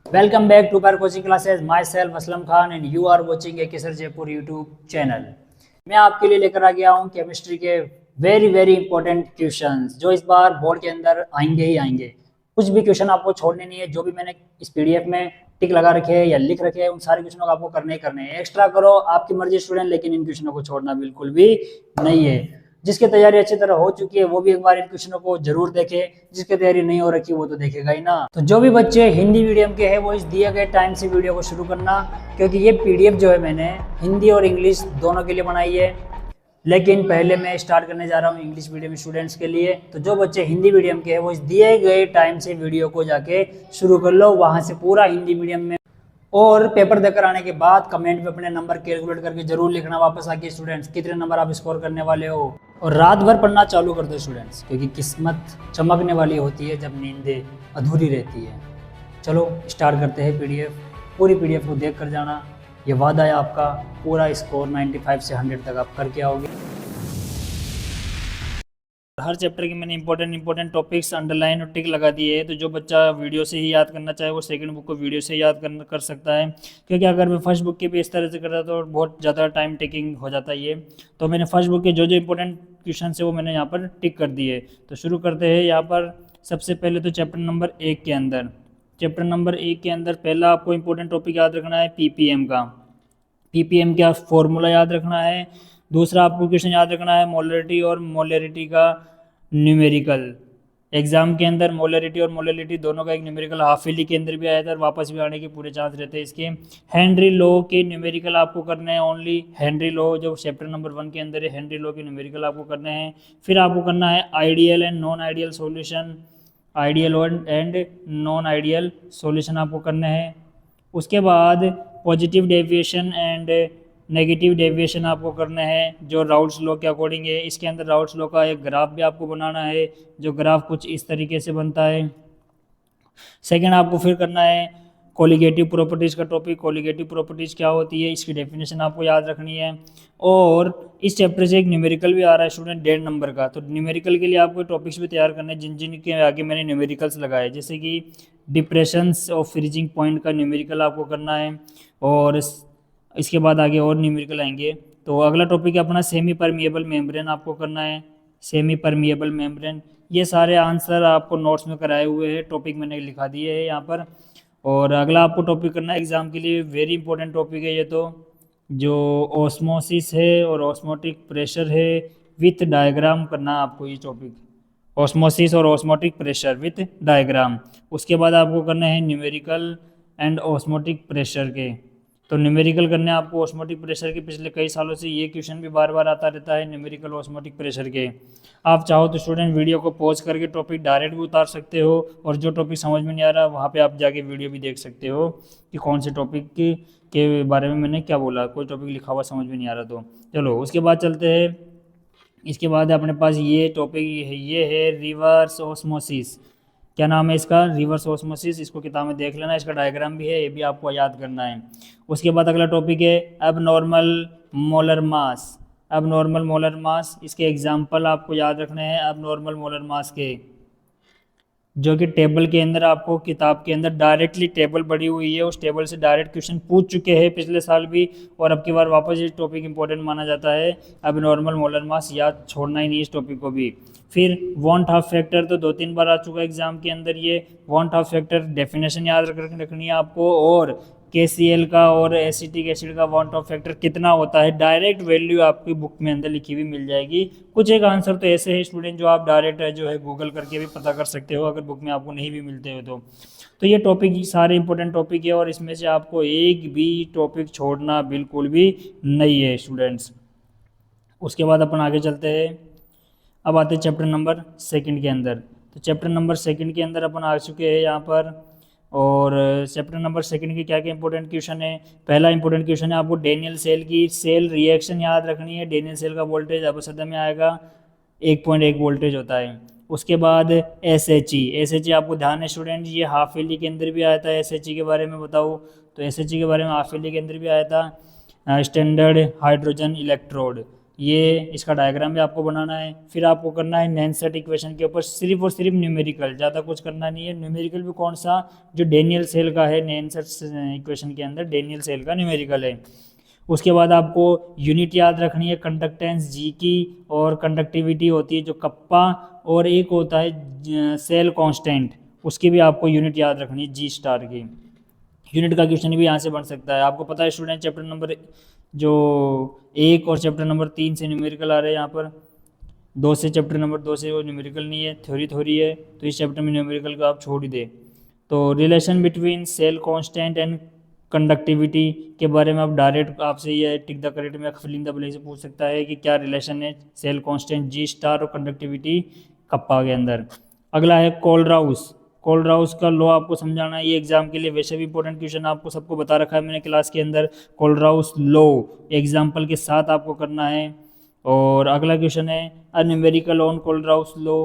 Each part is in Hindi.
Welcome back to Par Coaching Classes. Myself Aslam Khan and you are watching a Kesar Jaipur YouTube channel. मैं आपके लिए लेकर आ गया हूँ केमिस्ट्री के वेरी इंपॉर्टेंट क्वेश्चंस जो इस बार बोर्ड के अंदर आएंगे ही आएंगे। कुछ भी क्वेश्चन आपको छोड़ने नहीं है। जो भी मैंने इस पीडीएफ में टिक लगा रखे हैं या लिख रखे हैं उन सारे क्वेश्चनों को आपको करने ही करने हैं। एक्स्ट्रा करो आपकी मर्जी स्टूडेंट, लेकिन इन क्वेश्चनों को छोड़ना बिल्कुल भी नहीं है। जिसकी तैयारी अच्छी तरह हो चुकी है वो भी एक बार इन क्वेश्चनों को जरूर देखे। जिसकी तैयारी नहीं हो रखी वो तो देखेगा ही ना। तो जो भी बच्चे हिंदी मीडियम के हैं वो इस दिए गए टाइम से वीडियो को शुरू करना, क्योंकि ये पीडीएफ जो है मैंने हिंदी और इंग्लिश दोनों के लिए बनाई है। लेकिन पहले मैं स्टार्ट करने जा रहा हूँ इंग्लिश मीडियम स्टूडेंट्स के लिए। तो जो बच्चे हिंदी मीडियम के हैं वो इस दिए गए टाइम से वीडियो को जाके शुरू कर लो, वहाँ से पूरा हिंदी मीडियम में। और पेपर देकर आने के बाद कमेंट में अपने नंबर कैलकुलेट करके जरूर लिखना वापस आके स्टूडेंट्स कितने नंबर आप स्कोर करने वाले हो। और रात भर पढ़ना चालू कर दो स्टूडेंट्स, क्योंकि किस्मत चमकने वाली होती है जब नींदें अधूरी रहती है। चलो स्टार्ट करते हैं पीडीएफ। पूरी पीडीएफ को देख कर जाना, ये वादा है आपका। पूरा स्कोर 95 से 100 तक आप करके आओगे। हर चैप्टर के मैंने इंपॉर्टेंट टॉपिक्स अंडरलाइन और टिक लगा दिए हैं। तो जो बच्चा वीडियो से ही याद करना चाहे वो सेकंड बुक को वीडियो से याद कर सकता है, क्योंकि अगर मैं फर्स्ट बुक की भी इस तरह से करता तो बहुत ज़्यादा टाइम टेकिंग हो जाता है ये। तो मैंने फर्स्ट बुक के जो इंपॉर्टेंट क्वेश्चन है वो मैंने यहाँ पर टिक कर दिए। तो शुरू करते हैं। यहाँ पर सबसे पहले तो चैप्टर नंबर 1 के अंदर पहला आपको इंपॉर्टेंट टॉपिक याद रखना है पीपीएम का। पीपीएम का फॉर्मूला याद रखना है। दूसरा आपको क्वेश्चन याद रखना है मोलरिटी और मोलरिटी का न्यूमेरिकल। एग्जाम के अंदर मोलरिटी और मोलरिटी दोनों का एक न्यूमेरिकल हाफ ईयरली के अंदर भी आया था और वापस भी आने के पूरे चांस रहते हैं इसके। हेनरी लॉ के न्यूमेरिकल आपको करने हैं ओनली। हेनरी लॉ जो चैप्टर नंबर 1 के अंदर है, हेनरी लॉ के न्यूमेरिकल आपको करने हैं। फिर आपको करना है ideal and non ideal solution. Ideal and non ideal solution आपको करने हैं। उसके बाद positive deviation and negative deviation आपको करना है जो राउल्ट्स लॉ के अकॉर्डिंग है। इसके अंदर राउल्ट्स लॉ का एक ग्राफ भी आपको बनाना है, जो ग्राफ कुछ इस तरीके से बनता है। सेकंड आपको फिर करना है कोलिगेटिव प्रॉपर्टीज़ का टॉपिक। कोलिगेटिव प्रॉपर्टीज़ क्या होती है इसकी डेफिनेशन आपको याद रखनी है। और इस चैप्टर से एक न्यूमेरिकल भी आ रहा है स्टूडेंट 1.5 नंबर का। तो न्यूमेरिकल के लिए आपको टॉपिक्स भी तैयार करने हैं जिन जिन के आगे मैंने न्यूमेरिकल्स लगाए, जैसे कि डिप्रेशंस ऑफ फ्रीजिंग पॉइंट का न्यूमेरिकल आपको करना है। और इसके बाद आगे और न्यूमेरिकल आएंगे। तो अगला टॉपिक है अपना सेमी परमिएबल मेम्ब्रेन आपको करना है। सेमी परमिएबल मेम्ब्रेन, ये सारे आंसर आपको नोट्स में कराए हुए हैं, टॉपिक मैंने लिखा दिए है यहाँ पर। और अगला आपको टॉपिक करना है एग्जाम के लिए वेरी इंपॉर्टेंट टॉपिक है ये, तो जो ऑस्मोसिस है और ऑस्मोटिक प्रेशर है विथ डायग्राम करना है आपको ये टॉपिक। ऑस्मोसिस और ऑस्मोटिक प्रेशर विथ डायग्राम। उसके बाद आपको करना है न्यूमेरिकल एंड ऑस्मोटिक प्रेशर के। तो न्यूमेरिकल करने आपको ऑस्मोटिक प्रेशर के पिछले कई सालों से ये क्वेश्चन भी बार बार आता रहता है न्यूमेरिकल ऑस्मोटिक प्रेशर के। आप चाहो तो स्टूडेंट वीडियो को पॉज करके टॉपिक डायरेक्ट भी उतार सकते हो, और जो टॉपिक समझ में नहीं आ रहा वहाँ पे आप जाके वीडियो भी देख सकते हो कि कौन से टॉपिक के बारे में मैंने क्या बोला। कोई टॉपिक लिखा हुआ समझ में नहीं आ रहा तो चलो उसके बाद चलते हैं। इसके बाद अपने पास ये टॉपिक ये है रिवर्स ऑस्मोसिस। क्या नाम है इसका? Reverse osmosis. इसको किताब में देख लेना, इसका डायग्राम भी है, ये भी आपको याद करना है। उसके बाद अगला टॉपिक है abnormal molar mass. Abnormal molar mass, इसके एग्जाम्पल आपको याद रखने हैं एबनॉर्मल मोलर मास के, जो कि टेबल के अंदर आपको किताब के अंदर डायरेक्टली टेबल पड़ी हुई है। उस टेबल से डायरेक्ट क्वेश्चन पूछ चुके हैं पिछले साल भी, और अब की बार वापस ये टॉपिक इंपॉर्टेंट माना जाता है। एबनॉर्मल मोलर मास याद छोड़ना ही नहीं इस टॉपिक को भी। फिर वांट हाफ फैक्टर तो 2-3 बार आ चुका है एग्जाम के अंदर ये। वांट हाफ फैक्टर डेफिनेशन याद रखनी है आपको, और KCl का और एसिटिक एसिड का वांट ऑफ फैक्टर कितना होता है डायरेक्ट वैल्यू आपकी बुक में अंदर लिखी हुई मिल जाएगी। कुछ एक आंसर तो ऐसे है स्टूडेंट जो आप डायरेक्ट जो है गूगल करके भी पता कर सकते हो अगर बुक में आपको नहीं भी मिलते हो तो ये टॉपिक सारे इंपॉर्टेंट टॉपिक है, और इसमें से आपको एक भी टॉपिक छोड़ना बिल्कुल भी नहीं है स्टूडेंट्स। उसके बाद अपन आगे चलते हैं। अब आते हैं चैप्टर नंबर 2 के अंदर। तो चैप्टर नंबर 2 के अंदर अपन आ चुके हैं यहाँ पर। और चैप्टर नंबर 2 के क्या क्या इंपॉर्टेंट क्वेश्चन है। पहला इंपॉर्टेंट क्वेश्चन है आपको डेनियल सेल की सेल रिएक्शन याद रखनी है। डेनियल सेल का वोल्टेज अपसदा में आएगा 1.1 वोल्टेज होता है। उसके बाद SHE आपको ध्यान है स्टूडेंट, ये हाफ ईयरली के अंदर भी आया था। SHE के बारे में बताओ तो SHE के बारे में हाफ ईयरली के अंदर भी आया था, स्टैंडर्ड हाइड्रोजन इलेक्ट्रोड। ये इसका डायग्राम भी आपको बनाना है। फिर आपको करना है नैनसेट इक्वेशन के ऊपर सिर्फ और सिर्फ न्यूमेरिकल, ज़्यादा कुछ करना नहीं है। न्यूमेरिकल भी कौन सा, जो डेनियल सेल का है, नैनसेट इक्वेशन के अंदर डेनियल सेल का न्यूमेरिकल है। उसके बाद आपको यूनिट याद रखनी है कंडक्टेंस जी की, और कंडक्टिविटी होती है जो कप्पा, और एक होता है सेल कांस्टेंट, उसकी भी आपको यूनिट याद रखनी है जी स्टार की। यूनिट का क्वेश्चन भी यहाँ से बन सकता है। आपको पता है स्टूडेंट, चैप्टर नंबर जो 1 और चैप्टर नंबर 3 से न्यूमेरिकल आ रहे हैं, यहाँ पर 2 से, चैप्टर नंबर 2 से वो न्यूमेरिकल नहीं है, थ्योरी थ्योरी है, तो इस चैप्टर में न्यूमेरिकल को आप छोड़ ही दे। तो relation between cell constant and conductivity के बारे में आप डायरेक्ट आपसे ये टिक द करेक्ट में फिल इन द ब्लैंक से पूछ सकता है कि क्या रिलेशन है सेल कांस्टेंट जी स्टार और कंडक्टिविटी कप्पा के अंदर। अगला है कोलराउस। कोलराउस का लॉ आपको समझाना है, ये एग्जाम के लिए वैसे भी इंपॉर्टेंट क्वेश्चन आपको सबको बता रखा है मैंने क्लास के अंदर। कोलराउस लॉ एग्जाम्पल के साथ आपको करना है। और अगला क्वेश्चन है a numerical on Kohlrausch law.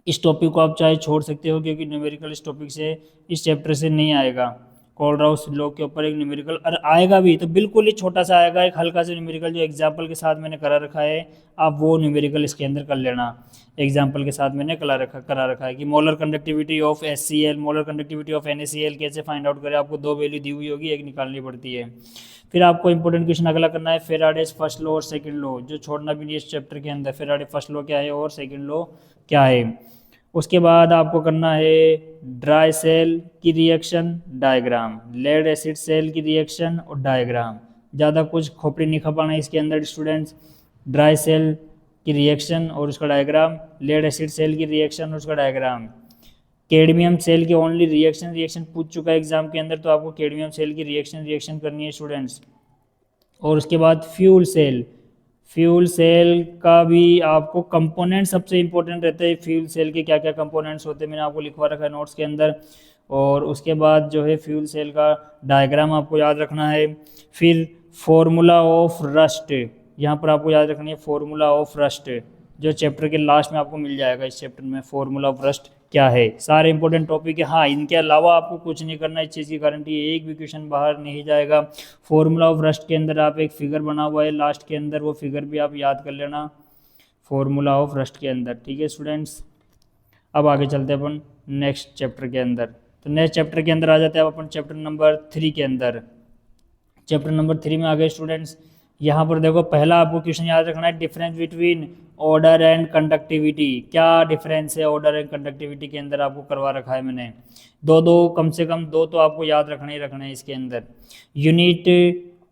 इस टॉपिक को आप चाहे छोड़ सकते हो क्योंकि न्यूमेरिकल इस टॉपिक से, इस चैप्टर से नहीं आएगा। कोलराउस लॉ के ऊपर एक न्यूमेरिकल, और आएगा भी तो बिल्कुल ही छोटा सा आएगा, एक हल्का सा न्यूमेरिकल जो एग्जाम्पल के साथ मैंने करा रखा है, आप वो न्यूमेरिकल इसके अंदर कर लेना। एग्जाम्पल के साथ मैंने करा रखा है कि molar conductivity of HCl, molar conductivity of NaCl कैसे फाइंड आउट करें। आपको 2 वैल्यू दी हुई होगी, एक निकालनी पड़ती है। फिर आपको इंपॉर्टेंट क्वेश्चन अगला करना है फेराडेज फर्स्ट लॉ और सेकंड लॉ, जो छोड़ना भी नहीं इस चैप्टर के अंदर। फेराडे फर्स्ट लॉ क्या है और सेकंड लॉ क्या है। उसके बाद आपको करना है ड्राई सेल की reaction diagram, lead acid cell की रिएक्शन और डायग्राम। ज़्यादा कुछ खोपड़ी नहीं खपाना है इसके अंदर स्टूडेंट्स। ड्राई सेल की रिएक्शन और उसका डायग्राम, लेड एसिड सेल की रिएक्शन और उसका डायग्राम। कैडमियम सेल की ओनली रिएक्शन पूछ चुका है एग्जाम के अंदर, तो आपको कैडमियम सेल की रिएक्शन करनी है स्टूडेंट्स। और उसके बाद फ्यूल सेल का भी आपको कंपोनेंट सबसे इंपॉर्टेंट रहता है। फ्यूल सेल के क्या क्या कंपोनेंट्स होते हैं मैंने आपको लिखवा रखा है नोट्स के अंदर। और उसके बाद जो है फ्यूल सेल का डायग्राम आपको याद रखना है। फिर फॉर्मूला ऑफ रस्ट, यहाँ पर आपको याद रखनी है फॉर्मूला ऑफ रस्ट, जो चैप्टर के लास्ट में आपको मिल जाएगा। इस चैप्टर में फॉर्मूला ऑफ रस्ट क्या है, सारे इंपॉर्टेंट टॉपिक है। हाँ, इनके अलावा आपको कुछ नहीं करना, इस चीज़ की गारंटी है, एक भी क्वेश्चन बाहर नहीं जाएगा। फॉर्मूला ऑफ रस्ट के अंदर आप एक फिगर बना हुआ है लास्ट के अंदर, वो फिगर भी आप याद कर लेना फॉर्मूला ऑफ रस्ट के अंदर। ठीक है स्टूडेंट्स, अब आगे चलते हैं अपन नेक्स्ट चैप्टर के अंदर। तो नेक्स्ट चैप्टर के अंदर आ जाते हैं अब अपन चैप्टर नंबर 3 के अंदर। चैप्टर नंबर 3 में आ गए स्टूडेंट्स। यहाँ पर देखो पहला आपको क्वेश्चन याद रखना है, difference between order and conductivity. क्या डिफरेंस है ऑर्डर एंड कंडक्टिविटी के अंदर, आपको करवा रखा है मैंने। दो कम से कम 2 तो आपको याद रखने ही रखना है इसके अंदर। Unit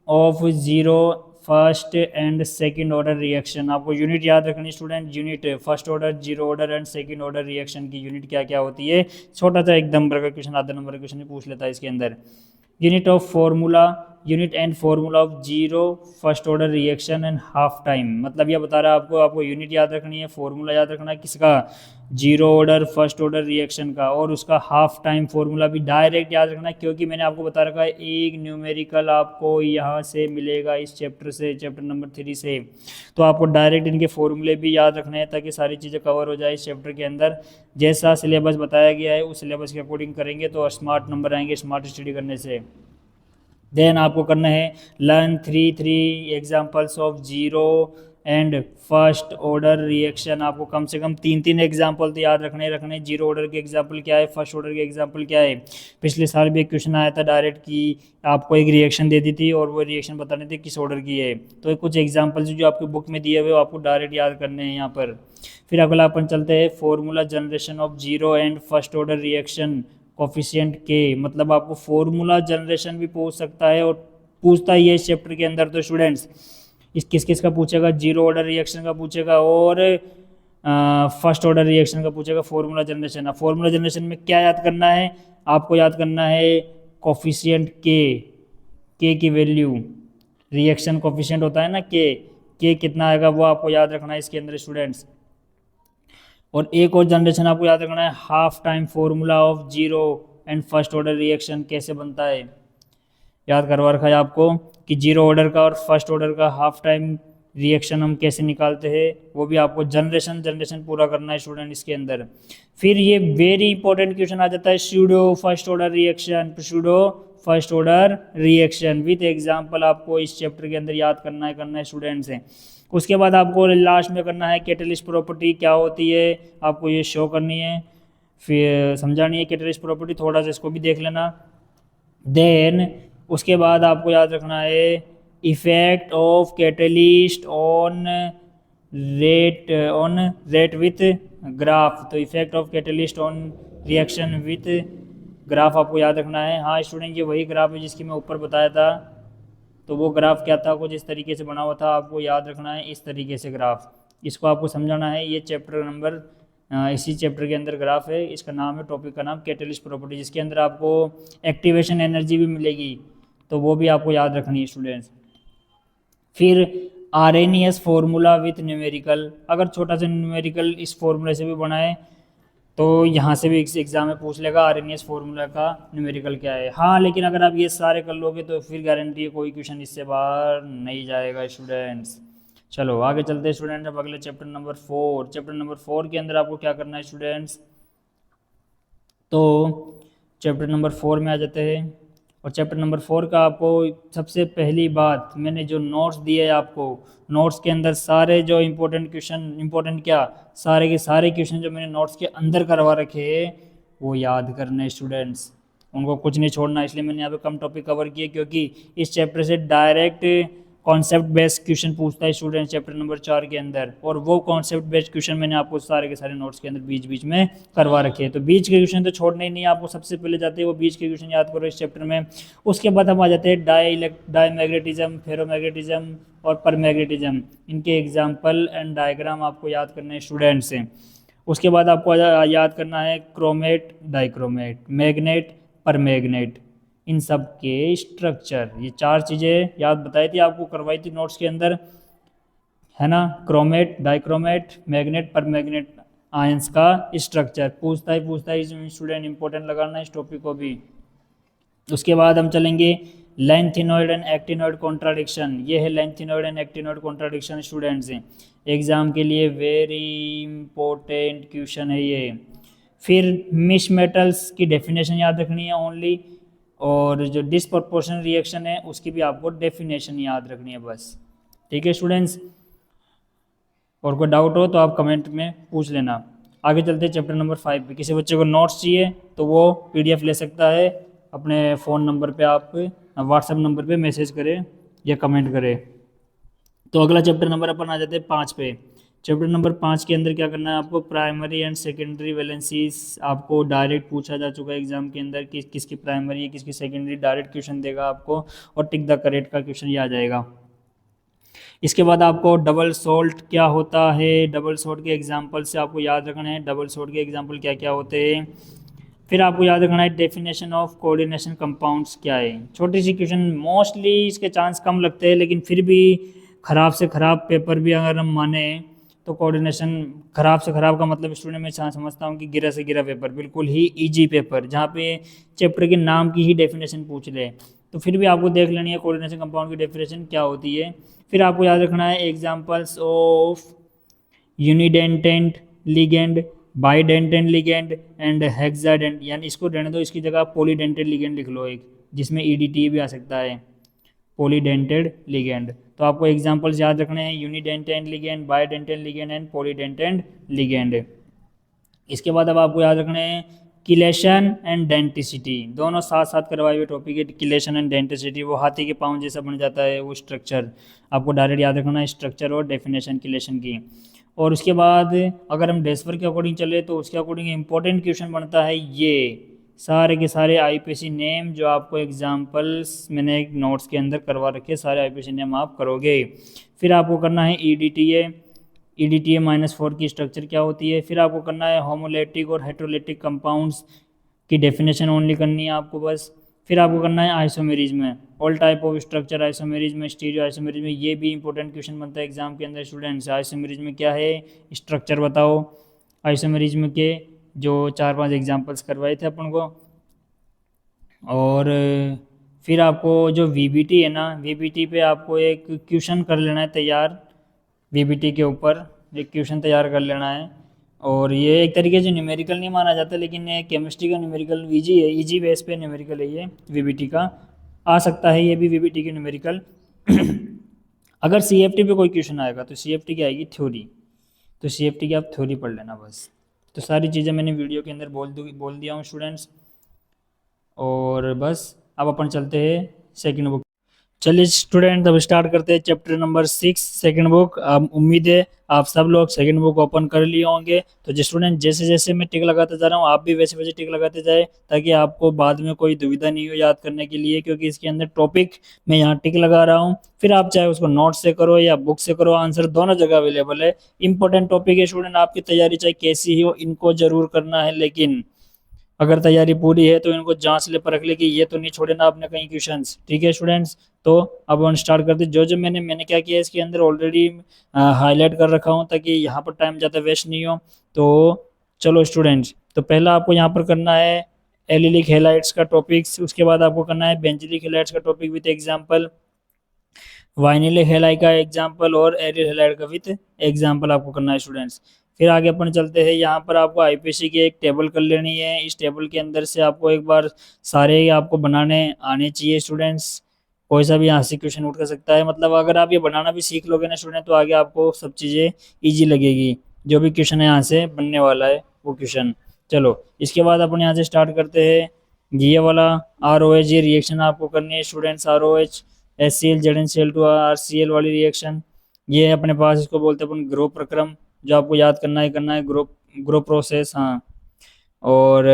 of zero first and second order reaction, आपको यूनिट याद रखनी student. Unit first order, zero order and second order reaction की यूनिट क्या क्या होती है। छोटा सा 1 नंबर का क्वेश्चन, आधा नंबर का क्वेश्चन पूछ लेता है इसके अंदर। Unit of formula, unit and formula of zero first order reaction and half time, मतलब यह बता रहा है आपको यूनिट याद रखनी है, फॉर्मूला याद रखना है किसका, zero order first order reaction का, और उसका हाफ टाइम फॉर्मूला भी डायरेक्ट याद रखना है, क्योंकि मैंने आपको बता रखा है एक न्यूमेरिकल आपको यहाँ से मिलेगा इस चैप्टर से, चैप्टर नंबर 3 से। तो आपको डायरेक्ट इनके फॉर्मूले भी याद रखने हैं ताकि सारी चीज़ें कवर हो जाए इस चैप्टर के अंदर। जैसा सिलेबस बताया गया है उस सिलेबस के अकॉर्डिंग करेंगे तो स्मार्ट नंबर आएंगे स्मार्ट स्टडी करने से। देन आपको करना है learn 3 examples of zero and first order reaction. आपको कम से कम 3 एग्जाम्पल तो याद रखने। जीरो ऑर्डर के एग्जाम्पल क्या है, फर्स्ट ऑर्डर के एग्जाम्पल क्या है। पिछले साल भी एक क्वेश्चन आया था डायरेक्ट कि आपको एक रिएक्शन दे दी थी और वो रिएक्शन बताने थे किस ऑर्डर की है। तो कुछ एग्जाम्पल्स जो आपकी बुक में दिए हुए आपको डायरेक्ट याद करने हैं यहाँ पर। फिर अगला अपन चलते हैं formula generation of zero and first order reaction coefficient के, मतलब आपको फॉर्मूला जनरेशन भी पूछ सकता है और पूछता ही है इस चैप्टर के अंदर। तो स्टूडेंट्स इस किस का पूछेगा, जीरो ऑर्डर रिएक्शन का पूछेगा और फर्स्ट ऑर्डर रिएक्शन का पूछेगा फॉर्मूला जनरेशन। फॉर्मूला जनरेशन में क्या याद करना है, आपको याद करना है कोफिशिएंट के की वैल्यू, रिएक्शन कोफिशिएंट होता है ना के कितना आएगा वो आपको याद रखना है इसके अंदर स्टूडेंट्स। और एक और जनरेशन आपको याद रखना है half time formula of zero and first order reaction कैसे बनता है, याद करवा रखा है आपको कि जीरो ऑर्डर का और फर्स्ट ऑर्डर का हाफ टाइम रिएक्शन हम कैसे निकालते हैं, वो भी आपको जनरेशन पूरा करना है स्टूडेंट इसके अंदर। फिर ये वेरी इंपॉर्टेंट क्वेश्चन आ जाता है pseudo first order reaction, pseudo first order reaction with example आपको इस चैप्टर के अंदर याद करना है स्टूडेंट्स हैं। उसके बाद आपको लास्ट में करना है कैटलिस्ट प्रॉपर्टी क्या होती है, आपको ये शो करनी है, फिर समझानी है कैटलिस्ट प्रॉपर्टी, थोड़ा सा इसको भी देख लेना। देन उसके बाद आपको याद रखना है effect of catalyst on rate with graph. तो effect of catalyst on reaction with graph आपको याद रखना है। हाँ स्टूडेंट, ये वही ग्राफ है जिसकी मैं ऊपर बताया था। तो वो ग्राफ क्या था, कुछ इस तरीके से बना हुआ था, आपको याद रखना है इस तरीके से ग्राफ, इसको आपको समझाना है। ये चैप्टर नंबर इसी चैप्टर के अंदर ग्राफ है, इसका नाम है, टॉपिक का नाम कैटलिस्ट प्रॉपर्टी, जिसके अंदर आपको एक्टिवेशन एनर्जी भी मिलेगी, तो वो भी आपको याद रखनी है स्टूडेंट्स। फिर आरएनएस फॉर्मूला विथ न्यूमेरिकल, अगर छोटा सा न्यूमेरिकल इस फॉर्मूले से भी बनाए तो यहाँ से भी एग्जाम में पूछ लेगा आरएनएस फॉर्मूला का न्यूमेरिकल क्या है। हाँ लेकिन अगर आप ये सारे कर लोगे तो फिर गारंटी है कोई क्वेश्चन इससे बाहर नहीं जाएगा स्टूडेंट्स। चलो आगे चलते हैं स्टूडेंट, अब अगले चैप्टर नंबर 4। चैप्टर नंबर 4 के अंदर आपको क्या करना है स्टूडेंट्स, तो चैप्टर नंबर 4 में आ जाते हैं। और चैप्टर नंबर 4 का आपको सबसे पहली बात, मैंने जो नोट्स दिए है आपको, नोट्स के अंदर सारे जो इम्पोर्टेंट क्वेश्चन, इम्पोर्टेंट क्या, सारे के सारे क्वेश्चन जो मैंने नोट्स के अंदर करवा रखे हैं वो याद करने स्टूडेंट्स, उनको कुछ नहीं छोड़ना। इसलिए मैंने यहाँ पे कम टॉपिक कवर किए क्योंकि इस चैप्टर से डायरेक्ट कॉन्सेप्ट बेस्ड क्वेश्चन पूछता है स्टूडेंट चैप्टर नंबर 4 के अंदर, और वो कॉन्सेप्ट बेस्ड क्वेश्चन मैंने आपको सारे के सारे नोट्स के अंदर बीच बीच में करवा रखे हैं। तो बीच के क्वेश्चन तो छोड़ने ही नहीं है आपको, सबसे पहले जाते हैं वो बीच के क्वेश्चन याद करो इस चैप्टर में। उसके बाद हम आ जाते हैं डाईमैग्नेटिज्म, फेरोमैग्नेटिज्म और परमैग्नेटिज्म, इनके एग्जाम्पल एंड डायग्राम आपको याद करने हैं स्टूडेंट्स से। उसके बाद आपको याद करना है क्रोमेट, डाइक्रोमेट, मैग्नेट, परमैग्नेट, इन सब के स्ट्रक्चर, ये 4 चीज़ें याद बताई थी आपको, करवाई थी नोट्स के अंदर, है ना। क्रोमेट, डाइक्रोमेट, मैग्नेट, परमैग्नेट आयंस का स्ट्रक्चर पूछता है इसमें स्टूडेंट, इंपॉर्टेंट लगाना इस टॉपिक को भी। उसके बाद हम चलेंगे लेंथिनॉइड एंड एक्टिनॉइड कॉन्ट्राडिक्शन, ये है लेंथिनॉइड एंड एक्टिनॉइड कॉन्ट्राडिक्शन स्टूडेंट्स हैं, एग्जाम के लिए वेरी इंपॉर्टेंट क्वेश्चन है ये। फिर मिक्स मेटल्स की डेफिनेशन याद रखनी है ओनली, और जो डिसप्रपोर्शनल रिएक्शन है उसकी भी आपको डेफिनेशन याद रखनी है बस, ठीक है स्टूडेंट्स। और कोई डाउट हो तो आप कमेंट में पूछ लेना। आगे चलते हैं चैप्टर नंबर 5 पे। किसी बच्चे को नोट्स चाहिए तो वो पीडीएफ ले सकता है, अपने फ़ोन नंबर पे आप व्हाट्सएप नंबर पे मैसेज करें या कमेंट करें। तो अगला चैप्टर नंबर अपन आ जाते हैं 5 पे। चैप्टर नंबर 5 के अंदर क्या करना है आपको, प्राइमरी एंड सेकेंडरी वैलेंसीज आपको डायरेक्ट पूछा जा चुका है एग्जाम के अंदर, किसकी प्राइमरी है किसकी सेकेंडरी, डायरेक्ट क्वेश्चन देगा आपको, और टिक द करेक्ट का क्वेश्चन ये आ जाएगा। इसके बाद आपको डबल सोल्ट क्या होता है, डबल सोल्ट के एग्जाम्पल से आपको याद रखना है डबल सोल्ट के एग्जाम्पल क्या क्या होते हैं। फिर आपको याद रखना है डेफिनेशन ऑफ कोऑर्डिनेशन कंपाउंड्स क्या है। छोटी सी क्वेश्चन, मोस्टली इसके चांस कम लगते हैं, लेकिन फिर भी ख़राब से ख़राब पेपर भी अगर हम माने तो कोऑर्डिनेशन, ख़राब से ख़राब का मतलब स्टूडेंट मैं समझता हूँ कि गिरा से गिरा पेपर, बिल्कुल ही इजी पेपर जहाँ पे चैप्टर के नाम की ही डेफिनेशन पूछ ले, तो फिर भी आपको देख लेनी है कोऑर्डिनेशन कंपाउंड की डेफिनेशन क्या होती है। फिर आपको याद रखना है examples of unidentate ligand, bidentate ligand and hexadentate, यानी इसको रहने दो, इसकी जगह पॉलीडेंटेड लिगेंड लिख लो एक, जिसमें ईडीटी भी आ सकता है, पॉलीडेंटेड लिगेंड। तो आपको एग्जांपल्स याद रखने हैं unidentate ligand, bidentate ligand and polydentate ligand. इसके बाद अब आपको याद रखने हैं किलेशन एंड डेंटिसिटी, दोनों साथ साथ करवाए हुए टॉपिक है। किलेशन एंड डेंटिसिटी, वो हाथी के पाँव जैसा बन जाता है वो स्ट्रक्चर, आपको डायरेक्ट याद रखना है स्ट्रक्चर और डेफिनेशन किलेशन की। और उसके बाद अगर हम डेस्पर के अकॉर्डिंग चले तो उसके अकॉर्डिंग इंपॉर्टेंट क्वेश्चन बनता है ये सारे के सारे आईपीसी नेम, जो आपको एग्जांपल्स मैंने एक नोट्स के अंदर करवा रखे, सारे आईपीसी नेम आप करोगे। फिर आपको करना है ईडीटीए, ईडीटीए -4 की स्ट्रक्चर क्या होती है। फिर आपको करना है होमोलेटिक और हेट्रोलेटिक कंपाउंड्स की डेफिनेशन ओनली करनी है आपको बस। फिर आपको करना है isomerism, all type of structure isomerism, stereo isomerism, ये भी इंपॉर्टेंट क्वेश्चन बनता है एग्जाम के अंदर स्टूडेंट्स। आइसोमेरिज्म क्या है, स्ट्रक्चर बताओ आइसोमेरिज्म के, जो 4-5 एग्जाम्पल्स करवाए थे अपन को। और फिर आपको जो वीबीटी है ना, वीबीटी पे आपको एक क्वेश्चन कर लेना है तैयार, वीबीटी के ऊपर एक क्वेश्चन तैयार कर लेना है। और ये एक तरीके से न्यूमेरिकल नहीं माना जाता, लेकिन ये केमिस्ट्री का न्यूमेरिकल इजी है, इजी बेस पे न्यूमेरिकल है ये वीबीटी का। आ सकता है ये भी वीबीटी के न्यूमेरिकल। अगर सीएफटी पे कोई क्वेश्चन आएगा तो सीएफटी की आएगी थ्योरी, तो सीएफटी की आप थ्योरी पढ़ लेना बस। तो सारी चीज़ें मैंने वीडियो के अंदर बोल दिया हूँ स्टूडेंट्स। और बस अब अपन चलते हैं सेकंड बुक। चलिए स्टूडेंट अब स्टार्ट करते हैं चैप्टर नंबर 6 सेकंड बुक। अब उम्मीद है आप सब लोग सेकंड बुक ओपन कर लिए होंगे। तो जो स्टूडेंट जैसे जैसे मैं टिक लगाता जा रहा हूँ आप भी वैसे वैसे टिक लगाते जाए, ताकि आपको बाद में कोई दुविधा नहीं हो याद करने के लिए, क्योंकि इसके अंदर टॉपिक मैं यहाँ टिक लगा रहा हूँ। फिर आप चाहे उसको नोट से करो या बुक से करो, आंसर दोनों जगह अवेलेबल है। इंपॉर्टेंट टॉपिक है स्टूडेंट, आपकी तैयारी चाहे कैसी ही हो इनको जरूर करना है, लेकिन अगर तैयारी पूरी है तो इनको जांच ले परख ले कि ये तो नहीं छोड़े ना आपने कहीं क्वेश्चंस। ठीक है स्टूडेंट्स, तो अब हम स्टार्ट करते हैं। जो जो मैंने क्या किया इसके अंदर ऑलरेडी हाईलाइट कर रखा हूँ, ताकि यहाँ पर टाइम ज़्यादा वेस्ट नहीं हो। तो चलो स्टूडेंट्स, तो पहला आपको यहाँ पर करना है एलिलिक हेलाइट्स का टॉपिक्स, उसके बाद आपको करना है बेंजिलिक हेलाइट्स का टॉपिक विद एग्जाम्पल, वाइनिल हेलाई का एग्जाम्पल और एरियल हेलाइड का विथ एग्जाम्पल आपको करना है स्टूडेंट्स। फिर आगे अपन चलते हैं, यहाँ पर आपको आईपीसी की एक टेबल कर लेनी है। इस टेबल के अंदर से आपको एक बार सारे आपको बनाने आने चाहिए स्टूडेंट्स। कोई सा भी यहाँ से क्वेश्चन उठ कर सकता है, मतलब अगर आप ये बनाना भी सीख लोगे ना स्टूडेंट तो आगे आपको सब चीज़ें ईजी लगेगी। जो भी क्वेश्चन है यहाँ से बनने वाला है वो क्वेश्चन। चलो इसके बाद अपन यहाँ से स्टार्ट करते हैं। ये वाला ROH ये रिएक्शन आपको करनी है students, ROH HCl ZnCl two RCl वाली रिएक्शन। ये अपने पास इसको बोलते हैं अपन ग्रो प्रक्रम, जो आपको याद करना है ग्रो ग्रो प्रोसेस। हाँ, और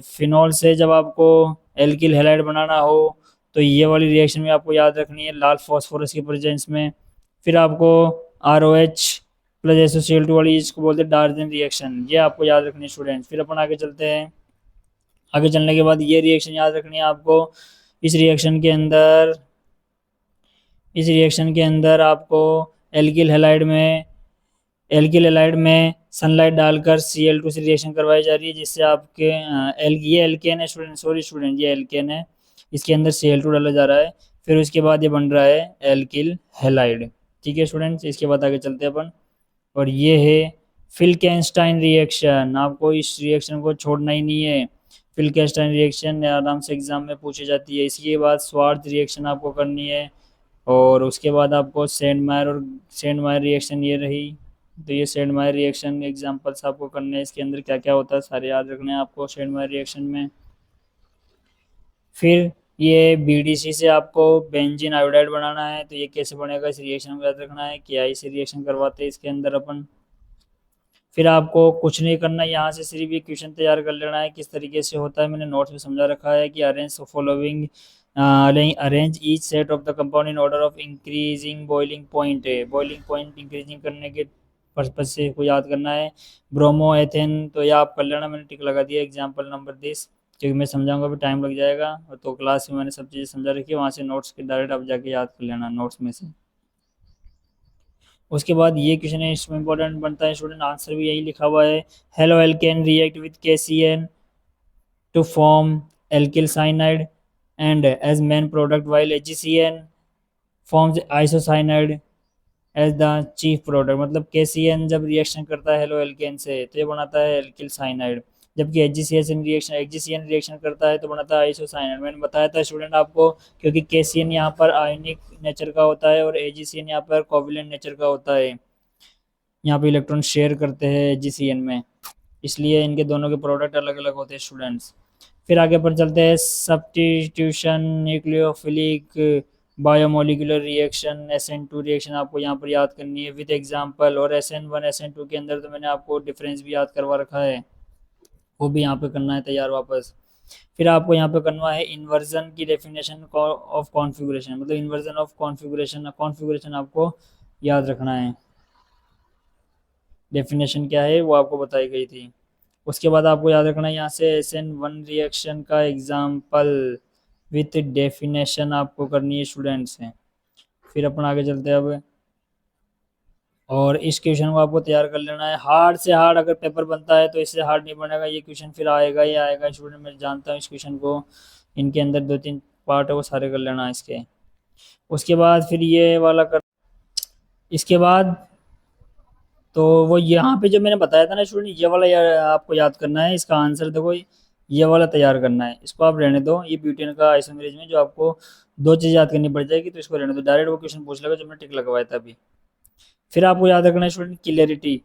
फिनॉल से जब आपको एल्किल हैलाइड बनाना हो तो ये वाली रिएक्शन में आपको याद रखनी है लाल फॉस्फोरस की प्रेजेंस में। फिर आपको ROH प्लस SOCl2 वाली इसको बोलते हैं डार्जन रिएक्शन, ये आपको याद रखनी है स्टूडेंट्स। फिर अपन आगे चलते हैं। आगे चलने के बाद ये रिएक्शन याद रखनी है आपको। इस रिएक्शन के अंदर इस रिएक्शन के अंदर आपको एल्किल हैलाइड में सनलाइट डालकर Cl2 से रिएक्शन करवाई जा रही है, जिससे आपके ये एल्केन है स्टूडेंट, सॉरी स्टूडेंट ये एल्केन है, इसके अंदर Cl2 डाला जा रहा है। फिर उसके बाद ये बन रहा है एल्किल हैलाइड। ठीक है स्टूडेंट्स, इसके बाद आगे चलते हैं अपन। और ये है फिल्केंस्टाइन रिएक्शन, आपको इस रिएक्शन को छोड़ना ही नहीं है। फिल्केंस्टाइन रिएक्शन आराम से एग्जाम में पूछी जाती है। इसके बाद स्वार्थ रिएक्शन आपको करनी है। और उसके बाद आपको सेंडमायर रिएक्शन ये रही। तो ये सेंडमायर रिएक्शन एग्जांपल्स आपको करने हैं, इसके अंदर क्या क्या होता है सारे याद रखने हैं आपको सेंडमायर रिएक्शन में। फिर ये BDC से आपको बेंजीन आयोडाइड बनाना है, तो ये कैसे बनेगा इस रिएक्शन को याद रखना है कि आई से रिएक्शन करवाते हैं इसके अंदर अपन। फिर आपको कुछ नहीं करना, यहाँ से सिर्फ ये क्वेश्चन तैयार कर लेना है किस तरीके से होता है। मैंने नोट्स में समझा रखा है कि arrange each set of the compound in order of increasing boiling point है। बॉइलिंग पॉइंट इंक्रीजिंग करने के पर्पज से को याद करना है। ब्रोमो एथेन तो यह आप कर लेना, मैंने टिक लगा दिया एग्जाम्पल नंबर 10, क्योंकि मैं समझाऊंगा भी टाइम लग जाएगा। तो क्लास में मैंने सब चीज़ें समझा रखी है, वहाँ से नोट्स के डायरेक्ट आप जाके याद कर लेना नोट्स में से। उसके बाद ये क्वेश्चन है, इसमें इंपॉर्टेंट बनता है स्टूडेंट, आंसर भी यही लिखा हुआ है। Halo alkane react with KCN to form alkyl cyanide and as main product, while AgCN forms isocyanide as the chief product। मतलब KCN जब रिएक्शन करता है हेलो एल्केन से तो ये बनाता है एल्किल साइनाइड, जबकि AgCN रिएक्शन करता है तो बनाता है आइसोसाइनाइड। मैंने बताया था स्टूडेंट आपको, क्योंकि KCN यहाँ पर आयनिक नेचर का होता है और AgCN यहाँ पर कोवैलेंट नेचर का होता है। यहाँ पे इलेक्ट्रॉन शेयर करते हैं AgCN में, इसलिए इनके दोनों के प्रोडक्ट अलग अलग होते हैं स्टूडेंट्स। फिर आगे पर चलते हैं substitution nucleophilic biomolecular reaction SN2 reaction आपको यहाँ पर याद करनी है विद एग्जांपल। और SN1 SN2 के अंदर तो मैंने आपको डिफरेंस भी याद करवा रखा है, वो भी यहाँ पे करना है तैयार वापस। फिर आपको यहाँ पे करना है इन्वर्जन की डेफिनेशन ऑफ कॉन्फ़िगरेशन, मतलब इन्वर्जन ऑफ कॉन्फ़िगरेशन आपको याद रखना है। डेफिनेशन क्या है वो आपको बताई गई थी। उसके बाद आपको याद रखना है यहाँ से SN1 रिएक्शन का एग्जाम्पल विथ डेफिनेशन आपको करनी है स्टूडेंट्स हैं। फिर अपन आगे चलते हैं अब, और इस क्वेश्चन को आपको तैयार कर लेना है। हार्ड से हार्ड अगर पेपर बनता है तो इससे हार्ड नहीं बनेगा, ये क्वेश्चन फिर आएगा ही आएगा स्टूडेंट, मैं जानता हूँ इस क्वेश्चन को। इनके अंदर 2-3 पार्ट है वो सारे कर लेना है इसके। उसके बाद फिर ये वाला कर, इसके बाद तो वो यहाँ पे जो मैंने बताया था ना स्टूडेंट, ये वाला यार आपको याद करना है, इसका आंसर देखो ये वाला तैयार करना है, इसको आप रहने दो, ये ब्यूटेन का आइसोमेरेज में जो आपको दो चीज़ याद करनी पड़ जाएगी, तो इसको रहने दो, डायरेक्ट वो क्वेश्चन पूछ लेगा जो मैंने टिक लगवाया था अभी। फिर आपको याद रखना है स्टूडेंट क्लियरिटी,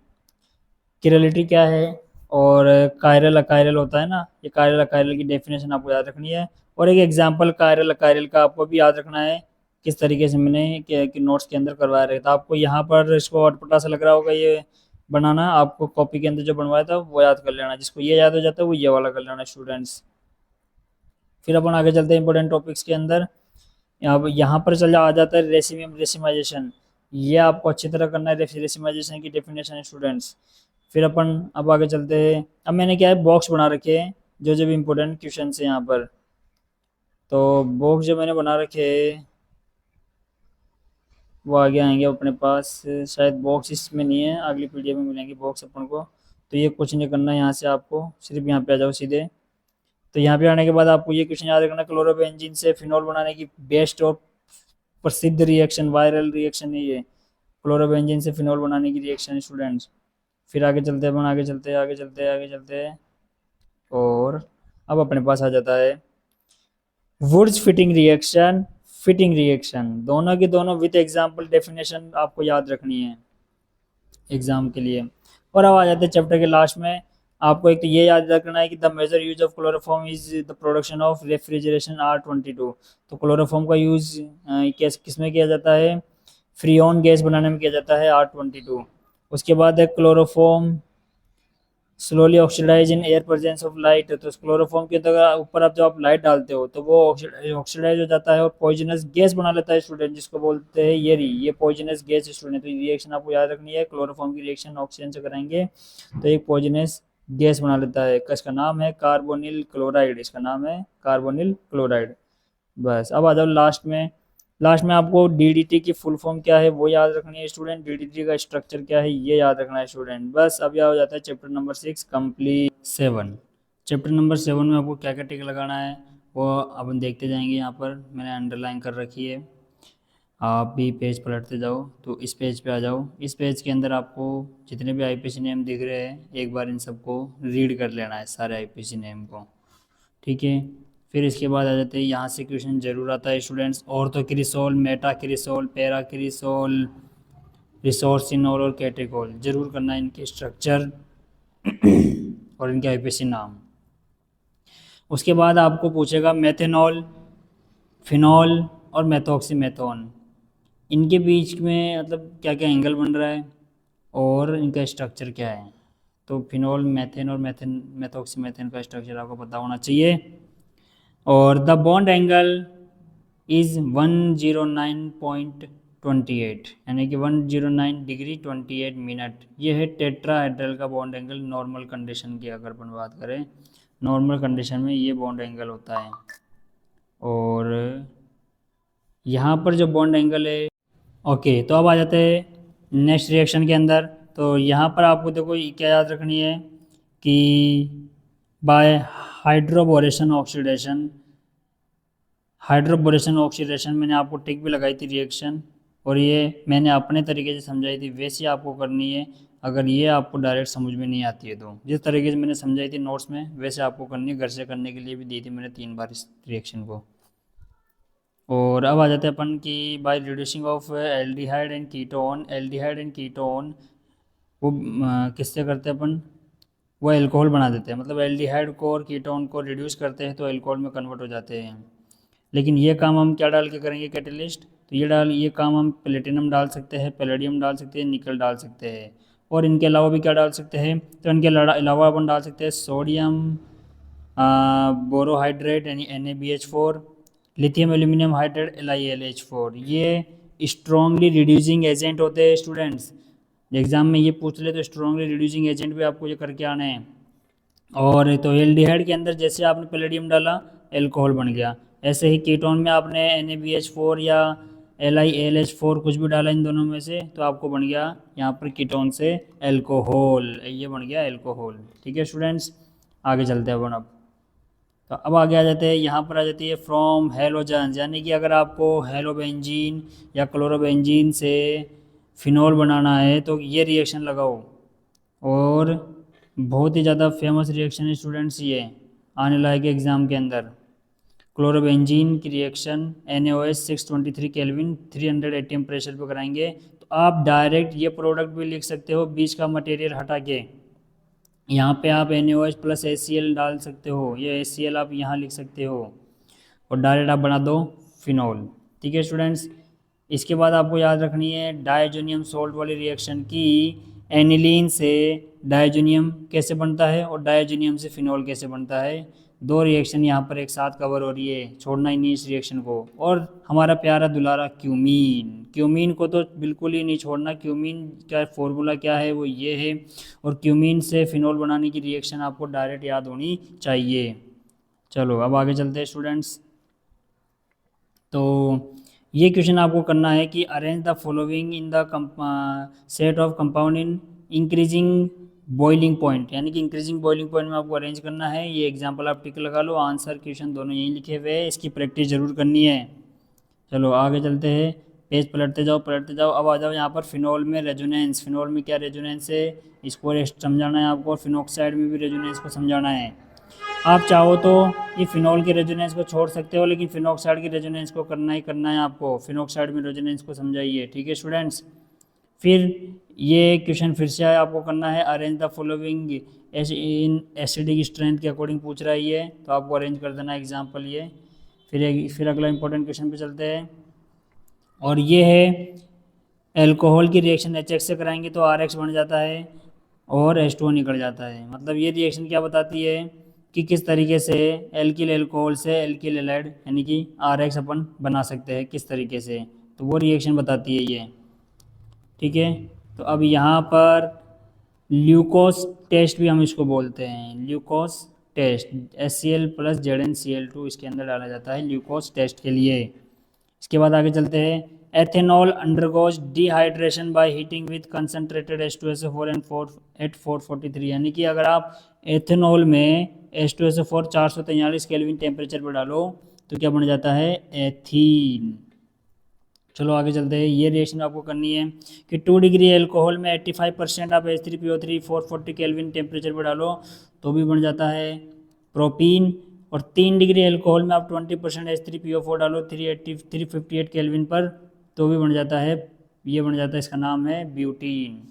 क्लियरिटी क्या है, और कायरल अकायरल होता है ना, ये कायरल अकायरल की डेफिनेशन आपको याद रखनी है, और एक एग्जांपल कायरल अकायरल का आपको भी याद रखना है, किस तरीके से मैंने कि नोट्स के अंदर करवाया रहा था आपको, यहाँ पर इसको अटपटा सा लग रहा होगा ये बनाना, आपको कॉपी के अंदर जो बनवाया था वो याद कर लेना, जिसको ये याद हो जाता है वो ये वाला कर लेना स्टूडेंट्स। फिर अपन आगे चलते हैं इंपॉर्टेंट टॉपिक्स के अंदर। यहाँ पर चल आ जाता है रेसिमाइजेशन, ये आपको अच्छी तरह करना है, रेसिमाइजेशन की डेफिनेशन है स्टूडेंट्स। फिर अपन अब आगे चलते हैं, अब मैंने क्या है बॉक्स बना रखे हैं जो जो भी इम्पोर्टेंट क्वेश्चन है यहाँ पर, तो बॉक्स जो मैंने बना रखे हैं वो आगे आएंगे अपने पास, शायद बॉक्स इसमें नहीं है, अगली पीडीएफ में मिलेंगे बॉक्स अपन को। तो ये कुछ नहीं करना है यहाँ से आपको, सिर्फ यहाँ पे आ जाओ सीधे। तो यहाँ पे आने के बाद आपको ये क्वेश्चन याद रखना, क्लोरोबेंजीन से फिनॉल बनाने की बेस्ट और प्रसिद्ध रिएक्शन, वायरल रिएक्शन है ये, क्लोरोबेंजीन से फिनॉल बनाने की रिएक्शन स्टूडेंट्स। फिर आगे चलते हैं अपन, आगे चलते हैं, आगे चलते हैं, आगे चलते हैं, और अब अपने पास आ जाता है Wurtz Fittig reaction, Fittig reaction, दोनों की दोनों विद एग्जांपल डेफिनेशन आपको याद रखनी है एग्जाम के लिए। और अब आ जाते हैं चैप्टर के लास्ट में, आपको एक तो ये याद रखना है कि the major use of chloroform is the production of refrigeration R22। तो क्लोरोफॉर्म का यूज किस में किया जाता है, फ्रीऑन गैस बनाने में किया जाता है R22। उसके बाद है chloroform slowly oxidise in air presence of light, तो क्लोरोफॉर्म के ऊपर आप जब आप लाइट डालते हो तो वो ऑक्सीडाइज हो जाता है और पॉइजनस गैस बना लेता है स्टूडेंट, जिसको बोलते हैं ये पॉइजनस गैस स्टूडेंट। तो रिएक्शन आपको याद रखनी है, क्लोरोफॉर्म की रिएक्शन ऑक्सीजन से कराएंगे तो एक पॉइजनस गैस बना लेता है, इसका नाम है कार्बोनिल क्लोराइड, इसका नाम है कार्बोनिल क्लोराइड। बस अब आ जाओ लास्ट में, लास्ट में आपको डीडीटी की फुल फॉर्म क्या है वो याद रखनी है स्टूडेंट, डीडीटी का स्ट्रक्चर क्या है ये याद रखना है स्टूडेंट। बस अब यह हो जाता है chapter number 6 complete. 7, chapter number 7 में आपको क्या क्या टिक लगाना है वो अपन देखते जाएंगे, यहाँ पर मैंने अंडरलाइन कर रखी है, आप भी पेज पलटते जाओ, तो इस पेज पे आ जाओ, इस पेज के अंदर आपको जितने भी आईपीसी नेम दिख रहे हैं एक बार इन सबको रीड कर लेना है, सारे आईपीसी नेम को, ठीक है। फिर इसके बाद आ जाते हैं यहाँ से क्वेश्चन जरूर आता है students, ortho cresol, Meta cresol, para cresol, resorcinol और कैटेकोल, जरूर करना है इनके स्ट्रक्चर और इनके आईपीसी नाम। उसके बाद आपको पूछेगा मेथेनॉल, फिनॉल और मेथोक्सीमेथोन, इनके बीच में मतलब क्या क्या एंगल बन रहा है और इनका स्ट्रक्चर क्या है। तो फिनॉल, मेथेन और मेथोक्सीमेथेन का स्ट्रक्चर आपको पता होना चाहिए। और द बॉन्ड एंगल इज़ 109.28, यानी कि 109 डिग्री 28 मिनट, ये है टेट्राहेड्रल का बॉन्ड एंगल नॉर्मल कंडीशन की अगर अपन बात करें, नॉर्मल कंडीशन में ये बॉन्ड एंगल होता है। और यहाँ पर जो बॉन्ड एंगल है, ओके, तो अब आ जाते हैं नेक्स्ट रिएक्शन के अंदर। तो यहाँ पर आपको देखो क्या याद रखनी है कि by hydroboration oxidation, hydroboration oxidation मैंने आपको टिक भी लगाई थी रिएक्शन, और ये मैंने अपने तरीके से समझाई थी, वैसे आपको करनी है, अगर ये आपको डायरेक्ट समझ में नहीं आती है तो जिस तरीके से मैंने समझाई थी नोट्स में वैसे आपको करनी है, घर से करने के लिए भी दी थी मैंने 3 बार इस रिएक्शन को। और अब आ जाते हैं अपन कि by reducing of aldehyde and ketone, aldehyde and ketone वो किससे करते हैं अपन, वो एल्कोहल बना देते हैं, मतलब एल्डिहाइड को और कीटोन को रिड्यूस करते हैं तो एल्कोहल में कन्वर्ट हो जाते हैं। लेकिन ये काम हम क्या डाल के करेंगे कैटेलिस्ट, तो ये काम हम प्लेटिनम डाल सकते हैं, पैलेडियम डाल सकते हैं, निकल डाल सकते हैं, और इनके अलावा भी क्या डाल सकते हैं, तो इनके अलावा अपन डाल सकते हैं सोडियम बोरोहाइड्रेट यानी NaBH4, lithium aluminium hydrate LiLH4, ये स्ट्रॉन्गली रिड्यूसिंग एजेंट होते हैं स्टूडेंट्स, एग्जाम में ये पूछ ले तो स्ट्रॉन्गली रिड्यूसिंग एजेंट भी आपको ये करके आना है। और तो एल्डिहाइड के अंदर जैसे आपने पैलेडियम डाला एल्कोहल बन गया, ऐसे ही कीटोन में आपने NaBH4 या LiLH4 कुछ भी डाला इन दोनों में से तो आपको बन गया यहाँ पर कीटोन से एल्कोहल, ये बन गया एल्कोहल, ठीक है स्टूडेंट्स। आगे चलते हैं अपन अब, तो अब आगे आ जाते हैं, यहाँ पर आ जाती है फ्रॉम हेलोजन, यानी कि अगर आपको हेलोबेंजीन या क्लोरोबेंजीन से फिनॉल बनाना है तो ये रिएक्शन लगाओ। और बहुत ही ज़्यादा फेमस रिएक्शन है स्टूडेंट्स ये, आने लायक एग्जाम के अंदर। क्लोरोबेंजीन की reaction NaOH 623 kelvin 300 ATM pressure पर कराएंगे। तो आप डायरेक्ट ये प्रोडक्ट भी लिख सकते हो, बीच का मटेरियल हटा के यहाँ पे आप NaOH प्लस HCl डाल सकते हो, ये HCl आप यहाँ लिख सकते हो और डायरेक्ट आप बना दो फिनॉल। ठीक है स्टूडेंट्स। इसके बाद आपको याद रखनी है डायजोनियम सोल्ट वाली रिएक्शन की, एनिलीन से डायजोनियम कैसे बनता है और डायजोनियम से फिनॉल कैसे बनता है। दो रिएक्शन यहाँ पर एक साथ कवर हो रही है, छोड़ना ही नहीं इस रिएक्शन को। और हमारा प्यारा दुलारा क्यूमीन, क्यूमीन को तो बिल्कुल ही नहीं छोड़ना। क्यूमीन का फॉर्मूला क्या है, वो ये है। और क्यूमीन से फिनॉल बनाने की रिएक्शन आपको डायरेक्ट याद होनी चाहिए। चलो अब आगे चलते हैं स्टूडेंट्स। तो ये क्वेश्चन आपको करना है कि arrange the following in the set of compound in increasing boiling point, यानी कि इंक्रीजिंग बॉइलिंग पॉइंट में आपको अरेंज करना है। ये एग्जांपल आप टिक लगा लो, आंसर क्वेश्चन दोनों यहीं लिखे हुए हैं, इसकी प्रैक्टिस जरूर करनी है। चलो आगे चलते हैं, पेज पलटते जाओ। अब आ जाओ यहाँ पर फिनॉल में रेजोनेंस। फिनॉल में क्या रेजोनेंस है, इसको समझाना है आपको। और फिनॉक्साइड में भी रेजोनेंस को समझाना है। आप चाहो तो ये फिनॉल के रेजोनेंस को छोड़ सकते हो, लेकिन फिनॉक्साइड की रेजोनेंस को करना ही करना है आपको। फिनॉक्साइड में रेजोनेंस को समझाइए, ठीक है स्टूडेंट्स। फिर ये क्वेश्चन फिर से आपको करना है, arrange the following in acidic strength के अकॉर्डिंग पूछ रहा है ये, तो आपको अरेंज कर देना एग्जाम्पल ये। फिर अगला इंपॉर्टेंट क्वेश्चन पे चलते हैं, और ये है एल्कोहल की रिएक्शन HX से कराएंगे तो RH बन जाता है और H2O निकल जाता है। मतलब ये रिएक्शन क्या बताती है कि किस तरीके से एल्किल एल्कोहल से एल्किल एलाइड यानी कि RH अपन बना सकते हैं किस तरीके से, तो वो रिएक्शन बताती है ये। ठीक है, तो अब यहाँ पर ल्यूकोस टेस्ट भी हम इसको बोलते हैं, ल्यूकोस टेस्ट। HCl प्लस ZnCl2 इसके अंदर डाला जाता है ल्यूकोस टेस्ट के लिए। इसके बाद आगे चलते हैं, ethanol undergoes dehydration by heating with concentrated H2SO4 at 443, यानी कि अगर आप एथेनॉल में H2SO4 443 केल्विन टेम्परेचर पर डालो तो क्या बन जाता है, एथीन। चलो आगे चलते हैं, ये रिएक्शन आपको करनी है कि 2 डिग्री एल्कोहल में 85% आप H3PO3 440 केल्विन टेम्परेचर पर डालो तो भी बन जाता है प्रोपीन। और 3 डिग्री एल्कोहल में आप 20% H3PO4 डालो 358 केल्विन पर तो भी बन जाता है, ये बन जाता है, इसका नाम है ब्यूटीन।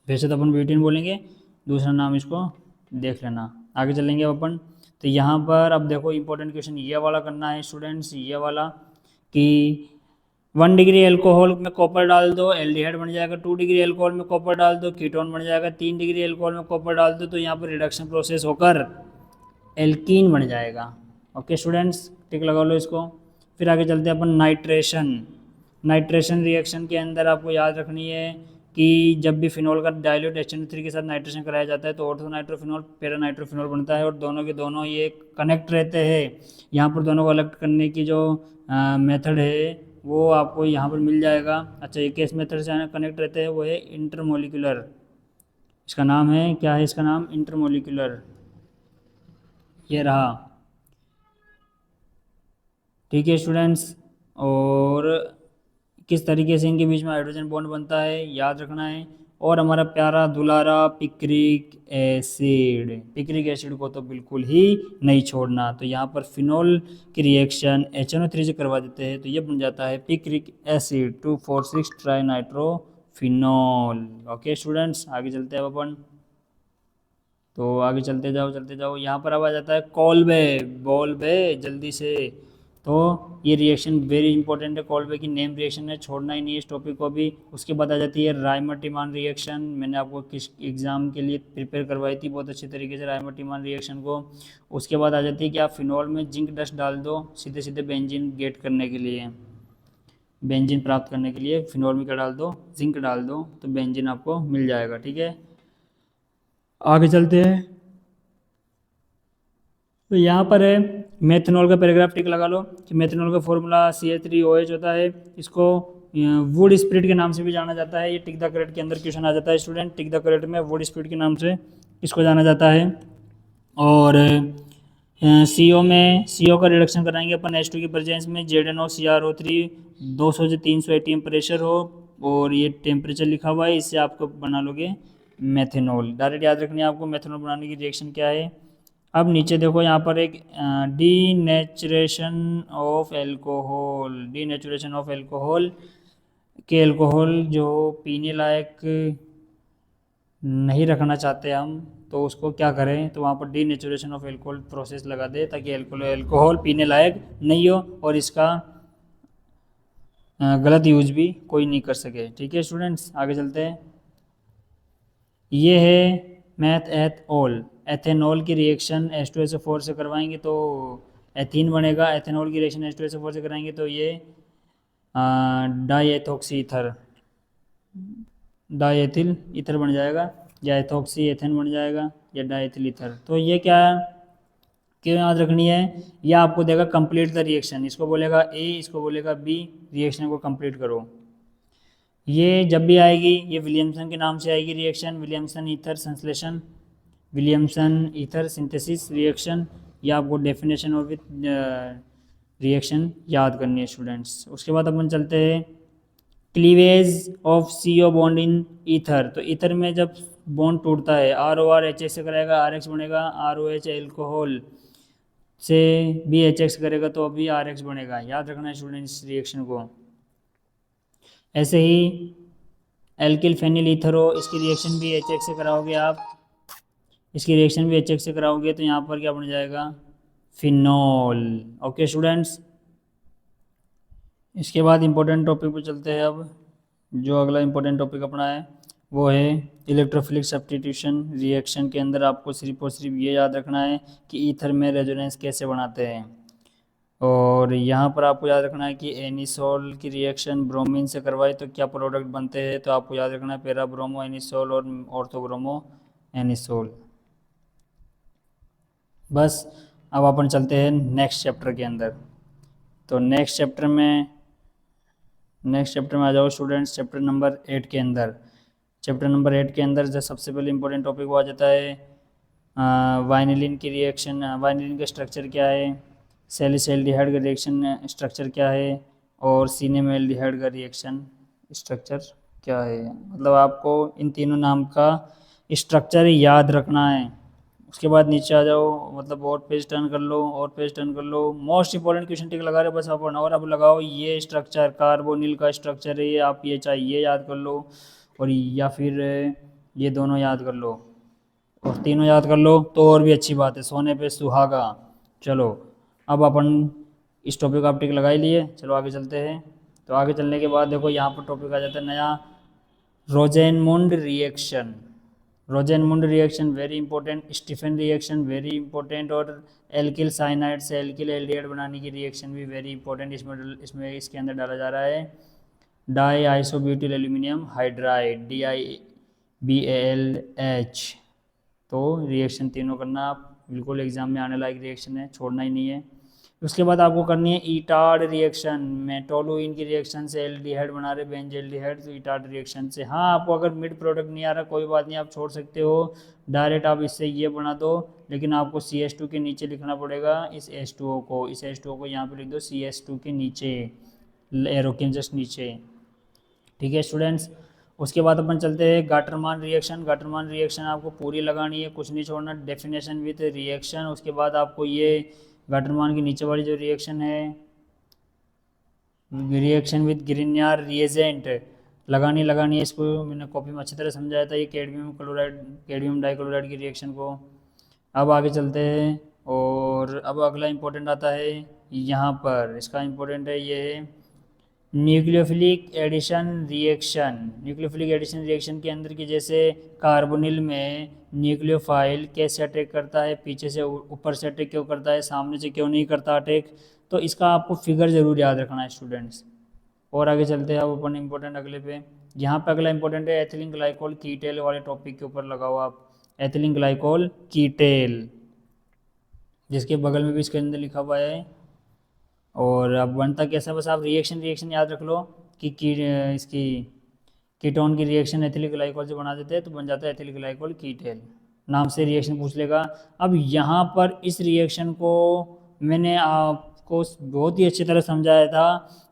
वैसे तो अपन ब्यूटीन बोलेंगे, दूसरा नाम इसको देख लेना। आगे चलेंगे अपन, तो यहाँ पर अब देखो इंपॉर्टेंट क्वेश्चन ये वाला करना है स्टूडेंट्स, ये वाला कि 1 डिग्री एल्कोहल में कॉपर डाल दो एल्डिहाइड बन जाएगा, 2 डिग्री एल्कोहल में कॉपर डाल दो कीटोन बन जाएगा, 3 डिग्री एल्कोहल में कॉपर डाल दो तो यहाँ पर रिडक्शन प्रोसेस होकर एल्कीन बन जाएगा। ओके स्टूडेंट्स, टिक लगा लो इसको। फिर आगे चलते हैं अपन नाइट्रेशन। नाइट्रेशन रिएक्शन के अंदर आपको याद रखनी है कि जब भी फिनॉल का डाइल्यूट HNO3 के साथ नाइट्रेशन कराया जाता है तो ऑर्थो नाइट्रोफिनॉल पैरा नाइट्रोफिनॉल बनता है और दोनों के दोनों ये कनेक्ट रहते हैं। यहाँ पर दोनों को अलग करने की जो मेथड है वो आपको यहाँ पर मिल जाएगा। अच्छा, ये किस मेथड से कनेक्ट रहते हैं, वो है इंटरमोलिकुलर। इसका नाम है क्या है, इसका नाम इंटरमोलिकुलर, ये रहा। ठीक है स्टूडेंट्स, और किस तरीके से इनके बीच में हाइड्रोजन बॉन्ड बनता है याद रखना है। और हमारा प्यारा दुलारा पिक्रिक एसिड, पिक्रिक एसिड को तो बिल्कुल ही नहीं छोड़ना। तो यहाँ पर फिनॉल की रिएक्शन HNO3 से करवा देते हैं तो ये बन जाता है picric acid 2,4,6 trinitrophenol. Okay students, आगे चलते हैं अपन, तो आगे चलते जाओ। यहाँ पर अब आ जाता है कॉल्बे, बॉल्बे जल्दी से। तो ये रिएक्शन वेरी इंपॉर्टेंट है, कॉल्बे की नेम रिएक्शन है, छोड़ना ही नहीं है इस टॉपिक को भी। उसके बाद आ जाती है रायमर्टिमान रिएक्शन, मैंने आपको किस एग्जाम के लिए प्रिपेयर करवाई थी बहुत अच्छी तरीके से रायमर्टिमान रिएक्शन को। उसके बाद आ जाती है कि आप फिनॉल में जिंक डस्ट डाल दो सीधे सीधे बेंजीन गेट करने के लिए, बेंजीन प्राप्त करने के लिए फिनॉल में क्या डाल दो, जिंक डाल दो तो बेंजीन आपको मिल जाएगा। ठीक है, आगे चलते हैं, तो यहाँ पर है मेथनॉल का पैराग्राफ टिक लगा लो कि मेथनॉल का फॉर्मूला CH3OH होता है। इसको वुड स्प्रिट के नाम से भी जाना जाता है। ये टिक द करेक्ट के अंदर क्वेश्चन आ जाता है स्टूडेंट, टिक द करेक्ट में वुड स्प्रिट के नाम से इसको जाना जाता है। और सीओ का रिडक्शन कराएंगे अपन H2 की प्रेजेंस में, ZnO CrO3 200 से 300 एटीएम प्रेशर हो और ये टेम्परेचर लिखा हुआ है, इससे आपको बना लोगे मेथेनॉल। डायरेक्ट याद रखनी है आपको मेथेनॉल बनाने की रिएक्शन क्या है। अब नीचे देखो यहाँ पर एक denaturation of alcohol, denaturation of alcohol के एल्कोहल जो पीने लायक नहीं रखना चाहते हम, तो उसको क्या करें, तो वहाँ पर डीनेचुरेशन ऑफ एल्कोहल प्रोसेस लगा दे ताकि एल्कोहल पीने लायक नहीं हो और इसका गलत यूज भी कोई नहीं कर सके। ठीक है स्टूडेंट्स, आगे चलते हैं। ये है मैथ एथोल, एथेनॉल की रिएक्शन H2SO4 से करवाएंगे तो एथीन बनेगा। एथेनॉल की रिएक्शन H2SO4 से कराएंगे तो ये डाईएथॉक्सी ईथर, डाईएथिल ईथर बन जाएगा, या एथॉक्सी एथेन बन जाएगा, या डाईएथिल ईथर। तो ये क्या क्यों याद रखनी है, यह आपको देगा कंप्लीट द रिएक्शन, इसको बोलेगा ए, इसको बोलेगा बी, रिएक्शन को कंप्लीट करो। ये जब भी आएगी ये विलियमसन के नाम से आएगी रिएक्शन, विलियमसन ईथर संश्लेषण, विलियमसन ईथर सिंथेसिस रिएक्शन। ये आपको डेफिनेशन और विथ रिएक्शन याद करनी है स्टूडेंट्स। उसके बाद अपन चलते हैं cleavage of CO bond in ether. तो ईथर में जब बॉन्ड टूटता है ROR HX से कराएगा RH बनेगा, ROH एल्कोहल से भी HX करेगा तो अभी RH बनेगा। याद रखना है स्टूडेंट्स रिएक्शन को। ऐसे ही एल्किल फेनिल ईथर हो, इसकी रिएक्शन भी HX से कराओगे आप, इसकी रिएक्शन भी HX से कराओगे तो यहाँ पर क्या बन जाएगा, फिनॉल। ओके स्टूडेंट्स, इसके बाद इंपॉर्टेंट टॉपिक पर चलते हैं। अब जो अगला इंपॉर्टेंट टॉपिक अपना है वो है इलेक्ट्रोफिलिक सब्स्टिट्यूशन रिएक्शन। के अंदर आपको सिर्फ और सिर्फ ये याद रखना है कि ईथर में रेजोनेंस कैसे बनाते हैं, और यहाँ पर आपको याद रखना है कि एनिसोल की रिएक्शन ब्रोमीन से करवाई तो क्या प्रोडक्ट बनते हैं, तो आपको याद रखना है पैरा ब्रोमो एनिसोल और ऑर्थोब्रोमो एनिसोल। बस अब अपन चलते हैं नेक्स्ट चैप्टर के अंदर। तो नेक्स्ट चैप्टर में आ जाओ स्टूडेंट्स, चैप्टर नंबर 8 के अंदर। चैप्टर नंबर 8 के अंदर जो सबसे पहले इंपॉर्टेंट टॉपिक वो आ जाता है वाइनिलिन की रिएक्शन। वाइनिलिन का स्ट्रक्चर क्या है, सैलिसाइल्डिहाइड का रिएक्शन स्ट्रक्चर क्या है, और सिनेमाल्डिहाइड का रिएक्शन स्ट्रक्चर क्या है। मतलब आपको इन तीनों नाम का स्ट्रक्चर याद रखना है। उसके बाद नीचे आ जाओ, मतलब और पेज टर्न कर लो, और पेज टर्न कर लो। मोस्ट इंपॉर्टेंट क्वेश्चन टिक लगा रहे बस अपन, और अब लगाओ ये स्ट्रक्चर कार्बोनिल का स्ट्रक्चर है, ये आप ये चाहिए याद कर लो, और या फिर ये दोनों याद कर लो, और तीनों याद कर लो तो और भी अच्छी बात है, सोने पे सुहागा। चलो अब अपन इस टॉपिक का आप टिक लगा ही लिए, चलो आगे चलते हैं। तो आगे चलने के बाद देखो यहाँ पर टॉपिक आ जाता है नया, Rosenmund reaction. Rosenmund reaction very important, Stephen reaction very important, और एल्किल साइनाइड से एल्किल एल्डिहाइड बनाने की रिएक्शन भी वेरी इंपॉर्टेंट। इसमें इसके अंदर डाला जा रहा है die isobutyl aluminium hydride DiBALH। तो रिएक्शन तीनों करना आप, बिल्कुल एग्जाम में आने लायक रिएक्शन है, छोड़ना ही नहीं है। उसके बाद आपको करनी है ईटार्ड रिएक्शन में, टोलुइन की रिएक्शन से एल्डिहाइड बना रहे बेंजल्डिहाइड, तो ईटार्ड रिएक्शन से। हाँ आपको अगर मिड प्रोडक्ट नहीं आ रहा कोई बात नहीं, आप छोड़ सकते हो, डायरेक्ट आप इससे ये बना दो, लेकिन आपको CH2 के नीचे लिखना पड़ेगा इस H2O को, इस H2O को यहाँ पे लिख दो CH2 के नीचे, एरो के जस्ट नीचे। ठीक है स्टूडेंट्स, उसके बाद अपन चलते हैं गाटरमान रिएक्शन। गाटरमान रिएक्शन आपको पूरी लगानी है, कुछ नहीं छोड़ना, डेफिनेशन विथ रिएक्शन। उसके बाद आपको ये गाटरमान की नीचे वाली जो रिएक्शन है, रिएक्शन विथ ग्रिग्नार रिएजेंट लगानी है। इसको मैंने कॉपी में अच्छी तरह समझाया था, ये कैडमियम क्लोराइड, कैडमियम डाइक्लोराइड की रिएक्शन को। अब आगे चलते हैं, और अब अगला इंपॉर्टेंट आता है यहाँ पर, इसका इंपॉर्टेंट है ये nucleophilic addition reaction. Nucleophilic addition reaction के अंदर की जैसे कार्बोनिल में न्यूक्लियोफाइल कैसे अटैक करता है, पीछे से ऊपर से अटैक क्यों करता है, सामने से क्यों नहीं करता अटैक, तो इसका आपको फिगर जरूर याद रखना है स्टूडेंट्स। और आगे चलते हैं अब अपन इंपॉर्टेंट अगले पे। यहाँ पे अगला इंपॉर्टेंट है एथिलीन ग्लाइकोल कीटेल वाले टॉपिक के ऊपर लगाओ आप, एथिलीन ग्लाइकोल कीटेल, जिसके बगल में भी इसके अंदर लिखा हुआ है। और अब बनता कैसा, बस आप रिएक्शन याद रख लो कि इसकी कीटोन की रिएक्शन एथिलीन ग्लाइकोल से बना देते हैं तो बन जाता है एथिलीन ग्लाइकोल कीटेल। नाम से रिएक्शन पूछ लेगा। अब यहाँ पर इस रिएक्शन को मैंने आपको बहुत ही अच्छी तरह समझाया था।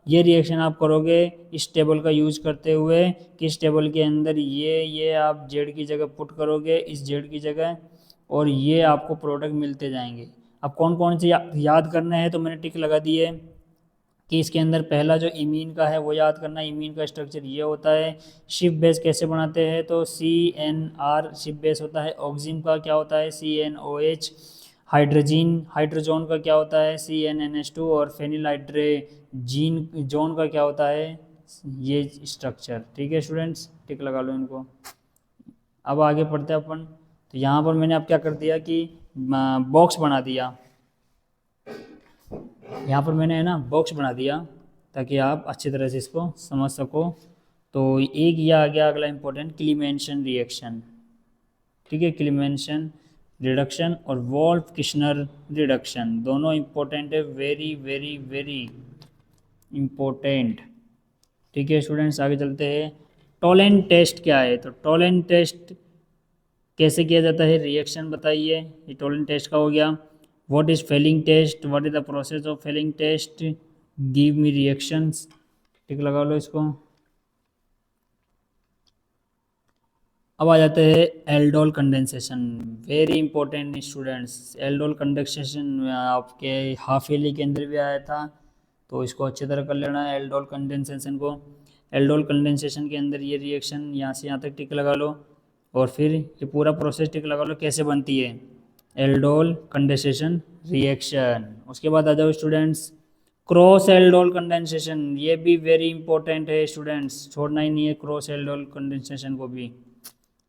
ये रिएक्शन आप करोगे इस टेबल का यूज करते हुए, किस टेबल के अंदर ये आप जेड की जगह पुट करोगे इस जेड की जगह, और ये आपको प्रोडक्ट मिलते जाएंगे। अब कौन कौन से याद करना है, तो मैंने टिक लगा दी है कि इसके अंदर पहला जो इमीन का है वो याद करना है। इमीन का स्ट्रक्चर ये होता है। शिप बेस कैसे बनाते हैं, तो CNR शिप बेस होता है। ऑक्सीजन का क्या होता है, CNOH। हाइड्रोजन का क्या होता है, CnNH2। और फेनिल हाइड्रोजीन जोन का क्या होता है, ये स्ट्रक्चर। ठीक है स्टूडेंट्स, टिक लगा लो इनको। अब आगे पढ़ते हैं अपन। तो यहाँ पर मैंने अब क्या कर दिया कि बॉक्स बना दिया। यहाँ पर मैंने है ना बॉक्स बना दिया ताकि आप अच्छी तरह से इसको समझ सको। तो एक ये आ गया अगला इंपॉर्टेंट, क्लीमेंशन रिएक्शन। ठीक है, क्लीमेंशन रिडक्शन और वोल्फ किश्नर रिडक्शन दोनों इंपॉर्टेंट है, वेरी वेरी वेरी इंपॉर्टेंट। ठीक है स्टूडेंट्स, आगे चलते हैं। टोलेंट टेस्ट क्या है, तो टोलेंट टेस्ट कैसे किया जाता है, रिएक्शन बताइए। ये टोलेंट टेस्ट का हो गया। What is Fehling test, what is the process of Fehling test, give me reactions. ठीक लगा लो इसको। अब आ जाते हैं aldol condensation, very important students. Aldol condensation आपके हाफ ईयरली के अंदर भी आया था, तो इसको अच्छी तरह कर लेना है एल्डोल कंडेंसेशन को। एल्डोल कंडेंसेशन के अंदर ये रिएक्शन यहाँ से यहाँ तक टिक लगा लो, और फिर ये पूरा प्रोसेस टिक लगा लो कैसे बनती है एल्डोल कंडेंसेशन रिएक्शन। उसके बाद आ जाओ स्टूडेंट्स क्रॉस एल्डोल कंडेंसेशन, ये भी वेरी इंपॉर्टेंट है स्टूडेंट्स, छोड़ना ही नहीं है क्रॉस एल्डोल कंडेंसेशन को भी।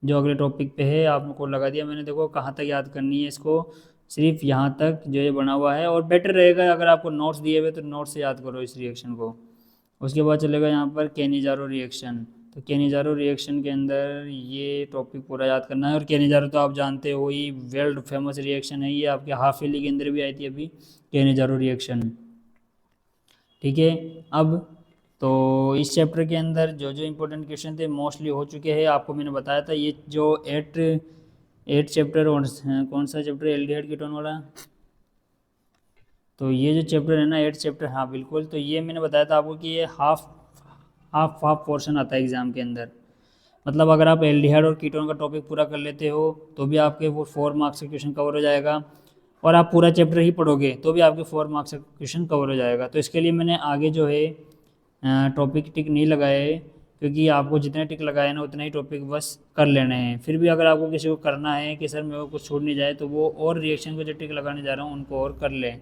जो अगले टॉपिक पे है आपको लगा दिया मैंने, देखो कहाँ तक याद करनी है इसको, सिर्फ यहाँ तक जो ये बना हुआ है। और बेटर रहेगा अगर आपको नोट्स दिए हुए तो नोट्स से याद करो इस रिएक्शन को। उसके बाद चलेगा यहाँ पर केनिजारो रिएक्शन। तो केनिजारो रिएक्शन के अंदर ये टॉपिक पूरा याद करना है। और केनिजारो तो आप जानते हो ही, वर्ल्ड फेमस रिएक्शन है ये, आपके हाफ ईयरली के अंदर भी आई थी अभी केनिजारो रिएक्शन। ठीक है, अब तो इस चैप्टर के अंदर जो जो इम्पोर्टेंट क्वेश्चन थे मोस्टली हो चुके हैं, आपको मैंने बताया था। ये जो एट चैप्टर, और कौन सा चैप्टर, एल्डिहाइड कीटोन वाला, तो ये जो चैप्टर है ना 8 चैप्टर, हाँ बिल्कुल। तो ये मैंने बताया था आपको कि ये हाफ हाफ पोर्शन आता है एग्जाम के अंदर। मतलब अगर आप एल्डिहाइड और कीटोन का टॉपिक पूरा कर लेते हो तो भी आपके वो 4 मार्क्स का क्वेश्चन कवर हो जाएगा, और आप पूरा चैप्टर ही पढ़ोगे तो भी आपके 4 मार्क्स का क्वेश्चन कवर हो जाएगा। तो इसके लिए मैंने आगे जो है टॉपिक टिक नहीं लगाए, क्योंकि आपको जितने टिक लगाए ना उतने ही टॉपिक बस कर लेने हैं। फिर भी अगर आपको किसी को करना है कि सर मेरे को कुछ छूट नहीं जाए, तो वो और रिएक्शन को जो टिक लगाने जा रहा हूँ उनको और कर लें।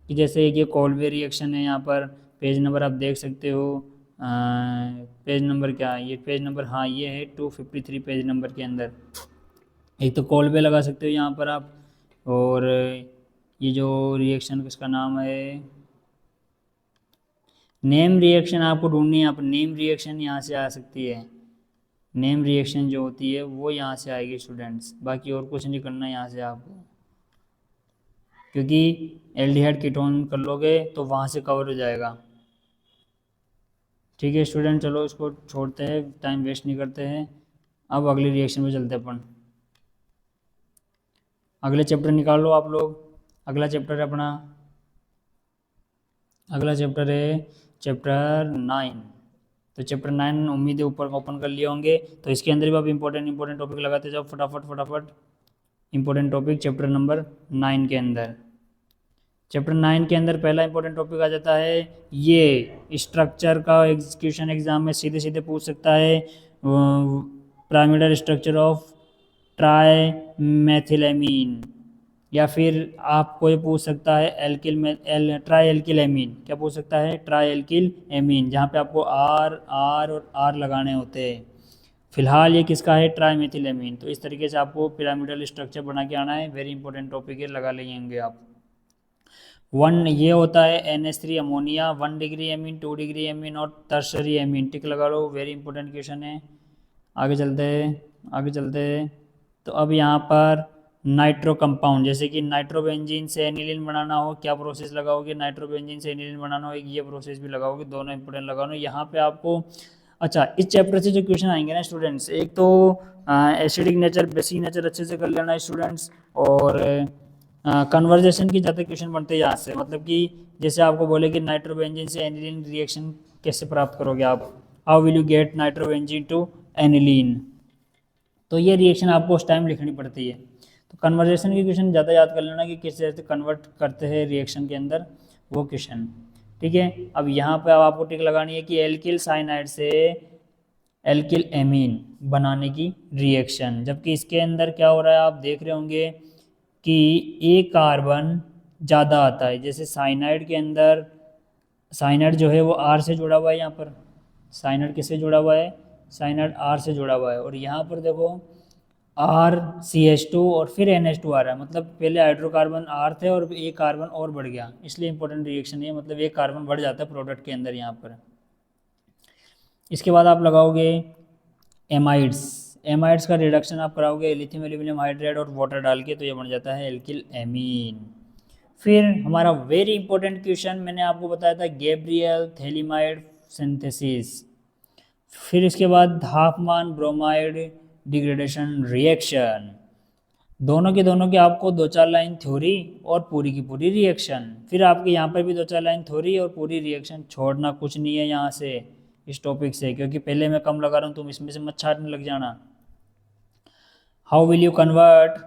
कि जैसे एक ये कोल्बे रिएक्शन है, यहाँ पर पेज नंबर आप देख सकते हो। पेज नंबर क्या है ये, पेज नंबर, हाँ ये है 253 पेज नंबर के अंदर। एक तो कोल्बे लगा सकते हो यहाँ पर आप, और ये जो रिएक्शन किसका नाम है, नेम रिएक्शन आपको ढूंढनी है। यहाँ पर नेम रिएक्शन यहाँ से आ सकती है, नेम रिएक्शन जो होती है वो यहाँ से आएगी स्टूडेंट्स, बाकी और कुछ नहीं करना यहाँ से आपको, क्योंकि एल्डिहाइड कीटोन कर लोगे तो वहाँ से कवर हो जाएगा। ठीक है स्टूडेंट, चलो इसको छोड़ते हैं, टाइम वेस्ट नहीं करते हैं। अब अगले रिएक्शन में चलते हैं अपन। अगले चैप्टर निकाल लो आप लोग। अगला चैप्टर है अपना, अगला चैप्टर है चैप्टर 9। तो चैप्टर 9 उम्मीद है ऊपर ओपन कर लिए होंगे। तो इसके अंदर भी आप इंपॉर्टेंट टॉपिक लगाते जाओ फटाफट फटाफट। इंपॉर्टेंट टॉपिक चैप्टर नंबर 9 के अंदर, चैप्टर 9 के अंदर पहला इंपॉर्टेंट टॉपिक आ जाता है ये स्ट्रक्चर का। एग्जीक्यूशन एग्जाम में सीधे सीधे पूछ सकता है, पिरामिडल स्ट्रक्चर ऑफ ट्राई मेथिलेमीन, या फिर आपको ये पूछ सकता है ट्राई एल्किल एमीन। क्या पूछ सकता है, ट्राई एल्किल एमीन, जहाँ पे आपको आर आर और आर लगाने होते हैं। फिलहाल ये किसका है, ट्राई मेथिलेमीन। तो इस तरीके से आपको पिरामिडल स्ट्रक्चर बना के आना है, वेरी इंपॉर्टेंट टॉपिक है, लगा लेंगे आप। 1 ये होता है NH3 ammonia, 1 degree amine, 2 degree amine और टर्शरी एमीन। टिक लगा लो, वेरी इंपॉर्टेंट क्वेश्चन है। आगे चलते हैं, आगे चलते हैं। तो अब यहाँ पर नाइट्रो कंपाउंड, जैसे कि नाइट्रोबेंजीन से एनिलीन बनाना हो, क्या प्रोसेस लगाओगे, नाइट्रोबेंजीन से एनिलीन बनाना हो, एक ये प्रोसेस भी लगाओगे, दोनों इंपॉर्टेंट लगाओगे। यहाँ पे आपको अच्छा, इस चैप्टर से जो क्वेश्चन आएंगे ना स्टूडेंट्स, एक तो एसिडिक नेचर, बेसिक नेचर अच्छे से कर लेना स्टूडेंट्स, और कन्वर्जेशन की ज़्यादा क्वेश्चन बनते हैं यहाँ से, मतलब कि जैसे आपको बोले कि नाइट्रोबेंजीन से एनिलीन रिएक्शन कैसे प्राप्त करोगे आप, how will you get nitrobenzene to aniline, तो ये रिएक्शन आपको उस टाइम लिखनी पड़ती है। तो कन्वर्जेशन की क्वेश्चन ज़्यादा याद कर लेना कि किस तरह से कन्वर्ट करते हैं रिएक्शन के अंदर, वो क्वेश्चन। ठीक है, अब यहाँ पे अब आपको टिक लगानी है कि एल्किल साइनाइड से एल्किल एमीन बनाने की रिएक्शन, जबकि इसके अंदर क्या हो रहा है आप देख रहे होंगे कि एक कार्बन ज़्यादा आता है। जैसे साइनाइड के अंदर, साइनाइड जो है वो आर से जुड़ा हुआ है, यहाँ पर साइनाइड किससे जुड़ा हुआ है, साइनाइड आर से जुड़ा हुआ है, और यहाँ पर देखो आर सी एच टू और फिर एन एच टू आ रहा है, मतलब पहले हाइड्रोकार्बन आर थे और एक कार्बन और बढ़ गया, इसलिए इंपॉर्टेंट रिएक्शन है, मतलब एक कार्बन बढ़ जाता है प्रोडक्ट के अंदर यहाँ पर। इसके बाद आप लगाओगे एमाइड्स, एमाइड्स का रिडक्शन आप कराओगे लिथियम एल्यूमिनियम हाइड्राइड और वाटर डाल के, तो ये बन जाता है एल्किल एमीन। फिर हमारा वेरी इंपॉर्टेंट क्वेश्चन मैंने आपको बताया था, गैब्रियल थैलीमाइड सिंथेसिस। फिर इसके बाद हाफमान ब्रोमाइड डिग्रेडेशन रिएक्शन, दोनों के आपको 2-4 लाइन थ्योरी और पूरी की पूरी रिएक्शन। फिर आपके यहाँ पर भी 2-4 लाइन थ्योरी और पूरी रिएक्शन, छोड़ना कुछ नहीं है यहाँ से इस टॉपिक से, क्योंकि पहले मैं कम लगा रहा हूँ, तुम इसमें से मत छाटने लग जाना। How will you convert,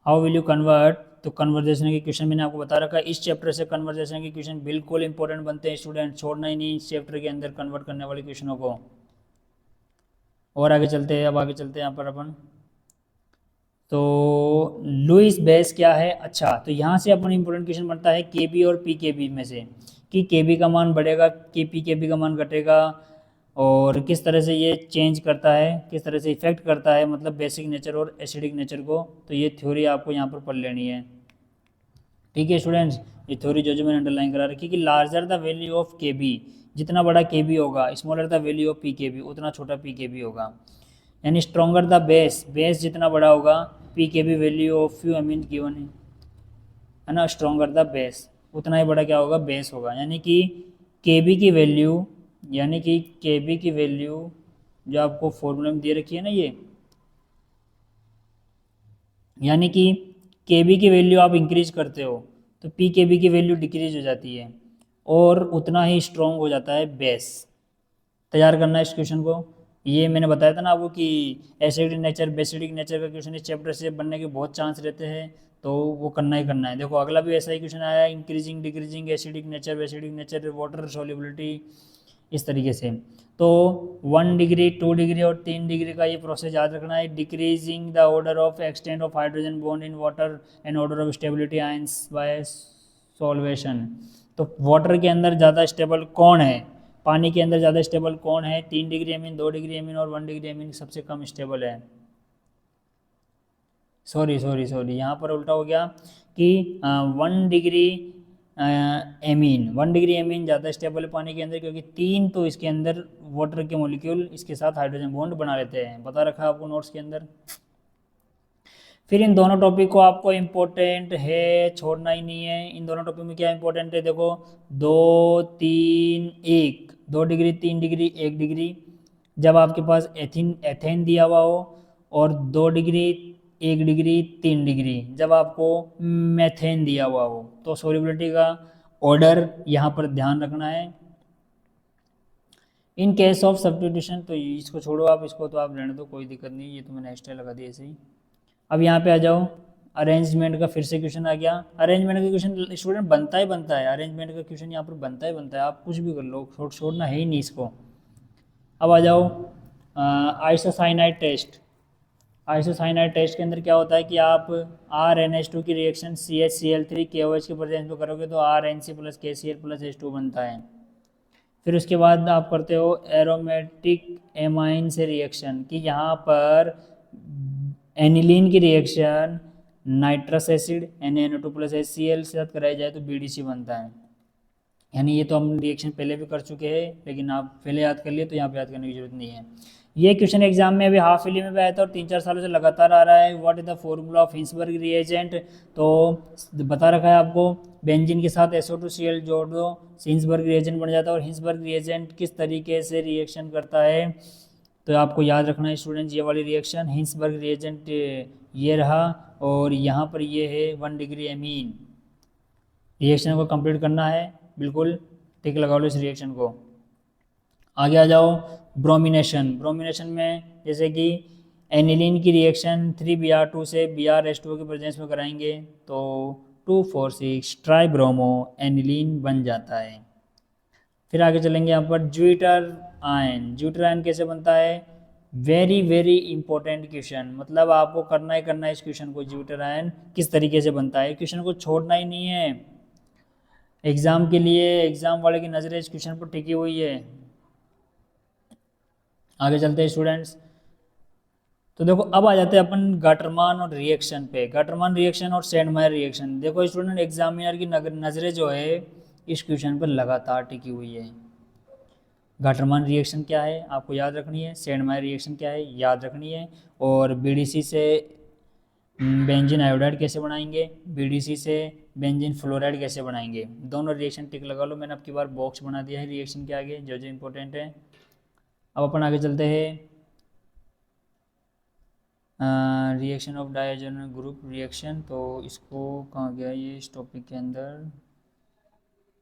how will you convert, तो कन्वर्जेशन के क्वेश्चन मैंने आपको बता रखा है, इस चैप्टर से कन्वर्जेशन के क्वेश्चन बिल्कुल इंपॉर्टेंट बनते हैं स्टूडेंट, छोड़ना ही नहीं इस चैप्टर के अंदर कन्वर्ट करने वाले क्वेश्चनों को। और आगे चलते हैं, अब आगे चलते हैं यहाँ पर अपन, तो लुईस बेस क्या है। अच्छा, तो यहाँ से अपन इंपॉर्टेंट क्वेश्चन बनता है के बी और पी के बी में से, कि के बी का मान बढ़ेगा कि पी के बी का मान घटेगा, और किस तरह से ये चेंज करता है, किस तरह से इफेक्ट करता है, मतलब बेसिक नेचर और एसिडिक नेचर को, तो ये थ्योरी आपको यहाँ पर पढ़ लेनी है। ठीक है स्टूडेंट्स, ये थ्योरी जो जो मैंने अंडरलाइन करा रखी कि लार्जर द वैल्यू ऑफ के बी, जितना बड़ा के बी होगा, smaller the value of P K B, उतना छोटा पी के बी होगा। यानी स्ट्रॉन्गर द बेस, बेस जितना बड़ा होगा, P K B value of few amine given है ना, स्ट्रॉन्गर द बेस, उतना ही बड़ा क्या होगा, बेस होगा। यानी कि के बी की वैल्यू, यानी कि के बी की वैल्यू जो आपको फॉर्मूला में दे रखी है ना ये, यानी कि के बी की वैल्यू आप इंक्रीज करते हो तो पी के बी की वैल्यू डिक्रीज हो जाती है, और उतना ही स्ट्रॉन्ग हो जाता है बेस। तैयार करना है इस क्वेश्चन को, ये मैंने बताया था ना आपको कि एसिडिक नेचर बेसिडिक नेचर का क्वेश्चन इस चैप्टर से बनने के बहुत चांस रहते हैं, तो वो करना ही करना है। देखो अगला भी ऐसा ही क्वेश्चन आया, increasing decreasing acidic nature basic nature water solubility, इस तरीके से। तो 1 डिग्री 2 डिग्री और 3 डिग्री का ये प्रोसेस याद रखना है, decreasing the order of extent of hydrogen bond in water and order of stability ions by solvation. तो वाटर के अंदर ज़्यादा स्टेबल कौन है, पानी के अंदर ज़्यादा स्टेबल कौन है, 3 डिग्री एमीन, 2 डिग्री एमीन और 1 डिग्री एमीन सबसे कम स्टेबल है। सॉरी यहाँ पर उल्टा हो गया कि 1 डिग्री एमीन, 1 डिग्री एमीन ज़्यादा स्टेबल है पानी के अंदर, क्योंकि 3 तो इसके अंदर वाटर के मॉलिक्यूल इसके साथ हाइड्रोजन बॉन्ड बना लेते हैं, बता रखा है आपको नोट्स के अंदर। फिर इन दोनों टॉपिक को आपको इम्पोर्टेंट है, छोड़ना ही नहीं है। इन दोनों टॉपिक में क्या इंपॉर्टेंट है, देखो 2 3 1, 2 डिग्री 3 डिग्री 1 डिग्री, जब आपके पास एथेन दिया हुआ हो, और 2 डिग्री 1 डिग्री 3 डिग्री जब आपको मेथेन दिया हुआ हो, तो सोलिबिलिटी का ऑर्डर यहाँ पर ध्यान रखना है। इन केस ऑफ सब्स्टिट्यूशन, तो इसको छोड़ो आप, इसको तो आप रहने दो, कोई दिक्कत नहीं, ये तो मैंने एक्स्ट्रा लगा दिया ऐसे ही। अब यहाँ पे आ जाओ, अरेंजमेंट का फिर से क्वेश्चन आ गया। अरेंजमेंट का क्वेश्चन स्टूडेंट बनता ही बनता है, अरेंजमेंट का क्वेश्चन यहाँ पर बनता ही बनता है, आप कुछ भी कर लो, छोड़ना है ही नहीं इसको। अब आ जाओ आइसोसाइनाइड टेस्ट। आइसोसाइनाइड टेस्ट के अंदर क्या होता है कि आप RnH2 की रिएक्शन CHCl3 KOH के प्रेजेंस में करोगे तो RNC plus KCl plus H2 बनता है। फिर उसके बाद आप करते हो एरोमेटिक एमाइन से रिएक्शन, कि यहाँ पर एनिलीन की reaction nitrous acid NaNO2 plus HCl से साथ कराई जाए तो BDC बनता है। यानी ये तो हम रिएक्शन पहले भी कर चुके हैं, लेकिन आप पहले याद कर लिए तो यहाँ पे याद करने की जरूरत नहीं है। ये क्वेश्चन एग्जाम में अभी हाफ ईयरली में भी आया था और 3-4 सालों से लगातार आ रहा है। What is the formula of Hinsberg reagent, तो बता रखा है आपको, बेंजीन के साथ SO2Cl जोड़ दो, हिंसबर्ग रिएजेंट बन जाता है। और हिंसबर्ग रिएजेंट किस तरीके से रिएक्शन करता है, तो आपको याद रखना है स्टूडेंट्स, ये वाली रिएक्शन हिंसबर्ग रिएजेंट ये रहा, और यहाँ पर ये है 1 डिग्री एमीन। रिएक्शन को कंप्लीट करना है, बिल्कुल टिक लगा लो इस रिएक्शन को। आगे आ जाओ, ब्रोमिनेशन। ब्रोमिनेशन में जैसे कि एनिलीन की रिएक्शन 3Br2 से Br-H2O के प्रेजेंस में कराएंगे तो 2,4,6 ट्राइब्रोमो एनिलीन बन जाता है। फिर आगे चलेंगे यहाँ पर ज्यूटर आयन। ज्यूटर आयन कैसे बनता है, वेरी वेरी इंपॉर्टेंट क्वेश्चन, मतलब आपको करना है इस क्वेश्चन को। ज्यूटर आयन किस तरीके से बनता है, क्वेश्चन को छोड़ना ही नहीं है एग्जाम के लिए, एग्जाम वाले की नज़रें इस क्वेश्चन पर टिकी हुई है। आगे चलते हैं स्टूडेंट्स, तो देखो अब आ जाते हैं अपन गाटरमान और रिएक्शन पे। गाटरमान रिएक्शन और सेंडमायर रिएक्शन। देखो स्टूडेंट, एग्जामिनर की नज़रें जो है इस क्वेश्चन पर लगातार टिकी हुई है। गाटरमान रिएक्शन क्या है आपको याद रखनी है, सेंडमायर रिएक्शन क्या है याद रखनी है, और बीडीसी से बेंजीन आयोडाइड कैसे बनाएंगे, बीडीसी से बेंजीन फ्लोराइड कैसे बनाएंगे, दोनों रिएक्शन टिक लगा लो। मैंने अब की बार बॉक्स बना दिया है रिएक्शन के आगे जो जो इंपॉर्टेंट है। अब अपन आगे चलते हैं, रिएक्शन ऑफ डायजोनल ग्रुप रिएक्शन। तो इसको कहाँ गया ये, इस टॉपिक के अंदर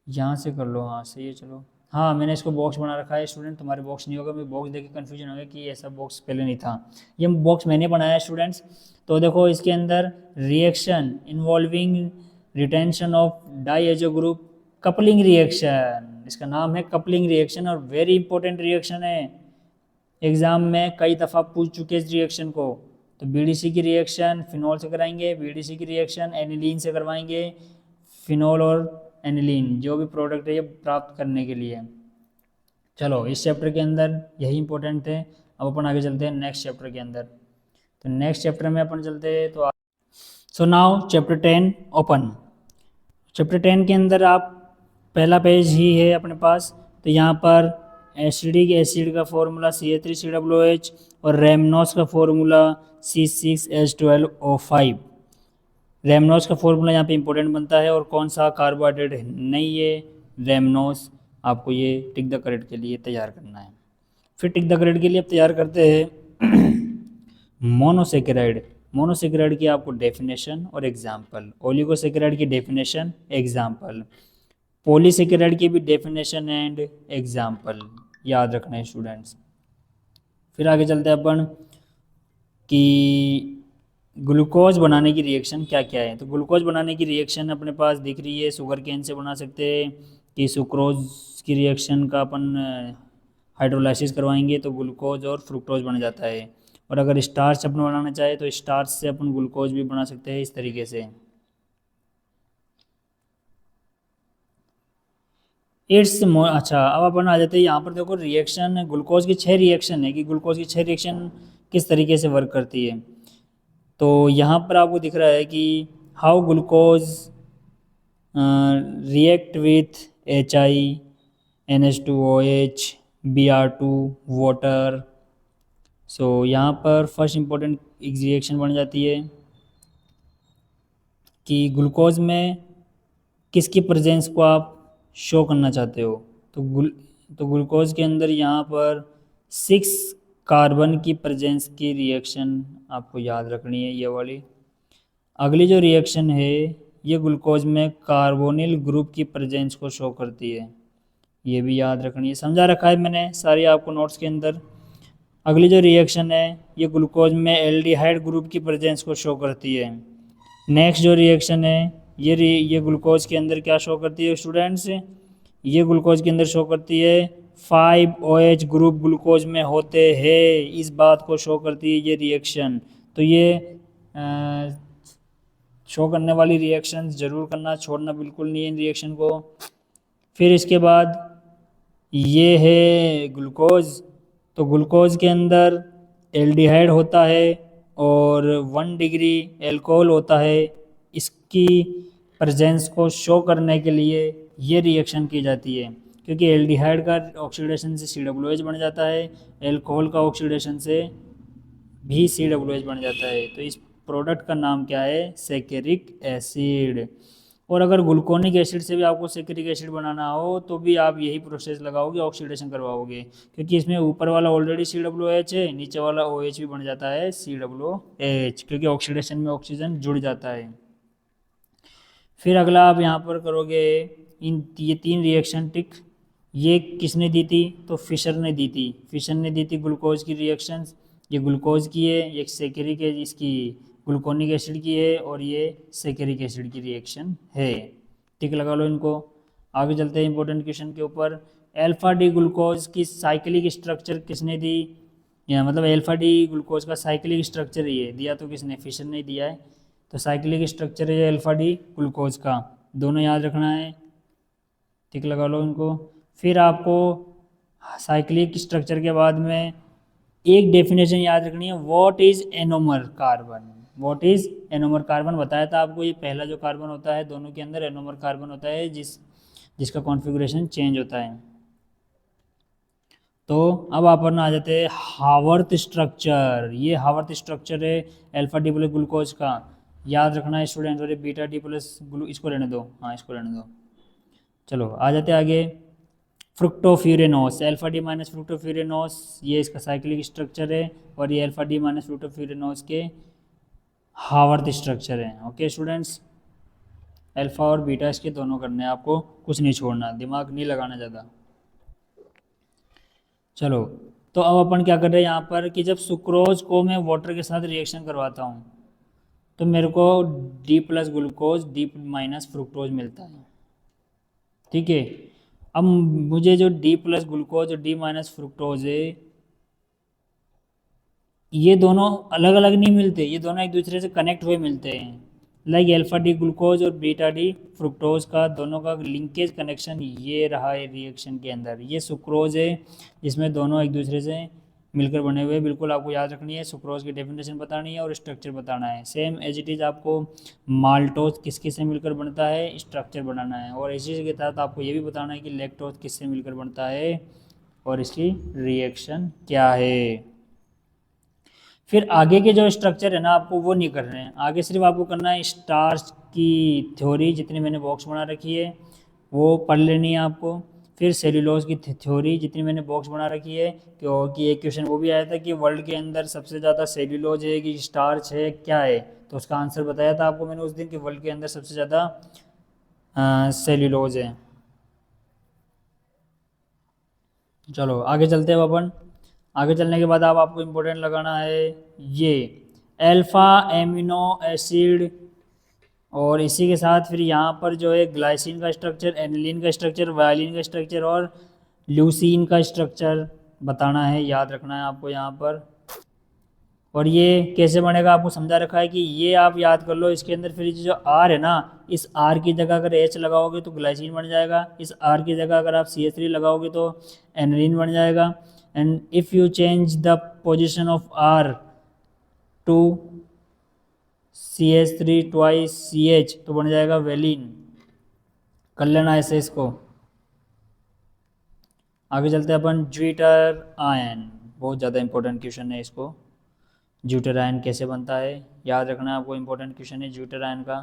यहाँ से कर लो, हाँ सही है चलो। हाँ मैंने इसको बॉक्स बना रखा है स्टूडेंट, तुम्हारे बॉक्स नहीं होगा, मैं बॉक्स देख के कन्फ्यूजन हो गया कि ऐसा बॉक्स पहले नहीं था, ये बॉक्स मैंने बनाया है स्टूडेंट्स। तो देखो इसके अंदर reaction involving retention of diazo group, coupling reaction, इसका नाम है कपलिंग रिएक्शन और वेरी इंपॉर्टेंट रिएक्शन है। एग्जाम में कई दफ़ा पूछ चुके इस रिएक्शन को। तो बीडीसी की रिएक्शन फिनॉल से कराएंगे, बीडीसी की रिएक्शन एनिलीन से करवाएंगे, फिनॉल और एनिलीन जो भी प्रोडक्ट है ये प्राप्त करने के लिए। चलो इस चैप्टर के अंदर यही इंपॉर्टेंट है। अब अपन आगे चलते हैं नेक्स्ट चैप्टर के अंदर। तो नेक्स्ट चैप्टर में अपन चलते हैं, तो so now chapter 10 open. Chapter 10 के अंदर आप पहला पेज ही है अपने पास, तो यहाँ पर एसिडिक एसिड का फॉर्मूला CH3COOH और रेमनॉस का फॉर्मूला C6H12O5। रेमनॉस का फॉर्मूला यहाँ पे इंपॉर्टेंट बनता है और कौन सा कार्बोहाइड्रेट नहीं है रेमनॉस, आपको ये टिक द करेक्ट के लिए तैयार करना है। फिर टिक द करेक्ट के लिए अब तैयार करते हैं मोनोसेकेराइड। मोनोसेकेराइड की आपको डेफिनेशन और एग्जाम्पल, ओलिगोसेकेराइड की डेफिनेशन एग्जाम्पल, पॉलीसेकेराइड की भी डेफिनेशन एंड एग्जाम्पल याद रखना है स्टूडेंट्स। फिर आगे चलते हैं अपन कि ग्लूकोज बनाने की रिएक्शन क्या क्या है। तो ग्लूकोज बनाने की रिएक्शन अपने पास दिख रही है, शुगर केन से बना सकते हैं कि सुक्रोज की रिएक्शन का अपन हाइड्रोलाइसिस करवाएंगे तो ग्लूकोज और फ्रुक्टोज बन जाता है। और अगर स्टार्च अपन बनाना चाहे तो स्टार्च से अपन ग्लूकोज भी बना सकते हैं इस तरीके से। अच्छा अब अपन आ जाते हैं यहाँ पर, देखो रिएक्शन ग्लूकोज की 6 रिएक्शन है कि ग्लूकोज की 6 रिएक्शन किस तरीके से वर्क करती है। तो यहाँ पर आपको दिख रहा है कि how glucose react with HI NH2OH Br2 water. So यहाँ पर फर्स्ट इम्पोर्टेंट रिएक्शन बन जाती है कि ग्लूकोज में किसकी प्रेजेंस को आप शो करना चाहते हो। तो ग्लूकोज के अंदर यहाँ पर 6 कार्बन की प्रेजेंस की रिएक्शन आपको याद रखनी है ये वाली। अगली जो रिएक्शन है ये ग्लूकोज में कार्बोनिल ग्रुप की प्रेजेंस को शो करती है, ये भी याद रखनी है, समझा रखा है मैंने सारी आपको नोट्स के अंदर। अगली जो रिएक्शन है ये ग्लूकोज में एल्डिहाइड ग्रुप की प्रेजेंस को शो करती है। नेक्स्ट जो रिएक्शन है ये ग्लूकोज के अंदर क्या शो करती है स्टूडेंट्स, ये ग्लूकोज के अंदर शो करती है 5OH ग्रुप ग्लूकोज में होते हैं, इस बात को शो करती है ये रिएक्शन। तो ये शो करने वाली रिएक्शन ज़रूर करना, छोड़ना बिल्कुल नहीं है इन रिएक्शन को। फिर इसके बाद ये है ग्लूकोज, तो ग्लूकोज के अंदर एल्डिहाइड होता है और 1 डिग्री एल्कोहल होता है, इसकी प्रेजेंस को शो करने के लिए ये रिएक्शन की जाती है, क्योंकि एल्डिहाइड का ऑक्सीडेशन से COOH बन जाता है, एल्कोहल का ऑक्सीडेशन से भी COOH बन जाता है। तो इस प्रोडक्ट का नाम क्या है? सैकेरिक एसिड। और अगर ग्लूकोनिक एसिड से भी आपको सैकेरिक एसिड बनाना हो तो भी आप यही प्रोसेस लगाओगे, ऑक्सीडेशन करवाओगे, क्योंकि इसमें ऊपर वाला ऑलरेडी COOH है, नीचे वाला OH भी बन जाता है COOH, क्योंकि ऑक्सीडेशन में ऑक्सीजन जुड़ जाता है। फिर अगला आप यहाँ पर करोगे ये 3 रिएक्शन टिक। ये किसने दी थी? तो फिशर ने दी थी। फिशर ने दी थी ग्लूकोज की रिएक्शन। ये ग्लूकोज की है, ये सैकेरिक इसकी ग्लूकोनिक एसिड की है, और ये सैकेरिक एसिड की रिएक्शन है। टिक लगा लो इनको। आगे चलते हैं इंपॉर्टेंट क्वेश्चन के ऊपर। अल्फा डी ग्लूकोज की साइक्लिक स्ट्रक्चर किसने दी? या मतलब अल्फा डी ग्लूकोज का साइक्लिक स्ट्रक्चर ये दिया तो किसने? फिशर ने दिया है। तो साइक्लिक स्ट्रक्चर है अल्फा डी ग्लूकोज का, दोनों याद रखना है। टिक लगा लो इनको। फिर आपको साइक्लिक स्ट्रक्चर के बाद में एक डेफिनेशन याद रखनी है, what is anomer carbon. What is anomer carbon बताया था आपको, ये पहला जो कार्बन होता है दोनों के अंदर एनोमर कार्बन होता है, जिसका कॉन्फ़िगरेशन चेंज होता है। तो अब अपन आ जाते हैं हावर्थ स्ट्रक्चर। ये हावर्थ स्ट्रक्चर है अल्फा डी प्लस ग्लूकोज का, याद रखना है स्टूडेंट। और ये बीटा डी प्लस इसको रहने दो, हाँ इसको रहने दो। चलो आ जाते आगे। फ्रुक्टोफ्यूरेनोस, अल्फा डी माइनस फ्रुक्टोफ्यूरेनोस, ये इसका साइक्लिक स्ट्रक्चर है, और ये अल्फा डी माइनस फ्रुक्टोफ्यूरेनोस के हावर्थ स्ट्रक्चर है। ओके स्टूडेंट्स, अल्फा और बीटा इसके दोनों करने हैं आपको, कुछ नहीं छोड़ना, दिमाग नहीं लगाना ज़्यादा। चलो, तो अब अपन क्या कर रहे हैं यहाँ पर कि जब सुक्रोज को मैं वाटर के साथ रिएक्शन करवाता हूँ तो मेरे को D plus glucose D minus fructose मिलता है। ठीक है, अब मुझे जो डी प्लस ग्लूकोज और डी माइनस फ्रुक्टोज है, ये दोनों अलग अलग नहीं मिलते, ये दोनों एक दूसरे से कनेक्ट हुए मिलते हैं। लाइक अल्फा डी ग्लूकोज और बीटा डी फ्रुक्टोज का दोनों का लिंकेज कनेक्शन ये रहा है रिएक्शन के अंदर। ये सुक्रोज है जिसमें दोनों एक दूसरे से मिलकर बने हुए, बिल्कुल आपको याद रखनी है। सुक्रोज की डेफिनेशन बतानी है और स्ट्रक्चर बताना है। सेम एज इट इज़ आपको माल्टोज किसके से मिलकर बनता है, स्ट्रक्चर बनाना है। और इसी के तहत आपको ये भी बताना है कि लैक्टोज किससे मिलकर बनता है और इसकी रिएक्शन क्या है। फिर आगे के जो स्ट्रक्चर है ना आपको वो नहीं करने हैं, आगे सिर्फ आपको करना है स्टार्च की थ्योरी, जितनी मैंने बॉक्स बना रखी है वो पढ़ लेनी है आपको। फिर सेल्यूलोज की थ्योरी जितनी मैंने बॉक्स बना रखी है, कि एक क्वेश्चन वो भी आया था कि वर्ल्ड के अंदर सबसे ज़्यादा सेल्यूलोज है कि स्टार्च है, क्या है, तो उसका आंसर बताया था आपको मैंने उस दिन कि वर्ल्ड के अंदर सबसे ज़्यादा सेल्यूलोज है। चलो आगे चलते हैं अपन। आगे चलने के बाद अब आपको इम्पोर्टेंट लगाना है ये अल्फा एमिनो एसिड, और इसी के साथ फिर यहाँ पर जो है ग्लाइसिन का स्ट्रक्चर, एनिलीन का स्ट्रक्चर, वायलिन का स्ट्रक्चर और ल्यूसीन का स्ट्रक्चर बताना है, याद रखना है आपको यहाँ पर। और ये कैसे बनेगा आपको समझा रखा है कि ये आप याद कर लो। इसके अंदर फिर जो आर है ना, इस आर की जगह अगर एच लगाओगे तो ग्लाइसिन बन जाएगा, इस आर की जगह अगर आप CH3 लगाओगे तो एनिलीन बन जाएगा। And if you change the position of R to CH3 twice CH तो बन जाएगा वेलिन। कर लेना ऐसे इसको। आगे चलते हैं अपन ज्यूटर आयन, बहुत ज़्यादा इंपॉर्टेंट क्वेश्चन है इसको। ज्यूटर आयन कैसे बनता है याद रखना है आपको, इंपॉर्टेंट क्वेश्चन है ज्यूटर आयन का।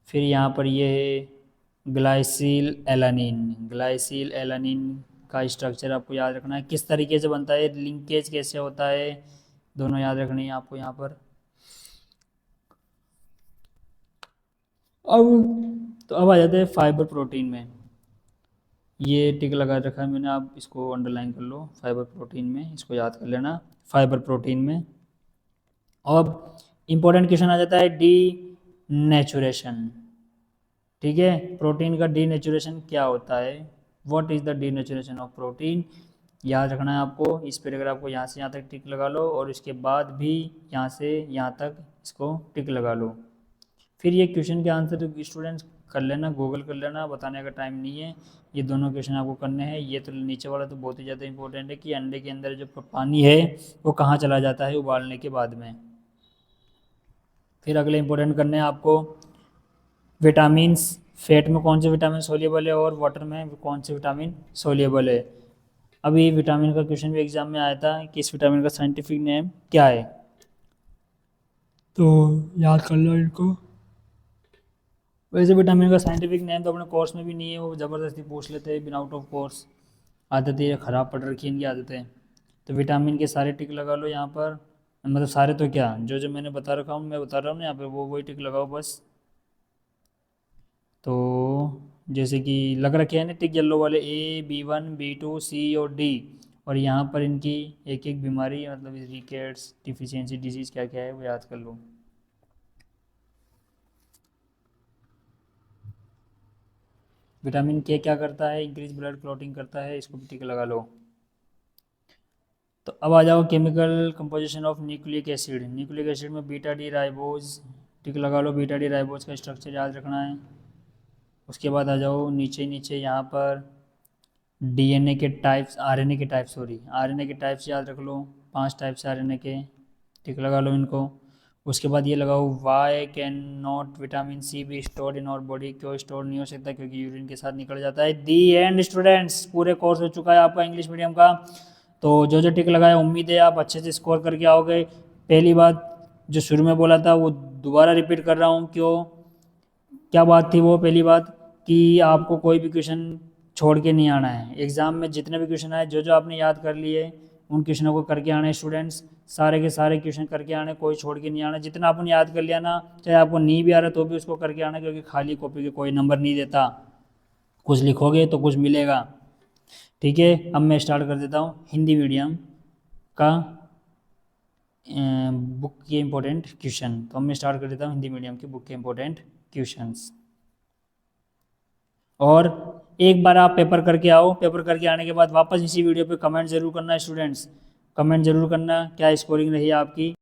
फिर यहाँ पर ये है ग्लाइसिल एलानिन, ग्लाइसिल एलानिन का स्ट्रक्चर आपको याद रखना है, किस तरीके से बनता है, लिंकेज कैसे होता है, दोनों याद रखनी है आपको यहाँ पर। अब आ जाते हैं फाइबर प्रोटीन में। ये टिक लगा रखा है मैंने, आप इसको अंडरलाइन कर लो। फाइबर प्रोटीन में इसको याद कर लेना, फाइबर प्रोटीन में। अब इम्पोर्टेंट क्वेश्चन आ जाता है डी नेचुरेशन। ठीक है, प्रोटीन का डी नेचुरेशन क्या होता है, what is the denaturation of protein, याद रखना है आपको। इस पैराग्राफ को यहाँ से यहाँ तक टिक लगा लो और इसके बाद भी यहाँ से यहाँ तक इसको टिक लगा लो। फिर ये क्वेश्चन के आंसर स्टूडेंट्स कर लेना, गूगल कर लेना, बताने का टाइम नहीं है। ये दोनों क्वेश्चन आपको करने हैं। ये तो नीचे वाला तो बहुत ही ज़्यादा इंपॉर्टेंट है कि अंडे के अंदर जो पानी है वो कहाँ चला जाता है उबालने के बाद में। फिर अगले इंपॉर्टेंट करने हैं आपको विटामिन्स, फैट में कौन से विटामिन सोल्यूबल है और वाटर में कौन से विटामिन सोल्यूबल है। अभी विटामिन का क्वेश्चन भी एग्जाम में आया था कि इस विटामिन का साइंटिफिक नेम क्या है, तो याद कर लो इनको। वैसे विटामिन का साइंटिफिक नेम तो अपने कोर्स में भी नहीं है, वो ज़बरदस्ती पूछ लेते हैं बिना आउट ऑफ कोर्स। आदतें ये ख़राब पड़ रखी है इनकी आदतें। तो विटामिन के सारे टिक लगा लो यहाँ पर, मतलब सारे तो क्या, जो जो मैंने बता रखा हूँ मैं बता रहा हूँ ना यहाँ पे, वो वही टिक लगाओ बस। तो जैसे कि लग रखे हैं ना टिक येलो वाले, A B1 B2 C और D, और यहाँ पर इनकी एक एक बीमारी मतलब रिकेट्स डिफिशियंसी डिजीज़ क्या क्या है वो याद कर लो। विटामिन के क्या करता है, इंक्रीज ब्लड क्लॉटिंग करता है, इसको भी टिक लगा लो। तो अब आ जाओ chemical composition of nucleic acid. Nucleic acid में बीटा डी राइबोज, टिक लगा लो, बीटा डी राइबोज का स्ट्रक्चर याद रखना है। उसके बाद आ जाओ नीचे नीचे यहाँ पर डीएनए के टाइप्स, आरएनए के टाइप्स, सॉरी आरएनए के टाइप्स याद रख लो, 5 टाइप्स आरएनए के, टिक लगा लो इनको। उसके बाद ये लगाओ why can not vitamin C be stored in our body, क्यों स्टोर नहीं हो सकता, क्योंकि यूरिन के साथ निकल जाता है। दी एंड स्टूडेंट्स, पूरे कोर्स हो चुका है आपका इंग्लिश मीडियम का। तो जो जो टिक लगाया उम्मीद है आप अच्छे से स्कोर करके आओगे। पहली बात जो शुरू में बोला था वो दोबारा रिपीट कर रहा हूँ, क्यों, क्या बात थी वो, पहली बात कि आपको कोई भी क्वेश्चन छोड़ के नहीं आना है। एग्ज़ाम में जितने भी क्वेश्चन आए जो जो आपने याद कर लिए उन क्वेश्चनों को करके आने स्टूडेंट्स, सारे के सारे क्वेश्चन करके आने, कोई छोड़ के नहीं आना। जितना आपने याद कर लिया ना, चाहे आपको नहीं भी आ रहा तो भी उसको करके आना, क्योंकि खाली कॉपी के कोई नंबर नहीं देता, कुछ लिखोगे तो कुछ मिलेगा। ठीक है, अब मैं स्टार्ट कर देता हूँ हिंदी मीडियम का बुक के इम्पोर्टेंट क्वेश्चन। तो मैं स्टार्ट कर देता हूँ हिंदी मीडियम की बुक के इम्पोर्टेंट क्वेश्चंस। और एक बार आप पेपर करके आओ, पेपर करके आने के बाद वापस इसी वीडियो पे कमेंट जरूर करना है स्टूडेंट्स, कमेंट जरूर करना क्या स्कोरिंग रही आपकी।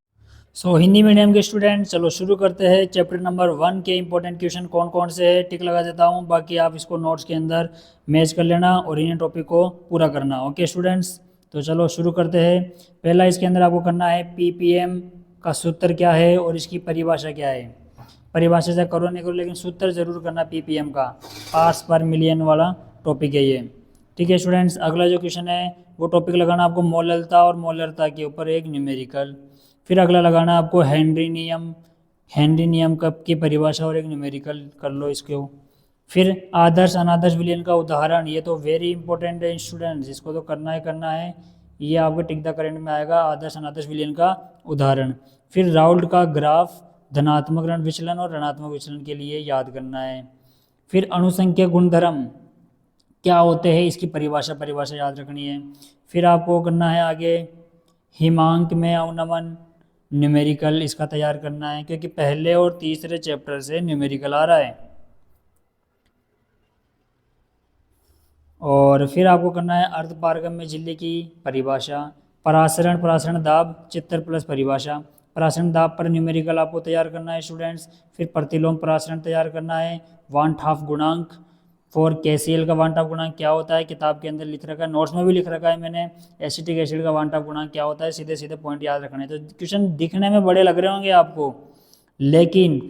सो हिंदी मीडियम के स्टूडेंट चलो शुरू करते हैं। चैप्टर नंबर 1 के इंपॉर्टेंट क्वेश्चन कौन कौन से है टिक लगा देता हूँ, बाकी आप इसको नोट्स के अंदर मैच कर लेना और इन्हें टॉपिक को पूरा करना। ओके स्टूडेंट्स, तो चलो शुरू करते हैं। पहला इसके अंदर आपको करना है पीपीएम का सूत्र क्या है और इसकी परिभाषा क्या है। परिभाषा से करो नहीं करो लेकिन सूत्र जरूर करना पीपीएम का, पार्ट्स पर मिलियन वाला टॉपिक है ये। ठीक है स्टूडेंट्स, अगला जो क्वेश्चन है वो टॉपिक लगाना आपको मोलरता और मोलरता के ऊपर एक न्यूमेरिकल। फिर अगला लगाना आपको हेनरी नियम, हेनरी नियम कब की परिभाषा और एक न्यूमेरिकल कर लो इसको। फिर आदर्श अनादर्श विलयन का उदाहरण, ये तो वेरी इंपॉर्टेंट है स्टूडेंट्स, इसको तो करना है करना है, ये आपके टिक द करेंट में आएगा, आदर्श अनादर्श विलयन का उदाहरण। फिर राउल्ट का ग्राफ धनात्मक ऋण विचलन और ऋणात्मक विचलन के लिए याद करना है। फिर अणुसंख्या गुणधर्म क्या होते हैं इसकी परिभाषा परिभाषा याद रखनी है। फिर आपको करना है आगे हिमांक में अवनमन न्यूमेरिकल, इसका तैयार करना है क्योंकि पहले और तीसरे चैप्टर से न्यूमेरिकल आ रहा है। और फिर आपको करना है अर्धपारगम्य झिल्ली की परिभाषा, परासरण परासरण दाब चित्र प्लस परिभाषा, परासरण दाब पर न्यूमेरिकल आपको तैयार करना है स्टूडेंट्स। फिर प्रतिलोम परासरण तैयार करना है, वांट हाफ गुणांक फॉर केसीएल का वांट हाफ गुणांक क्या होता है, किताब के अंदर लिख रखा है, नोट्स में भी लिख रखा है मैंने, एसिटिक एसिड का वांट हाफ गुणांक क्या होता है, सीधे सीधे पॉइंट याद रखने हैं। तो क्वेश्चन दिखने में बड़े लग रहे होंगे आपको लेकिन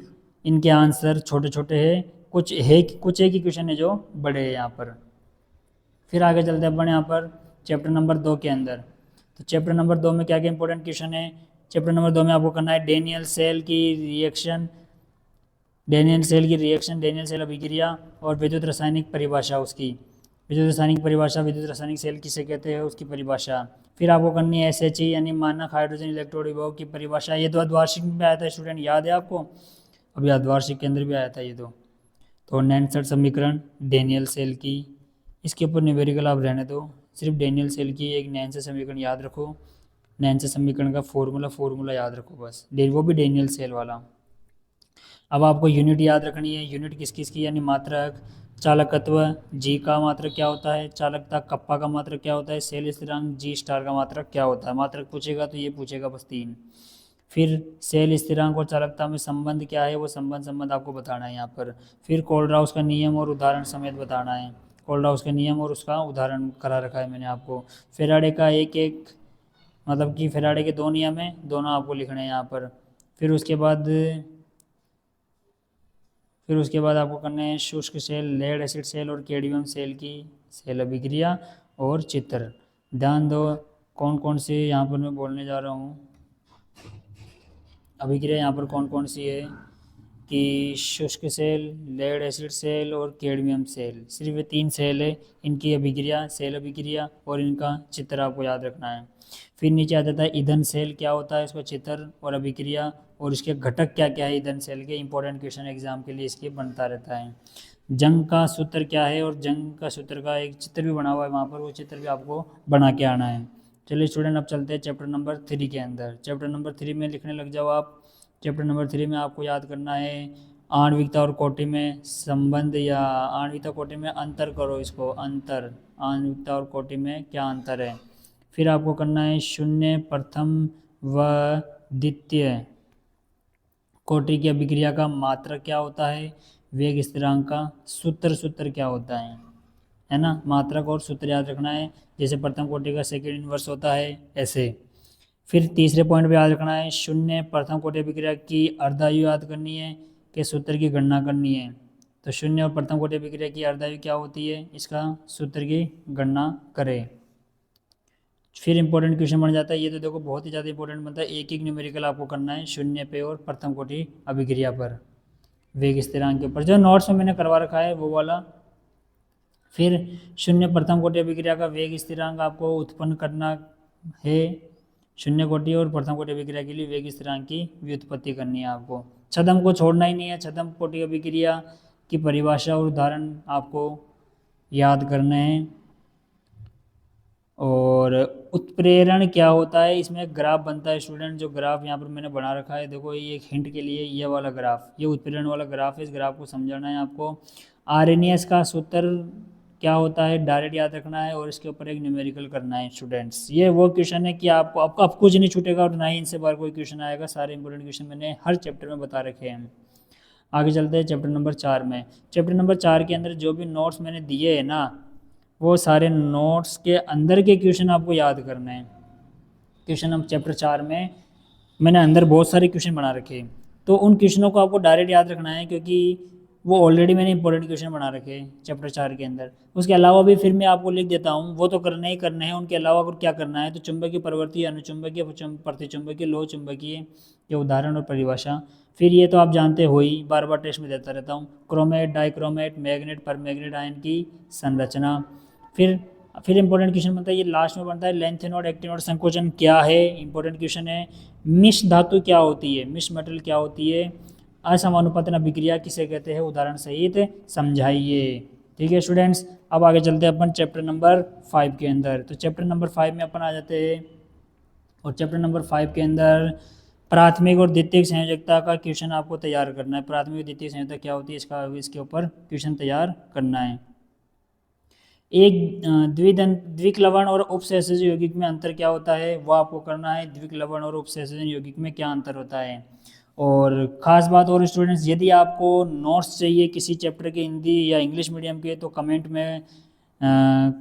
इनके आंसर छोटे छोटे हैं, कुछ एक ही क्वेश्चन है जो बड़े हैं यहाँ पर। फिर आगे चलते हैं अपन यहाँ पर चैप्टर नंबर 2 के अंदर। तो चैप्टर नंबर 2 में क्या क्या इंपॉर्टेंट क्वेश्चन है। चैप्टर नंबर 2 में आपको करना है डेनियल सेल की रिएक्शन, डेनियल सेल की रिएक्शन, डेनियल सेल अभिक्रिया और विद्युत रासायनिक परिभाषा उसकी, विद्युत रासायनिक परिभाषा, विद्युत रासायनिक सेल किसे कहते हैं उसकी परिभाषा। फिर आपको करनी है एसएचई यानी मानक हाइड्रोजन इलेक्ट्रोड विभव की परिभाषा, ये तो अर्धवार्षिक में आया था स्टूडेंट, याद है आपको, अभी अर्धवार्षिक के अंदर भी आया था ये तो नैनसर समीकरण डेनियल सेल की, इसके ऊपर न्यूमेरिकल आप रहने दो, सिर्फ डेनियल सेल की एक नैनसर समीकरण याद रखो, नैनसर समीकरण का फॉर्मूला याद रखो बस, वो भी डेनियल सेल वाला। अब आपको यूनिट याद रखनी है, यूनिट किस किस की, यानी मात्रक, चालकत्व जी का मात्रक क्या होता है, चालकता कप्पा का मात्रक क्या होता है, सेल स्थिरांक जी स्टार का मात्रक क्या होता है। मात्रक पूछेगा तो ये पूछेगा बस 3। फिर सेल स्थिरांक और चालकता में संबंध क्या है, वो संबंध आपको बताना है यहाँ पर। फिर कोलराउस का नियम और उदाहरण समेत बताना है, कोलराउस का नियम और उसका उदाहरण करा रखा है मैंने आपको। फेराडे का एक एक मतलब कि फेराडे के 2 नियम है, दोनों आपको लिखने हैं यहाँ पर। फिर उसके बाद फिर उसके बाद आपको करना है शुष्क सेल, लेड एसिड सेल और कैडमियम सेल की सेल अभिक्रिया और चित्र। ध्यान दो कौन कौन सी यहाँ पर मैं बोलने जा रहा हूँ। अभिक्रिया यहाँ पर कौन कौन सी है कि शुष्क सेल, लेड एसिड सेल और कैडमियम सेल, सिर्फ ये 3 सेल है। इनकी अभिक्रिया, सेल अभिक्रिया और इनका चित्र आपको याद रखना है। फिर नीचे आ जाता है ईंधन सेल, क्या होता है इसका चित्र और अभिक्रिया और इसके घटक क्या क्या है ईंधन सेल के। इंपॉर्टेंट क्वेश्चन एग्जाम के लिए इसके बनता रहता है। जंग का सूत्र क्या है और जंग का सूत्र का एक चित्र भी बना हुआ है वहाँ पर, वो चित्र भी आपको बना के आना है। चलिए स्टूडेंट अब चलते हैं चैप्टर नंबर 3 के अंदर। चैप्टर नंबर 3 में लिखने लग जाओ आप। चैप्टर नंबर 3 में आपको याद करना है आणविकता और कोटि में संबंध या आणविकता कोटि में अंतर करो इसको, अंतर आणविकता और कोटि में क्या अंतर है। फिर आपको करना है शून्य, प्रथम व द्वितीय कोटि की अभिक्रिया का मात्रक क्या होता है, वेग स्थिरांक का सूत्र क्या होता है ना। मात्रक और सूत्र याद रखना है, जैसे प्रथम कोटि का सेकंड इनवर्स होता है ऐसे। फिर तीसरे पॉइंट पे याद रखना है शून्य प्रथम कोटि अभिक्रिया की अर्धायु याद करनी है कि सूत्र की गणना करनी है। तो शून्य और प्रथम कोटि अभिक्रिया की अर्धायु क्या होती है, इसका सूत्र की गणना करें। फिर इंपॉर्टेंट क्वेश्चन बन जाता है, ये तो देखो बहुत ही ज़्यादा इंपॉर्टेंट बनता है। एक एक न्यूमेरिकल आपको करना है शून्य पे और प्रथम कोटि अभिक्रिया पर, वेग स्थिरांक के ऊपर, जो नोट्स में मैंने करवा रखा है वो वाला। फिर शून्य प्रथम कोटि अभिक्रिया का वेग स्थिरांक आपको उत्पन्न करना है। शून्य कोटि और प्रथम कोटि अभिक्रिया के लिए वेग स्थिरांक की व्युत्पत्ति करनी है आपको। छद्म को छोड़ना ही नहीं है। छद्म कोटि अभिक्रिया की परिभाषा और उदाहरण आपको याद करने हैं। और उत्प्रेरण क्या होता है, इसमें एक ग्राफ बनता है स्टूडेंट, जो ग्राफ यहाँ पर मैंने बना रखा है देखो, ये एक हिंट के लिए ये वाला ग्राफ, ये उत्प्रेरण वाला ग्राफ है। इस ग्राफ को समझाना है आपको। आरएनएस का सूत्र क्या होता है डायरेक्ट याद रखना है और इसके ऊपर एक न्यूमेरिकल करना है स्टूडेंट्स। ये वो क्वेश्चन है कि आपको अब कुछ नहीं छूटेगा और ना ही इनसे बार कोई क्वेश्चन आएगा। सारे इंपॉर्टेंट क्वेश्चन मैंने हर चैप्टर में बता रखे हैं। आगे चलते हैं चैप्टर नंबर 4 में। चैप्टर नंबर 4 के अंदर जो भी नोट्स मैंने दिए है ना, वो सारे नोट्स के अंदर के क्वेश्चन आपको याद करने हैं। क्वेश्चन हम चैप्टर 4 में मैंने अंदर बहुत सारे क्वेश्चन बना रखे हैं, तो उन क्वेश्चनों को आपको डायरेक्ट याद रखना है, क्योंकि वो ऑलरेडी मैंने इंपॉर्टेंट क्वेश्चन बना रखे हैं चैप्टर 4 के अंदर। उसके अलावा भी फिर मैं आपको लिख देता हूँ, वो तो करने ही करने हैं। उनके अलावा अगर क्या करना है तो चुंबकीय प्रवृत्ति, अनुचुंबकीय, प्रतिचुंबकीय, लोह चुंबकीय के उदाहरण और परिभाषा। फिर ये तो आप जानते हो ही, बार बार टेस्ट में देता रहता हूँ। क्रोमेट, डाइक्रोमेट, मैग्नेट, परमैग्नेट आयन की संरचना। फिर इंपॉर्टेंट क्वेश्चन बनता है, ये लास्ट में बनता है, लेंथ नोड, एक्टिव नोड संकोचन क्या है। इंपॉर्टेंट क्वेश्चन है। मिश्र धातु क्या होती है, मिश्र मेटल क्या होती है। असमानुपातन अभिक्रिया किसे कहते हैं, उदाहरण सहित समझाइए। ठीक है स्टूडेंट्स, अब आगे चलते हैं अपन चैप्टर नंबर 5 के अंदर। तो चैप्टर नंबर 5 में अपन आ जाते हैं, और चैप्टर नंबर 5 के अंदर प्राथमिक और द्वितीयक संयोजकता का क्वेश्चन आपको तैयार करना है। प्राथमिक और द्वितीयक संयोजकता क्या होती है, इसके ऊपर क्वेश्चन तैयार करना है। एक द्विक लवण और उपसंयोजन यौगिक में अंतर क्या होता है, वो आपको करना है। द्विक लवण और उपसंयोजन यौगिक में क्या अंतर होता है। और ख़ास बात और स्टूडेंट्स, यदि आपको नोट्स चाहिए किसी चैप्टर के हिंदी या इंग्लिश मीडियम के, तो कमेंट में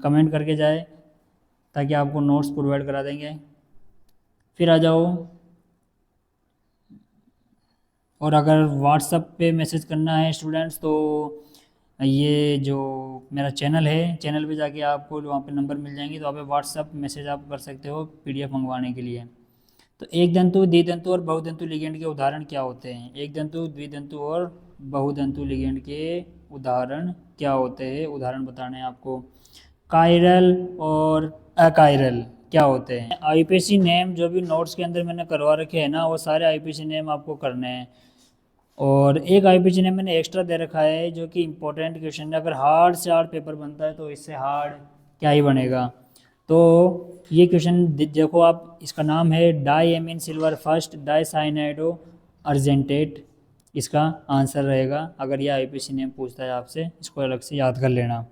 कमेंट करके जाए, ताकि आपको नोट्स प्रोवाइड करा देंगे। फिर आ जाओ, और अगर व्हाट्सएप पे मैसेज करना है स्टूडेंट्स, तो ये जो मेरा चैनल है, चैनल पे जाके आपको वहाँ पे नंबर मिल जाएंगे, तो आप व्हाट्सएप मैसेज आप कर सकते हो पीडीएफ मंगवाने के लिए। तो एक दंतु, द्विदंतु और बहुदंतु लिगेंड के उदाहरण क्या होते हैं। एक दंतु, द्विदंतु और बहुदंतु लिगेंड के उदाहरण क्या होते हैं, उदाहरण बताने हैं आपको। कायरल और अकायरल क्या होते हैं। आईपीसी नेम जो भी नोट्स के अंदर मैंने करवा रखे हैं ना, वो सारे आईपीसी नेम आपको करने हैं। और एक आईपीसी नेम मैंने एक्स्ट्रा दे रखा है, जो कि इंपॉर्टेंट क्वेश्चन है। अगर हार्ड से हार्ड पेपर बनता है तो इससे हार्ड क्या ही बनेगा। तो ये क्वेश्चन देखो आप, इसका नाम है diammine silver first dicyanido argentate, इसका आंसर रहेगा। अगर ये आईपीसी नेम पूछता है आपसे, इसको अलग से याद कर लेना।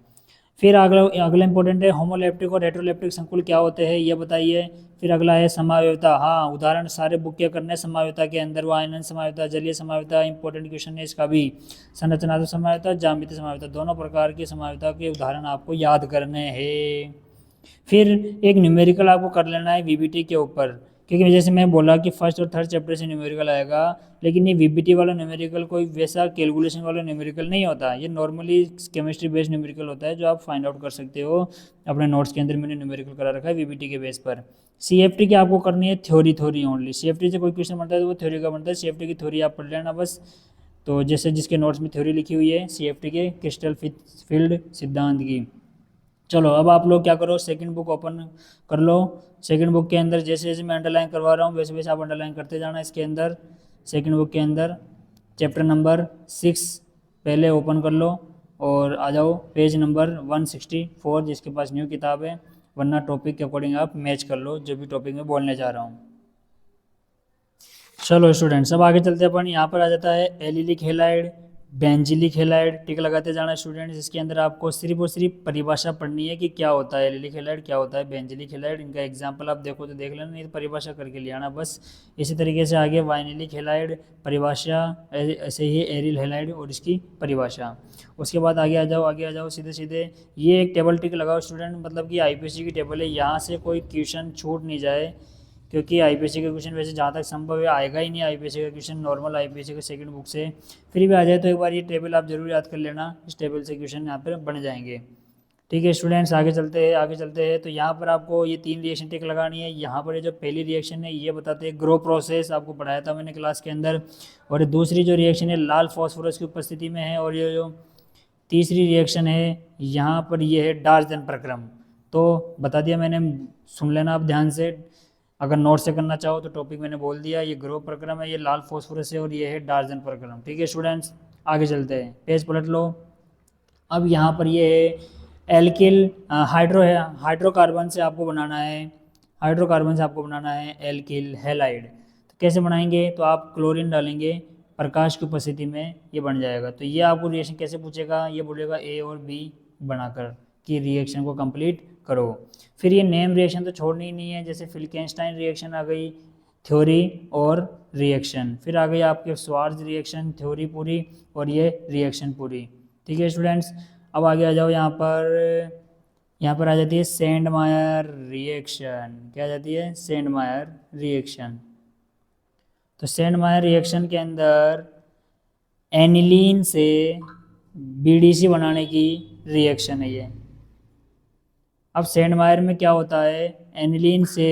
फिर अगला इंपॉर्टेंट है, होमोलेप्टिक और हेटेरोलेप्टिक संकुल क्या होते हैं, ये बताइए। फिर अगला है समायोता। हाँ, उदाहरण सारे बुक के करने समायोता के अंदर। वो आयनन समायोता, जलीय समायोता, इंपॉर्टेंट क्वेश्चन है इसका भी। संरचनात्मक समायोता, ज्यामितीय समायोता, दोनों प्रकार की समायोता के उदाहरण आपको याद करने हैं। फिर एक न्यूमेरिकल आपको कर लेना है वीबीटी के ऊपर। क्योंकि जैसे मैं बोला कि फर्स्ट और थर्ड चैप्टर से न्यूमेरिकल आएगा, लेकिन ये वीबीटी वाला न्यूमेरिकल कोई वैसा कैलकुलेशन वाला न्यूमेरिकल नहीं होता, ये नॉर्मली केमिस्ट्री बेस्ड न्यूमेरिकल होता है जो आप फाइंड आउट कर सकते हो अपने नोट्स के अंदर। मैंने न्यूमेरिकल करा रखा है वीबीटी के बेस पर। सीएफटी की आपको करनी है थ्योरी ओनली, सीएफटी से कोई क्वेश्चन बनता है तो वो थ्योरी का बनता है, सीएफटी की थ्योरी आप पढ़ लेना बस। तो जैसे जिसके नोट्स में थ्योरी लिखी हुई है सीएफटी के क्रिस्टल फील्ड सिद्धांत की। चलो अब आप लोग क्या करो, सेकंड बुक ओपन कर लो। सेकंड बुक के अंदर जैसे जैसे मैं अंडरलाइन करवा रहा हूँ वैसे वैसे आप अंडरलाइन करते जाना इसके अंदर। सेकंड बुक के अंदर चैप्टर नंबर 6 पहले ओपन कर लो और आ जाओ पेज नंबर 164 जिसके पास न्यू किताब है, वरना टॉपिक के अकॉर्डिंग आप मैच कर लो जो भी टॉपिक मैं बोलने जा रहा हूँ। चलो स्टूडेंट्स अब आगे चलते हैं अपन, यहाँ पर आ जाता है एलिलिक हैलाइड, बेंजिलिक हैलाइड, टिक लगाते जाना स्टूडेंट्स। इसके अंदर आपको सिर्फ और सिर्फ परिभाषा पढ़नी है कि क्या होता है एलिलिक हैलाइड, क्या होता है बेंजिलिक हैलाइड। इनका एग्जांपल आप देखो तो देख लेना, नहीं तो परिभाषा करके ले आना बस। इसी तरीके से आगे वाइनिलिक हैलाइड परिभाषा, ऐसे ही एरिल हैलाइड और इसकी परिभाषा। उसके बाद आगे आ जाओ सीधे सीधे। ये एक टेबल टिक लगाओ स्टूडेंट, मतलब कि आईपीसी की टेबल है, यहाँ से कोई क्वेश्चन छूट नहीं जाए, क्योंकि आईपीसी का क्वेश्चन वैसे जहाँ तक संभव है आएगा ही नहीं आईपीसी का क्वेश्चन नॉर्मल आईपीसी का सेकंड बुक से। फिर भी आ जाए तो एक बार ये टेबल आप जरूर याद कर लेना, इस टेबल से क्वेश्चन यहाँ पर बन जाएंगे। ठीक है स्टूडेंट्स आगे चलते हैं तो यहाँ पर आपको ये 3 रिएक्शन टिक लगानी है। यहाँ पर ये जो पहली रिएक्शन है ये बताते हैं ग्रो प्रोसेस, आपको पढ़ाया था मैंने क्लास के अंदर। और ये दूसरी जो रिएक्शन है लाल फॉस्फोरस की उपस्थिति में है। और ये जो तीसरी रिएक्शन है यहाँ पर ये है डार्जन प्रक्रम। तो बता दिया मैंने, सुन लेना आप ध्यान से, अगर नोट से करना चाहो तो टॉपिक मैंने बोल दिया। ये ग्रो प्रक्रम है, ये लाल फॉस्फोरस है और ये है डार्जन प्रक्रम। ठीक है स्टूडेंट्स आगे चलते हैं, पेज पलट लो। अब यहाँ पर ये है एल्किल हाइड्रोकार्बन से आपको बनाना है, हाइड्रोकार्बन से आपको बनाना है एल्किल हैलाइड। तो कैसे बनाएंगे, तो आप क्लोरीन डालेंगे प्रकाश की उपस्थिति में, ये बन जाएगा। तो ये आपको रिएक्शन कैसे पूछेगा, ये बोलेगा ए और बी बनाकर कि रिएक्शन को कंप्लीट करो। फिर ये नेम रिएक्शन तो छोड़नी ही नहीं है, जैसे फिल्केंस्टाइन रिएक्शन आ गई, थ्योरी और रिएक्शन। फिर आ गई आपके स्वार्ज रिएक्शन, थ्योरी पूरी और ये रिएक्शन पूरी। ठीक है स्टूडेंट्स अब आगे आ जाओ। यहाँ पर आ जाती है सेंडमायर रिएक्शन। क्या आ जाती है, सेंडमायर रिएक्शन। तो सेंडमायर रिएक्शन के अंदर एनिलीन से बीडीसी बनाने की रिएक्शन है ये। अब सेंडमायर में क्या होता है, एनिलीन से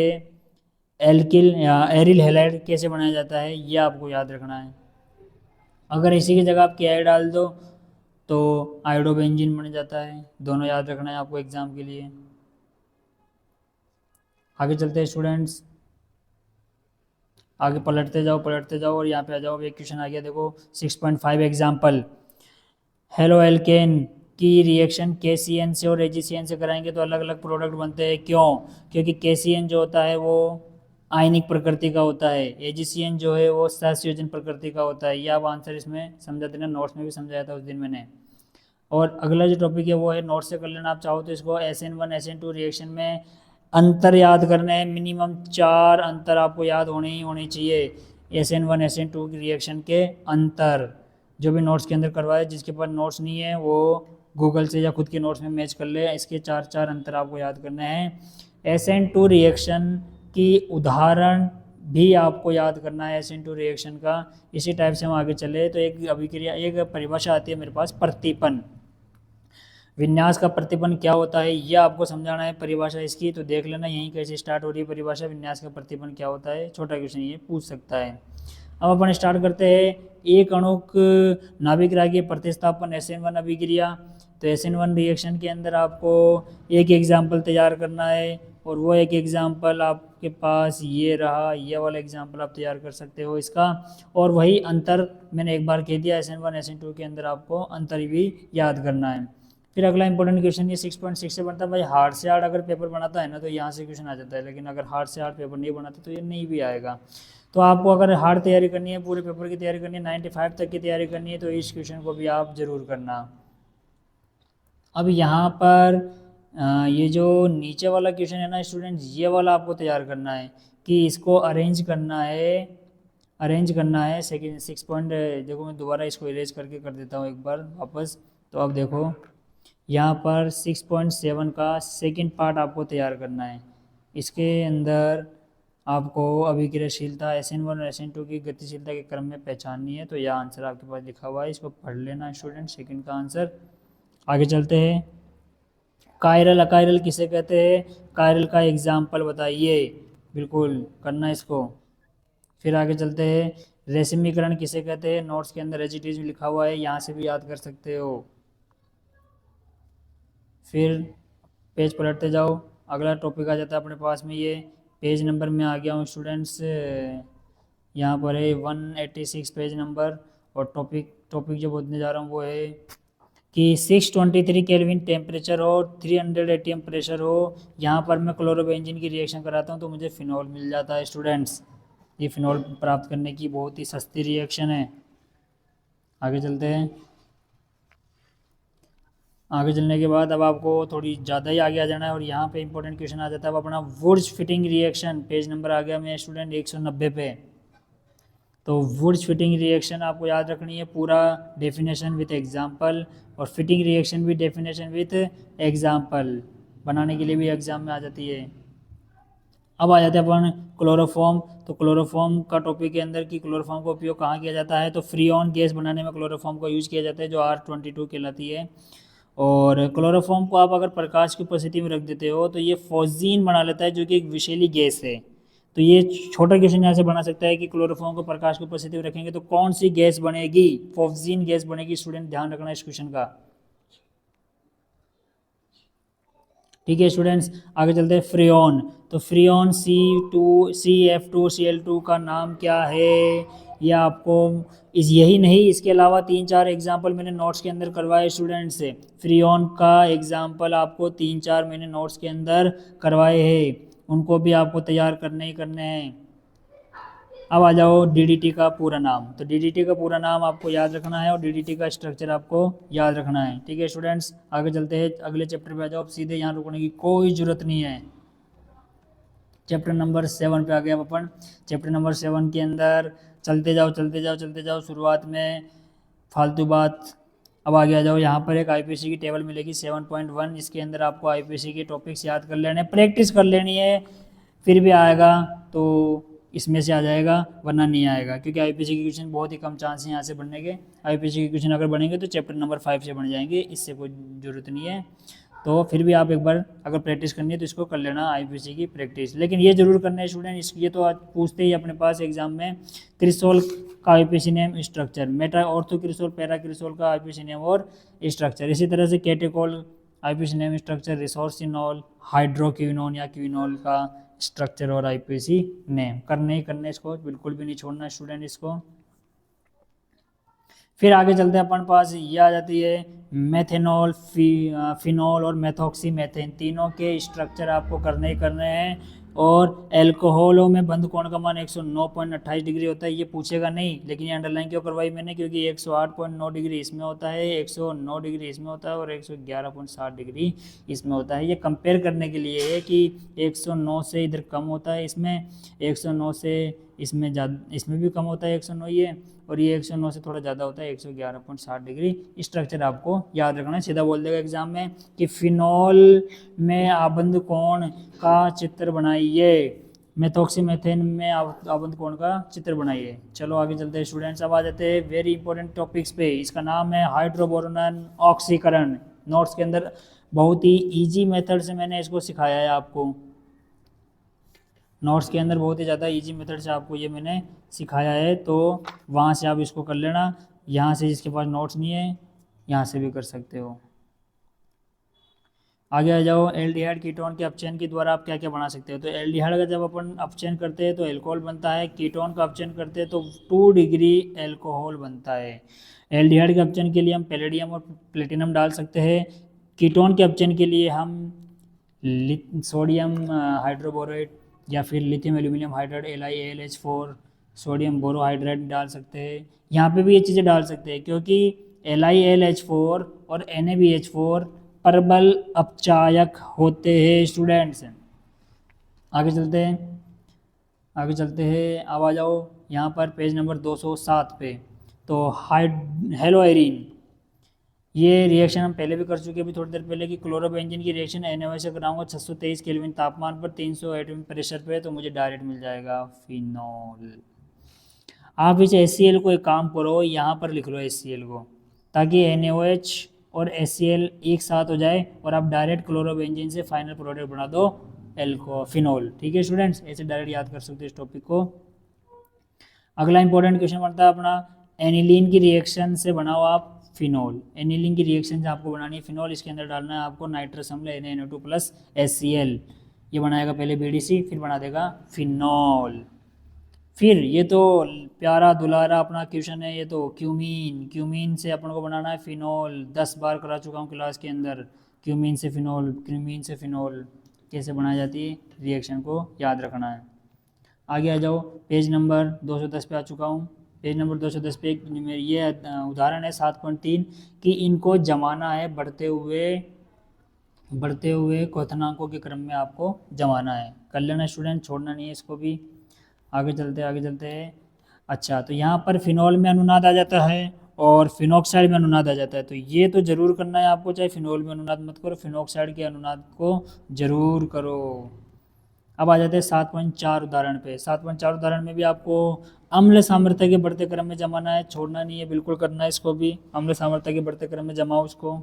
एल्किल या एरिल हैलाइड कैसे बनाया जाता है ये आपको याद रखना है। अगर इसी की जगह आप के डाल दो तो आयोडोबेंजीन बन जाता है, दोनों याद रखना है आपको एग्जाम के लिए। आगे चलते हैं स्टूडेंट्स, आगे पलटते जाओ और यहाँ पे आ जाओ। एक क्वेश्चन आ गया देखो 6.5 एग्जाम्पल, हेलो एल्केन की रिएक्शन KCN से और AgCN से कराएंगे तो अलग अलग प्रोडक्ट बनते हैं, क्यों, क्योंकि KCN जो होता है वो आयनिक प्रकृति का होता है, AgCN जो है वो सहसंयोजन प्रकृति का होता है। ये आप आंसर इसमें समझा देना, नोट्स में भी समझाया था उस दिन मैंने। और अगला जो टॉपिक है वो है नोट से कर लेना आप चाहो तो इसको, SN1 SN2 रिएक्शन में अंतर याद करना है, मिनिमम 4 अंतर आपको याद होने चाहिए। SN1 SN2 की रिएक्शन के अंतर जो भी नोट्स के अंदर करवाए, जिसके पास नोट्स नहीं है वो गूगल से या खुद के नोट्स में मैच कर ले। इसके 4 अंतर आपको याद करने हैं। SN2 रिएक्शन की उदाहरण भी आपको याद करना है SN2 रिएक्शन का। इसी टाइप से हम आगे चले तो एक अभिक्रिया, एक परिभाषा आती है मेरे पास, प्रतिपन। विन्यास का प्रतिपन क्या होता है ये आपको समझाना है परिभाषा इसकी, तो देख लेना यहीं कैसे स्टार्ट हो रही है परिभाषा, विन्यास का प्रतिपन क्या होता है, छोटा क्वेश्चन ये पूछ सकता है। अब अपन स्टार्ट करते हैं, एक अणुक नाभिक रागीय प्रतिस्थापन SN1 अभिक्रिया। तो SN1 रिएक्शन के अंदर आपको एक एग्जाम्पल तैयार करना है और वो एक एग्जाम्पल आपके पास ये रहा, ये वाला एग्जाम्पल आप तैयार कर सकते हो इसका। और वही अंतर मैंने एक बार कह दिया, SN1 SN2 के अंदर आपको अंतर भी याद करना है। फिर अगला इंपॉर्टेंट क्वेश्चन ये 6.6 से बनता है। भाई हार्ड से हार्ड अगर पेपर बनाता है ना तो यहाँ से क्वेश्चन आ जाता है, लेकिन अगर हार्ड से हार्ड पेपर नहीं बनाता तो ये नहीं भी आएगा। तो आपको अगर हार्ड तैयारी करनी है, पूरे पेपर की तैयारी करनी है, 95 तक की तैयारी करनी है, तो इस क्वेश्चन को भी आप जरूर करना। अब यहाँ पर ये जो नीचे वाला क्वेश्चन है ना स्टूडेंट्स, ये वाला आपको तैयार करना है कि इसको अरेंज करना है सेकेंड 6 पॉइंट। देखो मैं दोबारा इसको इरेज करके कर देता हूँ एक बार वापस। तो अब देखो यहाँ पर 6.7 का सेकंड पार्ट आपको तैयार करना है। इसके अंदर आपको अभिक्रियाशीलता SN1 और SN2 की गतिशीलता के क्रम में पहचाननी है। तो यह आंसर आपके पास लिखा हुआ है, इसको पढ़ लेना स्टूडेंट, सेकंड का आंसर। आगे चलते हैं, कायरल अकायरल किसे कहते हैं, कायरल का एग्जाम्पल बताइए, बिल्कुल करना इसको। फिर आगे चलते हैं, रेशमीकरण किसे कहते हैं, नोट्स के अंदर एज इट इज लिखा हुआ है, यहाँ से भी याद कर सकते हो। फिर पेज पलटते जाओ, अगला टॉपिक आ जाता है अपने पास में, ये पेज नंबर में आ गया हूँ स्टूडेंट्स, यहाँ पर है 186 पेज नंबर। और टॉपिक टॉपिक जो बोलने जा रहा हूँ वो है कि 623 केल्विन टेम्परेचर और 300 एटीएम प्रेशर हो, यहाँ पर मैं क्लोरोबेंजीन की रिएक्शन कराता हूँ तो मुझे फिनॉल मिल जाता है स्टूडेंट्स। ये फिनॉल प्राप्त करने की बहुत ही सस्ती रिएक्शन है। आगे चलते हैं, आगे चलने के बाद अब आपको थोड़ी ज़्यादा ही आगे आ जाना है और यहाँ पे इंपॉर्टेंट क्वेश्चन आ जाता है। अब अपना Wurtz Fittig reaction, page number आ गया मेरा स्टूडेंट 190 पे। तो वुड्स फिटिंग रिएक्शन आपको याद रखनी है, पूरा डेफिनेशन विथ एग्जांपल, और फिटिंग रिएक्शन भी डेफिनेशन विथ एग्जांपल बनाने के लिए भी एग्जाम में आ जाती है। अब आ जाते हैं अपन क्लोरोफॉर्म। तो क्लोरोफॉर्म का टॉपिक के अंदर कि क्लोरोफॉर्म का उपयोग कहाँ किया जाता है, तो फ्रीऑन गैस बनाने में क्लोरोफॉर्म का यूज़ किया जाता है, जो R22 कहलाती है। और क्लोरोफॉर्म को आप अगर प्रकाश की उपस्थिति में रख देते हो तो ये फॉस्जीन बना लेता है, जो कि एक विषैली गैस है। तो ये छोटा क्वेश्चन यहाँ से बना सकता है कि क्लोरोफॉर्म को प्रकाश की उपस्थिति में रखेंगे तो कौन सी गैस बनेगी, फॉस्जीन गैस बनेगी। स्टूडेंट ध्यान रखना इस क्वेश्चन का, ठीक है स्टूडेंट्स। आगे चलते हैं, फ्रेऑन। तो फ्रेऑन CF2Cl2 का नाम क्या है, या आपको इस यही नहीं, इसके अलावा 3-4 एग्जाम्पल मैंने नोट्स के अंदर करवाए स्टूडेंट्स से। फ्रेऑन का एग्जाम्पल आपको 3-4 मैंने नोट्स के अंदर करवाए हैं, उनको भी आपको तैयार करने ही करने हैं। अब आ जाओ DDT का पूरा नाम। तो DDT का पूरा नाम आपको याद रखना है और DDT का स्ट्रक्चर आपको याद रखना है, ठीक है स्टूडेंट्स। आगे चलते हैं, अगले चैप्टर पे आ जाओ, अब सीधे यहाँ रुकने की कोई ज़रूरत नहीं है। चैप्टर नंबर 7 पे आ गया अपन। चैप्टर नंबर 7 के अंदर चलते जाओ चलते जाओ चलते जाओ, शुरुआत में फालतू बात। अब आगे आ जाओ, यहाँ पर एक IPC की टेबल मिलेगी 7.1, इसके अंदर आपको IPC के टॉपिक्स याद कर लेने, प्रैक्टिस कर लेनी है, फिर भी आएगा तो इसमें से आ जाएगा, वरना नहीं आएगा, क्योंकि IPC के क्वेश्चन बहुत ही कम चांस है यहाँ से बनने के। IPC के क्वेश्चन अगर बनेंगे तो चैप्टर नंबर 5 से बन जाएंगे, इससे कोई ज़रूरत नहीं है। तो फिर भी आप एक बार अगर प्रैक्टिस करनी है तो इसको कर लेना, IPC की प्रैक्टिस। लेकिन ये जरूर करना है स्टूडेंट, ये तो आज पूछते ही अपने पास एग्जाम में, क्रिसोल का IPC name structure, Meta ortho cresol para cresol का IPC नेम और स्ट्रक्चर। इसी तरह से catechol IPC name structure, resorcinol, hydroquinone या क्विनोल का स्ट्रक्चर और IPC नेम करने ही करने, इसको बिल्कुल भी नहीं छोड़ना स्टूडेंट इसको। फिर आगे चलते हैं, अपन पास ये आ जाती है मेथेनॉल, फिनॉल और मेथॉक्सी मेथेन, तीनों के स्ट्रक्चर आपको करने ही करने हैं। और एल्कोहलों में बंध कोण का मान 109.28 डिग्री होता है, ये पूछेगा नहीं, लेकिन ये अंडरलाइन क्यों करवाई मैंने, क्योंकि 108.9 डिग्री इसमें होता है, 109 डिग्री इसमें होता है और 111.7 डिग्री इसमें होता है। ये कंपेयर करने के लिए है कि 109 से इधर कम होता है, इसमें 109 से इसमें ज़्यादा, इसमें भी कम होता है 109 ये, और ये 109 से थोड़ा ज़्यादा होता है 111.7 डिग्री। स्ट्रक्चर आपको याद रखना है, सीधा बोल देगा एग्जाम में कि फिनॉल में आबंध कोण का चित्र बनाइए, मेथोक्सीमेथेन में आबंध कोण का चित्र बनाइए। चलो आगे चलते हैं स्टूडेंट्स, अब आ जाते हैं वेरी इंपॉर्टेंट टॉपिक्स पे। इसका नाम है हाइड्रोबोरोन ऑक्सीकरण। नोट्स के अंदर बहुत ही ईजी मेथड से मैंने इसको सिखाया है आपको, नोट्स के अंदर बहुत ही ज़्यादा इजी मेथड से आपको ये मैंने सिखाया है, तो वहाँ से आप इसको कर लेना। यहाँ से जिसके पास नोट्स नहीं है यहाँ से भी कर सकते हो। आगे आ जाओ, एल्डिहाइड कीटोन के अपचयन के द्वारा आप क्या क्या बना सकते हो। तो एल्डिहाइड का जब अपन अपचयन करते हैं तो एल्कोहल बनता है, कीटोन का अपचयन करते हैं तो 2 डिग्री एल्कोहल बनता है। एल्डिहाइड के अपचयन के लिए हम पैलेडियम और प्लेटिनम डाल सकते हैं, कीटोन के अपचयन के लिए हम सोडियम हाइड्रोबोरेट या फिर lithium aluminium hydride LiAlH4 sodium borohydride डाल सकते हैं। यहाँ पे भी ये चीज़ें डाल सकते हैं, क्योंकि LiAlH4 और NaBH4 प्रबल अपचायक होते हैं स्टूडेंट्स। आगे चलते हैं, आगे चलते हैं, अब आ जाओ यहाँ पर पेज नंबर 207 पे। तो हेलोएरिन, ये रिएक्शन हम पहले भी कर चुके हैं अभी थोड़ी देर पहले कि क्लोरोबेंजीन की रिएक्शन NaOH से कराऊंगा 623 केल्विन तापमान पर 300 एटॉमिक प्रेशर पे, तो मुझे डायरेक्ट मिल जाएगा फिनॉल। आप इस HCl को एक काम करो, यहाँ पर लिख लो HCl को, ताकि NaOH और HCl एक साथ हो जाए और आप डायरेक्ट क्लोरोबेंजीन से फाइनल प्रोडक्ट बना दो एल्को फिनॉल। ठीक है स्टूडेंट्स, ऐसे डायरेक्ट याद कर सकते हो इस टॉपिक को। अगला इंपॉर्टेंट क्वेश्चन बनता है अपना, एनिलीन की रिएक्शन से बनाओ आप फिनॉल। एनिलीन की रिएक्शन से आपको बनानी है फिनॉल, इसके अंदर डालना है आपको नाइट्रस अम्ल NaNO2 प्लस HCl। ये बनाएगा पहले BDC, फिर बना देगा फिनॉल। फिर ये तो प्यारा दुलारा अपना क्वेश्चन है, ये तो क्यूमीन। क्यूमीन से अपन को बनाना है फिनॉल, 10 बार करा चुका हूँ क्लास के अंदर। क्यूमीन से फिनॉल, क्यूमीन से फिनॉल कैसे बनाई जाती है, रिएक्शन को याद रखना है। आगे आ जाओ, पेज नंबर 210 पे आ चुका हूँ। पेज नंबर 210 पे ये उदाहरण है 7.3 कि इनको जमाना है बढ़ते हुए क्वथनांकों के क्रम में आपको जमाना है। कर लेना स्टूडेंट, छोड़ना नहीं है इसको भी। आगे चलते हैं। अच्छा, तो यहाँ पर फिनॉल में अनुनाद आ जाता है और फिनॉक्साइड में अनुनाद आ जाता है, तो ये तो जरूर करना है आपको, चाहे फिनॉल में अनुनाद मत करो, फिनॉक्साइड के अनुनाद को जरूर करो। अब आ जाते हैं 7.4 उदाहरण पे। 7.4 उदाहरण में भी आपको अम्ल सामर्थ्य के बढ़ते क्रम में जमाना है, छोड़ना नहीं है, बिल्कुल करना है इसको भी। अम्ल सामर्थ्य के बढ़ते क्रम में जमाओ उसको।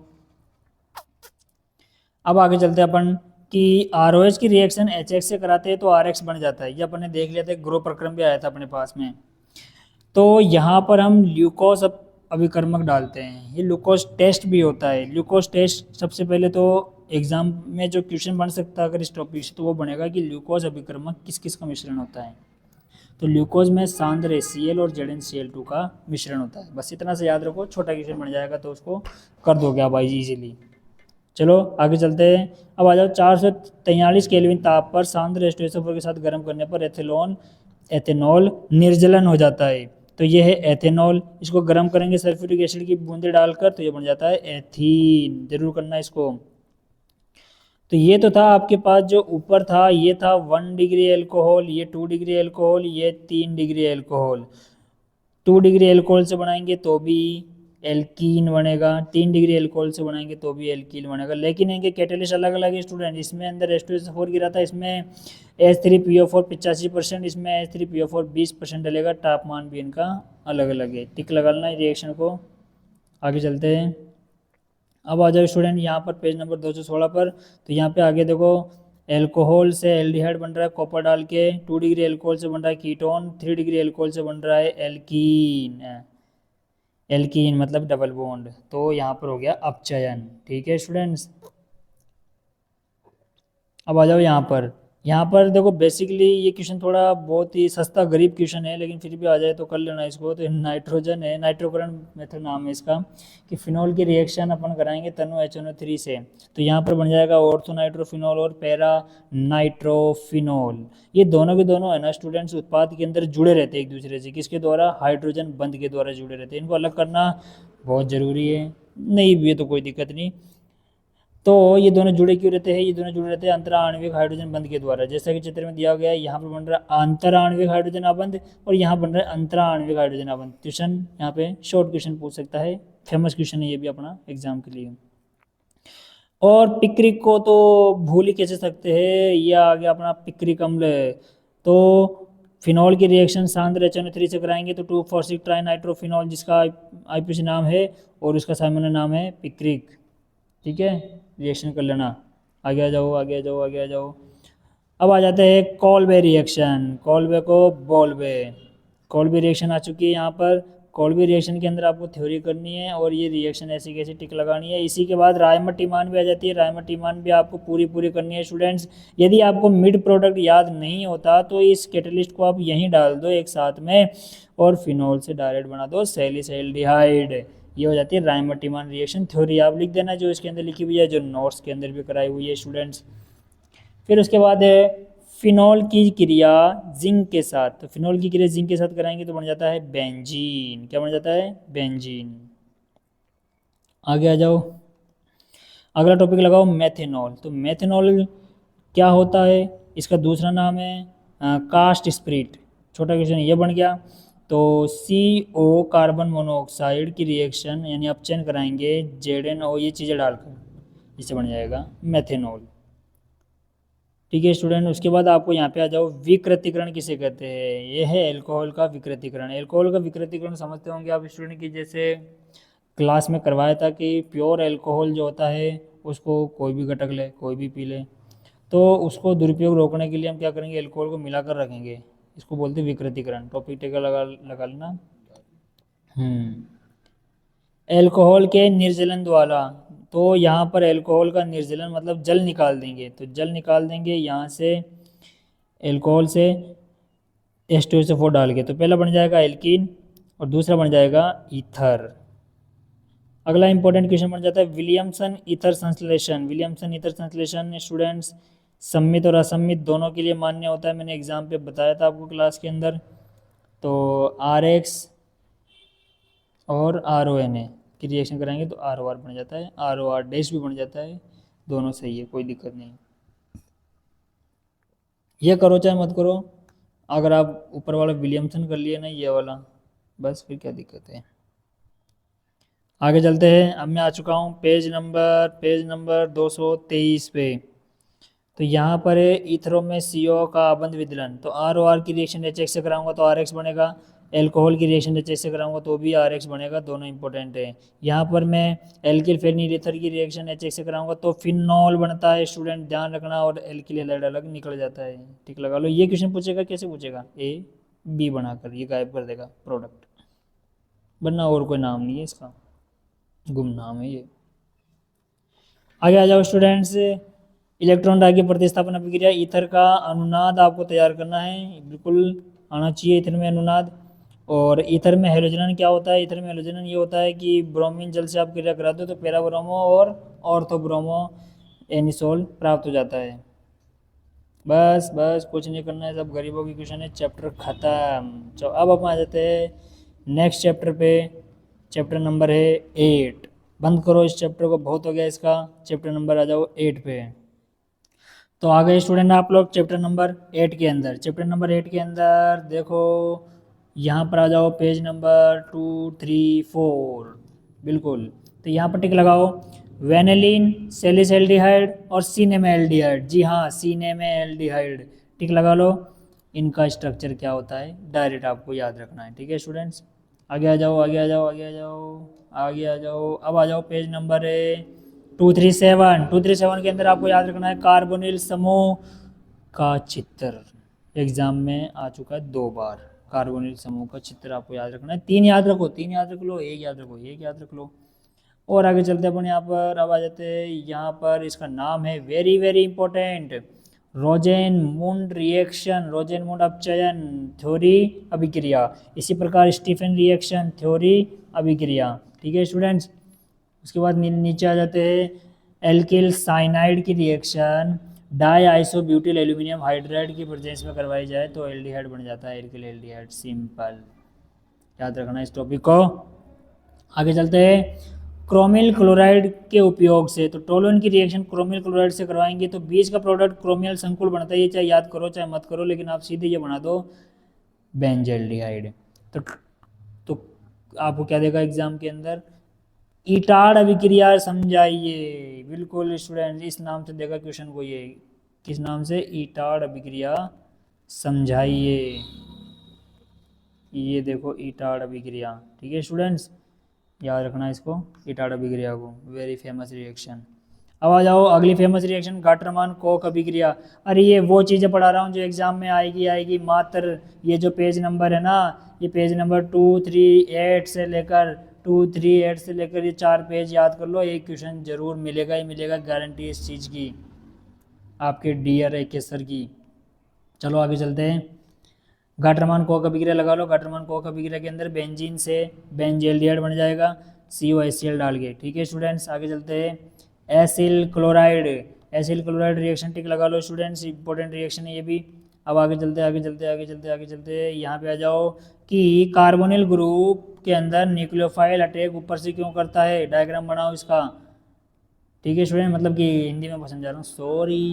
अब आगे चलते हैं अपन कि ROH की रिएक्शन HX से कराते हैं तो RX बन जाता है। ये अपन ने देख लिया था, ग्रो प्रक्रम भी आया था अपने पास में। तो यहाँ पर हम ल्यूकोस अभिकर्मक डालते हैं, ये ग्लूकोज टेस्ट भी होता है। ग्लूकोज टेस्ट सबसे पहले तो एग्जाम में जो क्वेश्चन बन सकता है अगर इस टॉपिक से, तो वो बनेगा कि ग्लूकोज अभिकर्मक किस किस का मिश्रण होता है। तो ग्लूकोज में सांद्र HCl और ZnCl2 का मिश्रण होता है। बस इतना से याद रखो, छोटा क्वेश्चन बन जाएगा तो उसको कर दोगे आप भाई इजीली। चलो आगे चलते हैं। अब आ जाओ, 443 केल्विन ताप पर सांद्र H2SO4 के साथ गर्म करने पर एथेनॉल निर्जलन हो जाता है। तो ये है एथेनॉल, इसको गर्म करेंगे सल्फ्यूरिक एसिड की बूंदे डालकर, तो ये बन जाता है एथीन। जरूर करना इसको। तो ये तो था आपके पास, जो ऊपर था ये था 1 डिग्री एल्कोहल, ये 2 डिग्री एल्कोहल, ये 3 डिग्री एल्कोहल। 2 डिग्री एल्कोहल से बनाएंगे तो भी एल्कीन बनेगा, 3 डिग्री एल्कोहल से बनाएंगे तो भी एल्कीन बनेगा। लेकिन इनके कैटेलिस्ट अलग अलग है स्टूडेंट। इसमें अंदर H2SO4 गिरा था, इसमें H3PO4 85%, इसमें H3PO4 20% डलेगा। तापमान भी इनका अलग अलग है। टिक लगा लेना रिएक्शन को। आगे चलते हैं। अब आ जाओ स्टूडेंट यहाँ पर पेज नंबर 216 पर। तो यहाँ पे आगे देखो, एल्कोहल से एल्डिहाइड बन रहा है कॉपर डाल के, 2 डिग्री एल्कोहल से बन रहा है कीटोन, 3 डिग्री एल्कोहल से बन रहा है एल्कीन। एल्कीन मतलब डबल बॉन्ड, तो यहाँ पर हो गया अपचयन। ठीक है स्टूडेंट्स। अब आ जाओ यहाँ पर देखो, बेसिकली ये क्वेश्चन थोड़ा बहुत ही सस्ता गरीब क्वेश्चन है, लेकिन फिर भी आ जाए तो कर लेना इसको। तो नाइट्रोजन है, नाइट्रोकरण मेथड नाम है इसका, कि फिनॉल की रिएक्शन अपन कराएंगे तनु HNO3 से। तो यहाँ पर बन जाएगा ऑर्थो नाइट्रोफिनॉल और पैरा नाइट्रोफिनॉल। ये दोनों के दोनों है ना स्टूडेंट्स, उत्पाद के अंदर जुड़े रहते हैं एक दूसरे से। किसके द्वारा? हाइड्रोजन बंध के द्वारा जुड़े रहते हैं। इनको अलग करना बहुत जरूरी है, नहीं भी है तो कोई दिक्कत नहीं। तो ये दोनों जुड़े क्यों रहते हैं? ये दोनों जुड़े रहते हैं अंतर आणविक हाइड्रोजन बंध के द्वारा। जैसा कि चित्र में दिया गया है, यहाँ पर बन रहा है अंतर आणविक हाइड्रोजन आबंध और यहाँ बन रहा है अंतरा आणविक हाइड्रोजन आबंध। क्वेश्चन यहाँ पे शॉर्ट क्वेश्चन पूछ सकता है, फेमस क्वेश्चन है ये भी अपना एग्जाम के लिए। और पिक्रिक को तो भूल ही कैसे सकते हैं, ये आ गया अपना पिक्रिक अम्ल। तो फिनॉल की रिएक्शन सांद्र HNO3 से कराएंगे तो 2,4,6 ट्राई नाइट्रोफिनॉल, जिसका IPC नाम है और उसका सामान्य नाम है पिक्रिक। ठीक है, रिएक्शन कर लेना। आगे आ जाओ, आगे आ जाओ, आगे आ जाओ। अब आ जाते हैं कॉल्बे रिएक्शन, कॉल्बे को बोल्बे। कॉल्बे रिएक्शन आ चुकी है यहाँ पर। कॉल्बे रिएक्शन के अंदर आपको थ्योरी करनी है और ये रिएक्शन ऐसी कैसी टिक लगानी है। इसी के बाद रायमटीमान भी आ जाती है। रायमटीमान भी आपको पूरी पूरी करनी है स्टूडेंट्स। यदि आपको मिड प्रोडक्ट याद नहीं होता तो इस कैटलिस्ट को आप यहीं डाल दो एक साथ में और फिनॉल से डायरेक्ट बना दो सैलिसैल्डिहाइड। ये हो जाती है रायमटीमान रिएक्शन। थ्योरी आप लिख देना जो इसके अंदर लिखी हुई है, जो नोट्स के अंदर भी कराई हुई है स्टूडेंट्स। फिर उसके बाद है फिनॉल की क्रिया जिंक के साथ। तो फिनॉल की क्रिया जिंक के साथ कराएंगे तो बन जाता है बेंजीन। क्या बन जाता है? बेंजीन। आगे आ जाओ, अगला टॉपिक लगाओ मेथेनॉल। तो मेथेनॉल क्या होता है? इसका दूसरा नाम है कास्ट स्प्रिट। छोटा क्वेश्चन ये बन गया। तो CO कार्बन मोनोऑक्साइड की रिएक्शन यानी अपचयन कराएंगे ZnO ये चीज़ें डालकर, इससे बन जाएगा मेथेनॉल। ठीक है स्टूडेंट, उसके बाद आपको यहाँ पे आ जाओ, विकृतीकरण किसे कहते हैं? ये है एल्कोहल का विकृतीकरण। एल्कोहल का विकृतीकरण समझते होंगे आप स्टूडेंट की, जैसे क्लास में करवाया था कि प्योर एल्कोहल जो होता है उसको कोई भी घटक ले, कोई भी पी ले, तो उसको दुरुपयोग रोकने के लिए हम क्या करेंगे, एल्कोहल को मिलाकर रखेंगे, इसको बोलते हैं विकृतीकरण। टॉपिक टेकर लगा लेना। एल्कोहल के निर्जलन द्वारा, तो यहाँ पर एल्कोहल का निर्जलन मतलब जल निकाल देंगे, तो जल निकाल देंगे यहाँ से एल्कोहल से H2SO4 डाल के, तो पहला बन जाएगा एल्कीन और दूसरा बन जाएगा ईथर। अगला इंपॉर्टेंट क्वेश्चन बन जाता है विलियमसन ईथर संश्लेषण। विलियमसन ईथर संश्लेषण स्टूडेंट्स सम्मित और असम्मित दोनों के लिए मान्य होता है, मैंने एग्जाम पे बताया था आपको क्लास के अंदर। तो RX और RONA की रिएक्शन कराएंगे तो ROR बन जाता है, ROR डैश भी बन जाता है, दोनों सही है, कोई दिक्कत नहीं। ये करो चाहे मत करो, अगर आप ऊपर वाला विलियमसन कर लिए ना ये वाला, बस फिर क्या दिक्कत है। आगे चलते हैं, अब मैं आ चुका हूँ पेज नंबर 223 पे। तो यहाँ पर है इथरो में CO का अबंध विदलन, तो ROR की रिएक्शन HX से कराऊंगा तो RX बनेगा, एल्कोहल की रिएक्शन HH से कराऊंगा तो भी RX बनेगा, दोनों इंपॉर्टेंट है। यहाँ पर मैं एल्किल फेनिल ईथर की रिएक्शन HX से कराऊंगा तो फिनॉल बनता है स्टूडेंट, ध्यान रखना, और एल्किल हैलाइड अलग निकल जाता है। ठीक लगा लो, ये क्वेश्चन पूछेगा, कैसे पूछेगा, AB बनाकर ये गायब कर देगा प्रोडक्ट, वरना और कोई नाम नहीं है इसका, गुमनाम है ये। आगे आ जाओ स्टूडेंट्स, इलेक्ट्रॉन डाई की प्रतिस्थापन अभिक्रिया, ईथर का अनुनाद आपको तैयार करना है, बिल्कुल आना चाहिए ईथर में अनुनाद। और ईथर में हेलोजन क्या होता है? ईथर में हेलोजन ये होता है कि ब्रोमीन जल से आप क्रिया कराते हो तो पैरा ब्रोमो और ऑर्थोब्रोमो एनिसोल प्राप्त हो जाता है। बस बस कुछ नहीं करना है, सब गरीबों की क्वेश्चन है, चैप्टर खत्म। तो अब हम आ जाते हैं नेक्स्ट चैप्टर पे, चैप्टर नंबर है 8। बंद करो इस चैप्टर को, बहुत हो गया इसका, चैप्टर नंबर आ जाओ 8 पे। तो आ गए स्टूडेंट आप लोग चैप्टर नंबर 8 के अंदर। चैप्टर नंबर 8 के अंदर देखो, यहाँ पर आ जाओ पेज नंबर 2, 3, 4, बिल्कुल। तो यहाँ पर टिक लगाओ, वेनिलीन, सैलिसल्डिहाइड और सिनेमेल्डिहाइड, जी हाँ सिनेमेल्डिहाइड, टिक लगा लो। इनका स्ट्रक्चर क्या होता है डायरेक्ट आपको याद रखना है, ठीक है स्टूडेंट्स। आगे आ जाओ, आगे आ जाओ, आगे आ जाओ, आगे आ जाओ। अब आ जाओ पेज नंबर 237 के अंदर आपको याद रखना है कार्बोनिल समूह का चित्र, एग्जाम में आ चुका है 2 बार। कार्बोनिल समूह का चित्र आपको याद रखना है, 3 याद रखो, 3 याद रख लो, 1 याद रखो, 1 याद रख लो। और आगे चलते अपन यहाँ पर, अब आ जाते हैं यहाँ पर, इसका नाम है very very important, Rosenmund reaction, Rosenmund अपचयन थ्योरी अभिक्रिया, इसी प्रकार स्टीफन रिएक्शन थ्योरी अभिक्रिया, ठीक है स्टूडेंट्स। उसके बाद नीचे आ जाते हैं एल्किल साइनाइड की reaction die isobutyl aluminium hydride की प्रेजेंस में करवाई जाए तो एल्डिहाइड बन जाता है, एल्किल एल्डिहाइड, सिंपल, याद रखना इस टॉपिक को। आगे चलते हैं क्रोमिल क्लोराइड के उपयोग से, तो टोलुइन की रिएक्शन क्रोमिल क्लोराइड से करवाएंगे तो बीच का प्रोडक्ट क्रोमियल संकुल बनता है, ये चाहे याद करो चाहे मत करो, लेकिन आप सीधे ये बना दो बेंजल्डिहाइड। तो आपको क्या देगा एग्जाम के अंदर, ईटाड अभिक्रिया समझाइए, बिल्कुल स्टूडेंट इस नाम से देगा क्वेश्चन को, ये किस नाम से, ईटाड अभिक्रिया समझाइए, ये देखो ईटाड अभिक्रिया, ठीक है स्टूडेंट्स, याद रखना इसको, ईटाड अभिक्रिया को, वेरी फेमस रिएक्शन। अब आ जाओ अगली फेमस रिएक्शन गाटरमान कोक अभिक्रिया। अरे ये वो चीज़ें पढ़ा रहा हूँ जो एग्जाम में आएगी मात्र, ये जो पेज नंबर है ना, ये पेज नंबर 238 से लेकर 238 से लेकर ये 4 पेज याद कर लो, एक क्वेश्चन जरूर मिलेगा ही मिलेगा, गारंटी इस चीज़ की आपके DR AK सर की। चलो आगे चलते हैं, गाटरमान कोक अभिक्रिया लगा लो, गाटरमान कोक अभिक्रिया के अंदर बेंजीन से बेंजेल्डिहाइड बन जाएगा COHCl डाल के, ठीक है स्टूडेंट्स। आगे चलते हैं acyl chloride, acyl chloride reaction tick लगा लो स्टूडेंट्स, इंपॉर्टेंट रिएक्शन है ये भी। अब आगे चलते आगे चलते आगे चलते आगे चलते यहाँ पे आ जाओ कि कार्बोनिल ग्रुप के अंदर न्यूक्लियोफाइल अटैक ऊपर से क्यों करता है, डायग्राम बनाओ इसका, ठीक है स्टूडेंट, मतलब कि हिंदी में समझा रहा हूँ,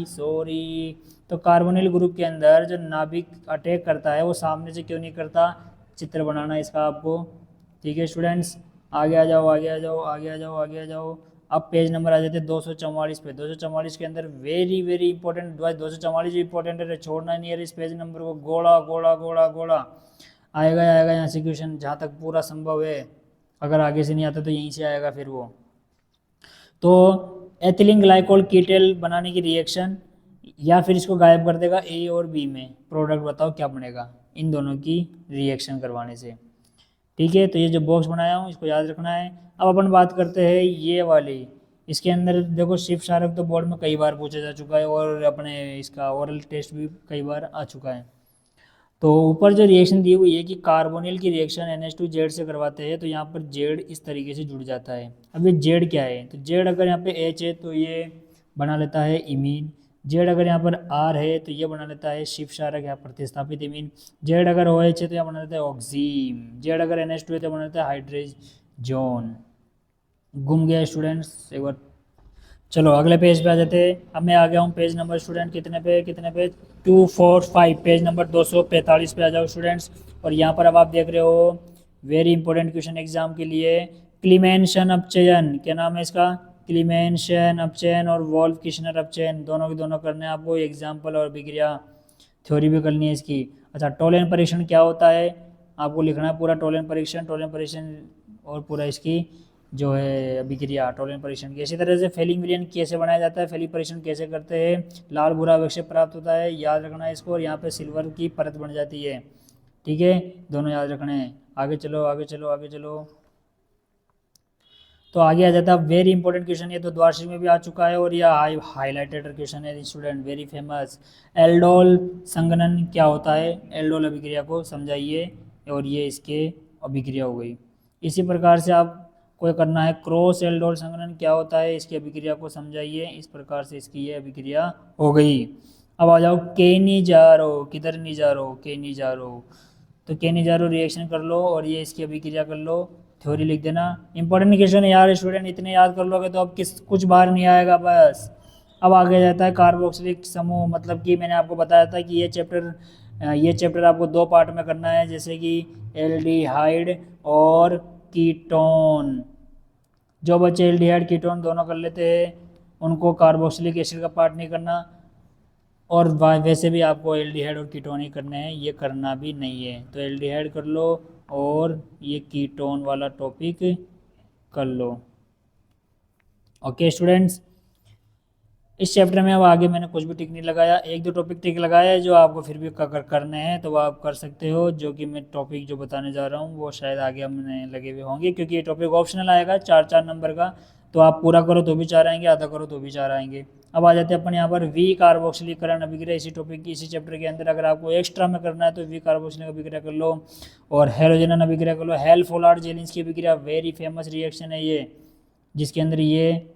सॉरी। तो कार्बोनिल ग्रुप के अंदर जो नाभिक अटैक करता है वो सामने से क्यों नहीं करता, चित्र बनाना है इसका आपको। ठीक है स्टूडेंट्स, आगे आ जाओ आगे आ जाओ आगे आ जाओ आगे आ जाओ। अब पेज नंबर आ जाते हैं 244 पे। 244 के अंदर वेरी वेरी इंपॉर्टेंट, 244 इंपॉर्टेंट है, छोड़ना नहीं है इस पेज नंबर को। गोला गोला गोला गोला आएगा यहाँ से क्वेश्चन, जहाँ तक पूरा संभव है। अगर आगे से नहीं आता तो यहीं से आएगा फिर वो। तो एथिलीन ग्लाइकोल कीटल बनाने की रिएक्शन, या फिर इसको गायब कर देगा ए और बी में। प्रोडक्ट बताओ क्या बनेगा इन दोनों की रिएक्शन करवाने से। ठीक है, तो ये जो बॉक्स बनाया हूँ इसको याद रखना है। अब अपन बात करते हैं ये वाली। इसके अंदर देखो शिव शारक तो बोर्ड में कई बार पूछा जा चुका है, और अपने इसका ओरल टेस्ट भी कई बार आ चुका है। तो ऊपर जो रिएक्शन दी हुई है कि कार्बोनिल की रिएक्शन NH2 से करवाते हैं, तो यहाँ पर जेड इस तरीके से जुड़ जाता है। अब ये जेड क्या है, तो जेड अगर यहाँ पे H है तो ये बना लेता है इमीन। जेड अगर यहाँ पर R है तो ये बना लेता है शिव शारक या प्रतिस्थापित इमीन। जेड अगर OH है तो यहाँ बना लेता है ऑक्सीम। जेड अगर NH2 है तो बना लेता है हाइड्रोजन। घूम गया स्टूडेंट्स एक बार। चलो अगले पेज पे आ जाते हैं। अब मैं आ गया हूँ पेज नंबर स्टूडेंट कितने पे 245, पेज नंबर 245 पे आ जाओ स्टूडेंट्स। और यहाँ पर अब आप देख रहे हो वेरी इंपॉर्टेंट क्वेश्चन एग्जाम के लिए, क्लीमेंशन अपचयन, क्या नाम है इसका, क्लीमेंशन अपचयन और वोल्फ किशनर अपचयन, दोनों के दोनों करने हैं आपको। एग्जाम्पल और अभिक्रिया थ्योरी भी करनी है इसकी। अच्छा, टोलेन परीक्षण क्या होता है आपको लिखना है पूरा। टोलेन परीक्षण और पूरा इसकी जो है अभिक्रिया टोलेन परीक्षण की। इसी तरह से फेलिंग विलयन कैसे बनाया जाता है, फेलिंग परीक्षण कैसे करते हैं, लाल भूरा अवक्षय प्राप्त होता है, याद रखना है इसको। और यहाँ पे सिल्वर की परत बन जाती है। ठीक है, दोनों याद रखने हैं। आगे चलो आगे चलो आगे चलो। तो आगे आ जाता है वेरी इंपॉर्टेंट क्वेश्चन, ये तो द्वादशी में भी आ चुका है और यह हाईलाइटेड क्वेश्चन है स्टूडेंट, वेरी फेमस। एल्डोल संघनन क्या होता है, एल्डोल अभिक्रिया को समझाइए। और ये इसके अभिक्रिया हो गई। इसी प्रकार से आप कोई करना है क्रॉस एल्डोल संघनन क्या होता है, इसकी अभिक्रिया को समझाइए। इस प्रकार से इसकी ये अभिक्रिया हो गई। अब आ जाओ केनिजारो, किधर निजारो, केनिजारो। तो केनिजारो रिएक्शन कर लो और ये इसकी अभिक्रिया कर लो, थ्योरी लिख देना। इंपॉर्टेंट क्वेश्चन है यार स्टूडेंट, इतने याद कर लोगे तो अब कुछ बार नहीं आएगा बस। अब आगे जाता है कार्बोक्सिलिक समूह, मतलब कि मैंने आपको बताया था कि ये चैप्टर आपको 2 पार्ट में करना है, जैसे कि एल्डिहाइड और कीटोन। जो बच्चे एल्डिहाइड कीटोन दोनों कर लेते हैं उनको कार्बोक्सिलिक एसिड का पार्ट नहीं करना। और वैसे भी आपको एल्डिहाइड और कीटोन ही करने हैं, ये करना भी नहीं है। तो एल्डिहाइड कर लो और ये कीटोन वाला टॉपिक कर लो। ओके स्टूडेंट्स, इस चैप्टर में अब आगे मैंने कुछ भी टिक नहीं लगाया, 1-2 टॉपिक टिक लगाया है जो आपको फिर भी करने हैं, तो वो आप कर सकते हो। जो कि मैं टॉपिक जो बताने जा रहा हूँ वो शायद आगे हमने लगे हुए होंगे, क्योंकि ये टॉपिक ऑप्शनल आएगा 4-4 नंबर का। तो आप पूरा करो तो भी 4 आएंगे, आधा करो तो भी 4 आएंगे। अब आ जाते हैं अपन यहाँ पर वी कार्बोक्सिलीकरण अभिक्रिया। इसी टॉपिक की इसी चैप्टर के अंदर अगर आपको एक्स्ट्रा में करना है तो वी कार्बोक्सिलिक अभिक्रिया कर लो और हेलोजन अभिक्रिया कर लो। हेल फोलार्ड जेलिन्स की अभिक्रिया वेरी फेमस रिएक्शन है ये, जिसके अंदर ये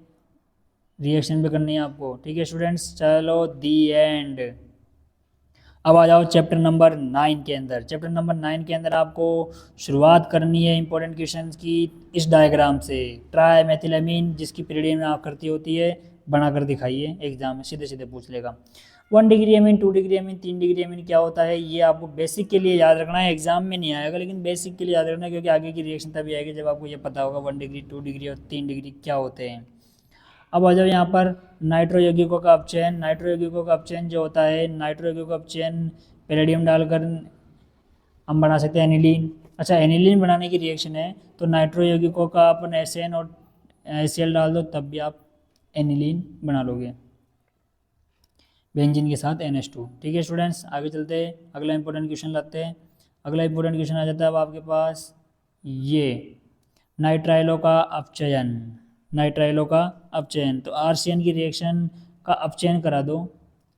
रिएक्शन भी करनी है आपको। ठीक है स्टूडेंट्स, चलो दी एंड। अब आ जाओ चैप्टर नंबर 9 के अंदर। चैप्टर नंबर 9 के अंदर आपको शुरुआत करनी है इंपॉर्टेंट क्वेश्चंस की इस डायग्राम से। ट्राई मेथिलामीन जिसकी पीरियड में आकृति होती है बनाकर दिखाइए, एग्जाम में सीधे सीधे पूछ लेगा। 1 degree amine, 2 degree amine, 3 degree amine क्या होता है, ये आपको बेसिक के लिए याद रखना है। एग्जाम में नहीं आएगा लेकिन बेसिक के लिए याद रखना है, क्योंकि आगे की रिएक्शन तभी आएगी जब आपको ये पता होगा 1 डिग्री 2 डिग्री और 3 डिग्री क्या होते हैं। अब आ जाओ यहाँ पर नाइट्रो यौगिकों का अपचयन। नाइट्रो यौगिकों का अपचयन जो होता है, नाइट्रो यौगिकों का अपचयन पैलेडियम डालकर हम बना सकते हैं एनिलीन। अच्छा, एनिलीन बनाने की रिएक्शन है तो नाइट्रो यौगिकों का अपन एसएन और एसीएल डाल दो तब भी आप एनिलीन बना लोगे बेंजीन के साथ NH2। ठीक है स्टूडेंट्स, आगे चलते हैं, अगला इंपॉर्टेंट क्वेश्चन लाते हैं। अगला इंपॉर्टेंट क्वेश्चन आ जाता है अब आपके पास ये नाइट्राइलों का अपचयन। नाइट्राइलों का अपचयन, तो RCN की रिएक्शन का अपचयन करा दो,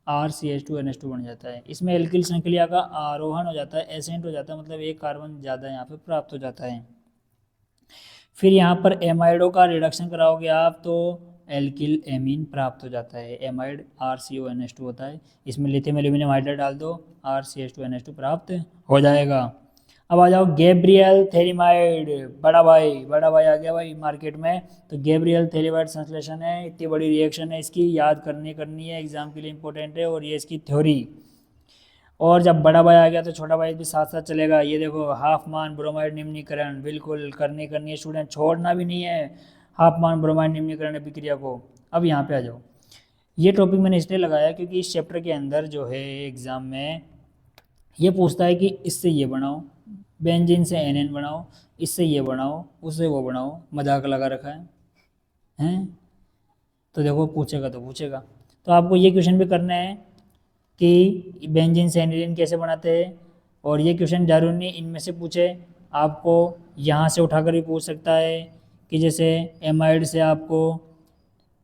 RCH2NH2 बन जाता है। इसमें एल्किल श्रृंखला का आरोहण हो जाता है, एसेंट हो जाता है, मतलब एक कार्बन ज़्यादा यहाँ पे प्राप्त हो जाता है। फिर यहाँ पर एमाइडो का रिडक्शन कराओगे आप तो एल्किल एमीन प्राप्त हो जाता है। एमाइड RCONH2 होता है, इसमें लिथियम एल्यूमिनियम हाइड्राइड डाल दो, RCH2NH2 प्राप्त हो जाएगा। अब आ जाओ गैब्रियल थेरीमाइड, बड़ा भाई आ गया भाई मार्केट में। तो गैब्रियल थेरीमाइड संश्लेषण है, इतनी बड़ी रिएक्शन है, इसकी याद करनी है, एग्जाम के लिए इंपॉर्टेंट है। और ये इसकी थ्योरी और जब बड़ा भाई आ गया तो छोटा भाई भी साथ साथ चलेगा। ये देखो हाफ मान ब्रोमाइड निम्नीकरण बिल्कुल करनी है स्टूडेंट, छोड़ना भी नहीं है हाफ मान ब्रोमाइड निम्नीकरण अभिक्रिया को। अब यहाँ पे आ जाओ, ये टॉपिक मैंने इसलिए लगाया क्योंकि इस चैप्टर के अंदर जो है एग्ज़ाम में ये पूछता है कि इससे ये बनाओ, बेंजीन से एन बनाओ, इससे ये बनाओ, उससे वो बनाओ, मजाक लगा रखा है हैं। तो देखो पूछेगा तो पूछेगा, तो आपको ये क्वेश्चन भी करना है कि बेंजीन से एनिलीन कैसे बनाते हैं। और ये क्वेश्चन जरूर नहीं इनमें से पूछे, आपको यहाँ से उठाकर भी पूछ सकता है कि जैसे एमाइड से आपको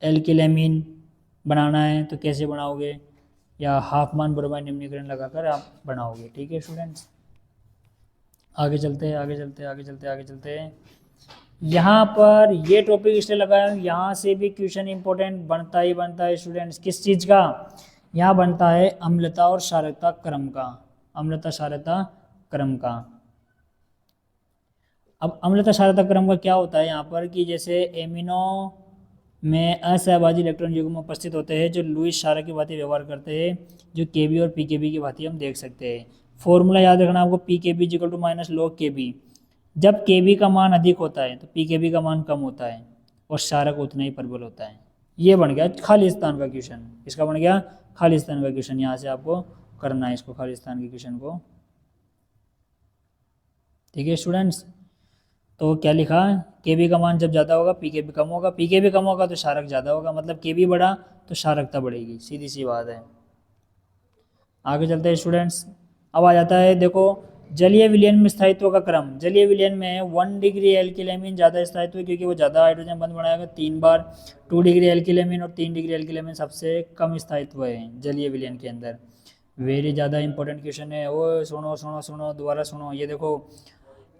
एल्किलेमिन बनाना है तो कैसे बनाओगे, या हाफमान ब्रोमाइड निम्नीकरण लगाकर आप बनाओगे। ठीक है स्टूडेंट्स, आगे चलते हैं आगे चलते हैं आगे चलते हैं आगे चलते हैं। यहाँ पर ये टॉपिक इसलिए लगाया हूँ, यहाँ से भी क्वेश्चन इंपॉर्टेंट बनता ही बनता है स्टूडेंट्स। किस चीज़ का? यहाँ बनता है अम्लता और क्षारकता क्रम का, अम्लता क्षारकता क्रम का। अब अम्लता क्षारकता क्रम का क्या होता है यहाँ पर कि जैसे एमिनो में असहभाजी इलेक्ट्रॉन युग्म उपस्थित होते हैं जो लुईस क्षारक की भांति व्यवहार करते हैं, जो केबी और पीकेबी की भांति हम देख सकते हैं। फॉर्मूला याद रखना आपको, pKb equal to minus log Kb. जब केबी का मान अधिक होता है तो पीकेबी का मान कम होता है और क्षारक उतना ही प्रबल होता है। ये बन गया खालिस्तान का क्वेश्चन, इसका बन गया खालिस्तान का क्वेश्चन। यहाँ से आपको करना है इसको, खालिस्तान के क्वेश्चन को। ठीक है स्टूडेंट्स, तो क्या लिखा, केबी का मान जब ज़्यादा होगा पीकेबी कम होगा, पीकेबी कम होगा तो क्षारक ज़्यादा होगा, मतलब केबी बढ़ा तो क्षारकता बढ़ेगी, सीधी सी बात है। आगे चलते हैं स्टूडेंट्स। अब आ जाता है देखो जलीय विलयन में स्थायित्व का क्रम। जलीय विलयन में 1 डिग्री एल्किलेमिन ज़्यादा स्थायित्व है क्योंकि वो ज़्यादा हाइड्रोजन बंध बनाएगा 3 बार। 2 डिग्री एल्किलेमिन और 3 डिग्री एल्किलेमिन सबसे कम स्थायित्व है जलीय विलयन के अंदर। वेरी ज़्यादा इंपॉर्टेंट क्वेश्चन है। वो सुनो सुनो सुनो दोबारा सुनो, ये देखो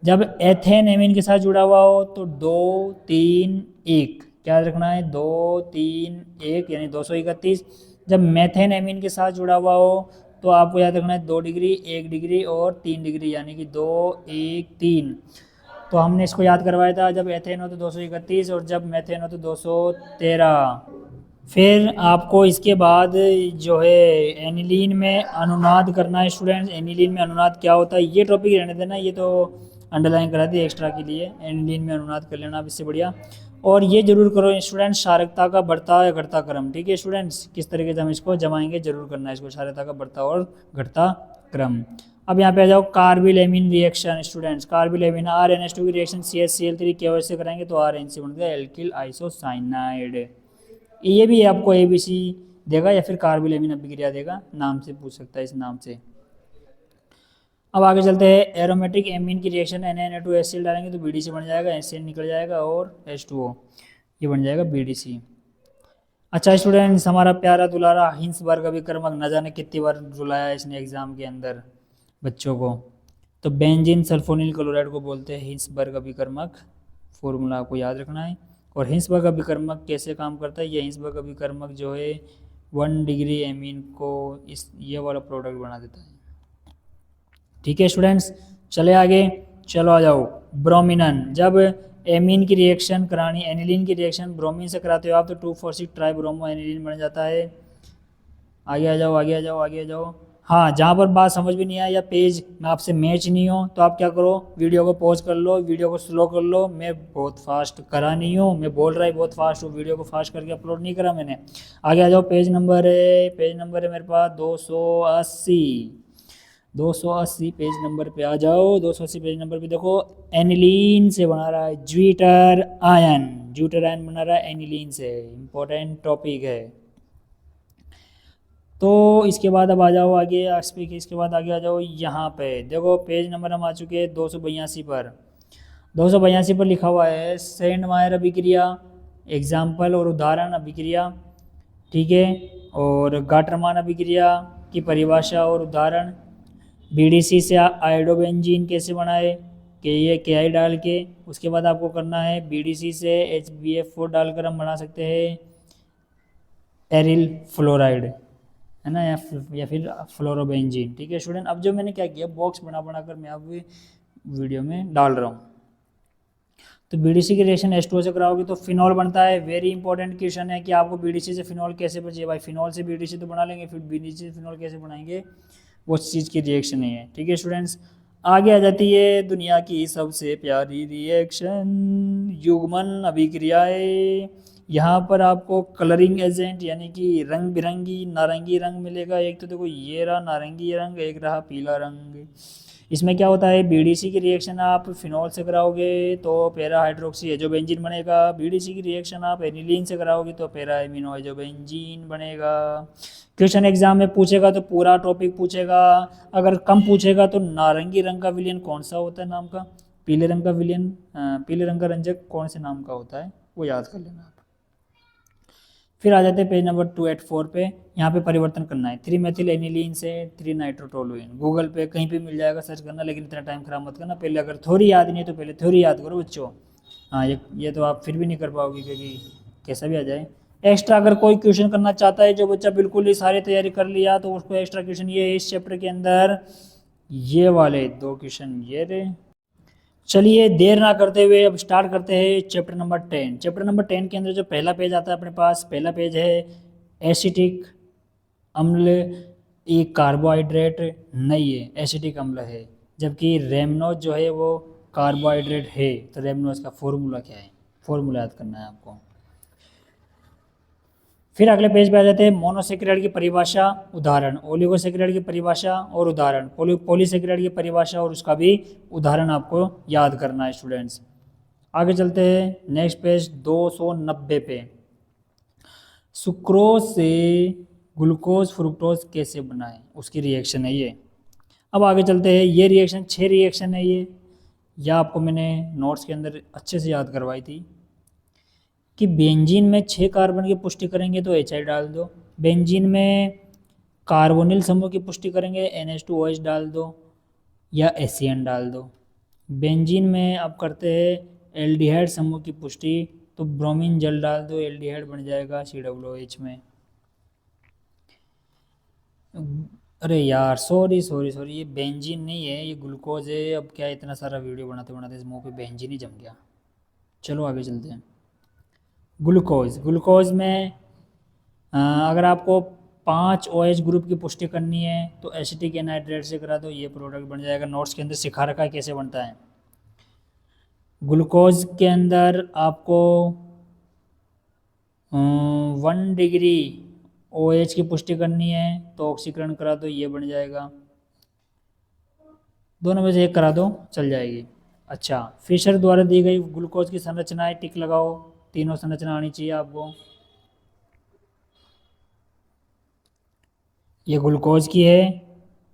जब एथेन एमीन के साथ जुड़ा हुआ हो तो 2 3 1, क्या रखना है 2 3 1 यानी 231। जब मेथेन एमीन के साथ जुड़ा हुआ हो तो आपको याद रखना है 2 डिग्री 1 डिग्री और 3 डिग्री यानी कि 2 1 3। तो हमने इसको याद करवाया था, जब एथेन हो तो 231 और जब मेथेन हो तो 213। फिर आपको इसके बाद जो है एनिलीन में अनुनाद करना है स्टूडेंट्स। एनिलीन में अनुनाद क्या होता है ये टॉपिक रहने देना, ये तो अंडरलाइन करा दी एक्स्ट्रा के लिए। एनिलीन में अनुनाद कर लेना इससे बढ़िया। और ये जरूर करो स्टूडेंट्स क्षारकता का बढ़ता या घटता क्रम। ठीक है स्टूडेंट्स, किस तरीके से हम इसको जमाएंगे जरूर करना है इसको, क्षारकता का बढ़ता और घटता क्रम। अब यहाँ पे आ जाओ carbylamine reaction students. Carbylamine RNH2 की रिएक्शन CH-Cl3 केवल से कराएंगे तो RNC बनता है एल्किल आइसोसाइनाइड। ये भी आपको ABC देगा या फिर कार्बिलेमिन अभिक्रिया देगा, नाम से पूछ सकता है इस नाम से। अब आगे चलते हैं एरोमेटिक एमीन की रिएक्शन NaNO2HCl डालेंगे तो BDC बन जाएगा, HCl निकल जाएगा और H2O ये बन जाएगा BDC। अच्छा स्टूडेंट्स, हमारा प्यारा दुलारा हिंसबर्ग अभिकर्मक न जाने कितनी बार रुलाया इसने एग्जाम के अंदर बच्चों को। तो बेंजीन सल्फोनिल क्लोराइड को बोलते हैं हिंसबर्ग अभिकर्मक, फॉर्मूला आपको याद रखना है। और हिंसबर्ग अभिकर्मक कैसे काम करता है, ये हिंसबर्ग अभिकर्मक जो है 1 डिग्री एमीन को इस ये वाला प्रोडक्ट बना देता है। ठीक है स्टूडेंट्स, चले आगे, चलो आ जाओ ब्रोमिनन। जब एमीन की रिएक्शन करानी, एनिलीन की रिएक्शन ब्रोमीन से कराते हो आप तो 2,4,6 ट्राइब्रोमो एनिलीन बन जाता है। आगे आ जाओ आगे आ जाओ आगे आ जाओ। हाँ, जहाँ पर बात समझ भी नहीं आया या पेज में आपसे मैच नहीं हो तो आप क्या करो, वीडियो को पॉज कर लो, वीडियो को स्लो कर लो। मैं बहुत फास्ट करा नहीं हूँ, मैं बोल रहा ही बहुत फास्ट हूँ, वीडियो को फास्ट करके अपलोड नहीं करा मैंने। आगे आ जाओ, पेज नंबर है मेरे पास 280। 280 पेज नंबर पे आ जाओ। 280 पेज नंबर पे देखो एनिलीन से बना रहा है ज्यूटर आयन, ज्यूटर आयन बना रहा है एनिलीन से, इंपॉर्टेंट टॉपिक है। तो इसके बाद अब आ जाओ आगे, इसके बाद आगे आ जाओ यहाँ पे देखो पेज नंबर हम आ चुके हैं 282 पर। 282 पर लिखा हुआ है सेंडमायर अभिक्रिया, एग्जाम्पल और उदाहरण अभिक्रिया। ठीक है, और गाटरमान अभिक्रिया की परिभाषा और उदाहरण। BDC से आयोडोबेंजीन कैसे बनाए कि ये KI डाल के। उसके बाद आपको करना है BDC से HBF4 डालकर हम बना सकते हैं एरिल फ्लोराइड, है ना, या फिर फ्लोरोबेंजीन। ठीक है स्टूडेंट, अब जो मैंने क्या किया बॉक्स बना कर मैं अब वीडियो में डाल रहा हूँ। तो BDC की रिएक्शन H2O से कराओगे तो फिनॉल बनता है। वेरी इंपॉर्टेंट क्वेश्चन है कि आपको BDC से फिनॉल कैसे बचे भाई, फिनॉल से BDC तो बना लेंगे, फिर BDC से फिनॉल कैसे बनाएंगे वो चीज़ की रिएक्शन नहीं है। ठीक है स्टूडेंट्स, आगे आ जाती है दुनिया की सबसे प्यारी रिएक्शन, युग्मन अभिक्रियाएं। यहाँ पर आपको कलरिंग एजेंट यानी कि रंग बिरंगी नारंगी रंग मिलेगा। एक तो देखो ये रहा नारंगी रंग, एक रहा पीला रंग। इसमें क्या होता है, बीडीसी की रिएक्शन आप फिनॉल से कराओगे तो पैरा हाइड्रोक्सी एजोबेंजीन बनेगा। बीडीसी की रिएक्शन आप एनिलीन से कराओगे तो पैरा एमिनो एजोबेंजीन बनेगा। क्वेश्चन एग्जाम में पूछेगा तो पूरा टॉपिक पूछेगा। अगर कम पूछेगा तो नारंगी रंग का विलयन कौन सा होता है नाम का, पीले रंग का विलयन, पीले रंग का रंजक कौन से नाम का होता है वो याद कर लेना आप। फिर आ जाते हैं पेज नंबर 284 पे। यहाँ पे परिवर्तन करना है 3 मेथिल एनिलीन से 3 नाइट्रोटोलुइन। गूगल पे कहीं पे मिल जाएगा, सर्च करना, लेकिन इतना टाइम खराब मत करना। पहले अगर थ्योरी याद नहीं है तो पहले थ्योरी याद करो बच्चों। हाँ ये तो आप फिर भी नहीं कर पाओगे क्योंकि कैसा भी आ जाए। एक्स्ट्रा अगर कोई क्वेश्चन करना चाहता है, जो बच्चा बिल्कुल ही सारी तैयारी कर लिया, तो उसको एक्स्ट्रा क्वेश्चन ये है इस चैप्टर के अंदर, ये वाले 2 क्वेश्चन ये रहे। चलिए देर ना करते हुए अब स्टार्ट करते हैं चैप्टर नंबर 10। चैप्टर नंबर 10 के अंदर जो पहला पेज आता है अपने पास, पहला पेज है एसिटिक अम्ल। ये कार्बोहाइड्रेट नहीं है, एसिटिक अम्ल है, जबकि रेमनोज जो है वो कार्बोहाइड्रेट है। तो रेमनोज का फॉर्मूला क्या है, फॉर्मूला याद करना है आपको। फिर अगले पेज पे आ जाते हैं मोनोसेक्राइड की परिभाषा उदाहरण, ओलिगोसेक्राइड की परिभाषा और उदाहरण, पॉलीसेक्राइड की परिभाषा और उसका भी उदाहरण आपको याद करना है स्टूडेंट्स। आगे चलते हैं नेक्स्ट पेज 290 पे। सुक्रोज से ग्लूकोज फ्रुक्टोज कैसे बनाएं, उसकी रिएक्शन है ये। अब आगे चलते हैं, ये रिएक्शन 6 रिएक्शन है ये, या आपको मैंने नोट्स के अंदर अच्छे से याद करवाई थी कि बेंजीन में 6 कार्बन की पुष्टि करेंगे तो HI डाल दो, बेंजीन में कार्बोनिल समूह की पुष्टि करेंगे NH2OH डाल दो या एसियन डाल दो। बेंजीन में अब करते हैं एल्डिहाइड समूह की पुष्टि तो ब्रोमीन जल डाल दो, एल्डिहाइड बन जाएगा COOH में। अरे यार सॉरी, ये बेंजीन नहीं है, ये ग्लूकोज है। अब क्या इतना सारा वीडियो बनाते बनाते इस मुंह पे बेंजीन ही जम गया। चलो आगे चलते हैं। ग्लूकोज में अगर आपको 5 OH ग्रुप की पुष्टि करनी है तो एसिटिक एनहाइड्रेट से करा दो, ये प्रोडक्ट बन जाएगा। नोट्स के अंदर सिखा रखा है कैसे बनता है। ग्लूकोज के अंदर आपको 1 डिग्री OH की पुष्टि करनी है तो ऑक्सीकरण करा दो, ये बन जाएगा। दोनों में से एक करा दो चल जाएगी। अच्छा, फिशर द्वारा दी गई ग्लूकोज की संरचनाएं टिक लगाओ, तीनों संरचना आनी चाहिए आपको। ये ग्लूकोज की है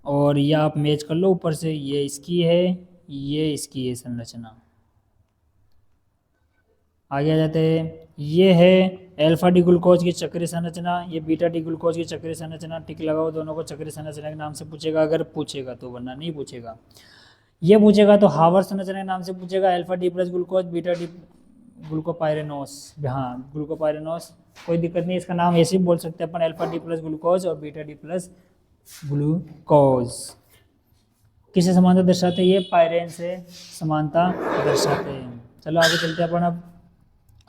और ये आप मैच कर लो ऊपर से, ये इसकी है, ये इसकी है संरचना। आगे आ जाते हैं, ये है अल्फा डी ग्लूकोज की चक्रीय संरचना, ये बीटा डी ग्लूकोज की चक्रीय संरचना। टिक लगाओ दोनों को, चक्रीय संरचना के नाम से पूछेगा, अगर पूछेगा तो, वरना नहीं पूछेगा। ये पूछेगा तो हावर संरचना के नाम से पूछेगा, alpha D plus glucose beta D glucopyranose. हाँ ग्लूकोपाइरेनोस, कोई दिक्कत नहीं, इसका नाम ऐसे ही बोल सकते हैं अपन, अल्फा डी प्लस ग्लूकोज और बीटा डी प्लस ग्लूकोज। किसे समानता दर्शाते हैं, ये पायरेन से समानता दर्शाते हैं। चलो आगे चलते हैं अपन। अब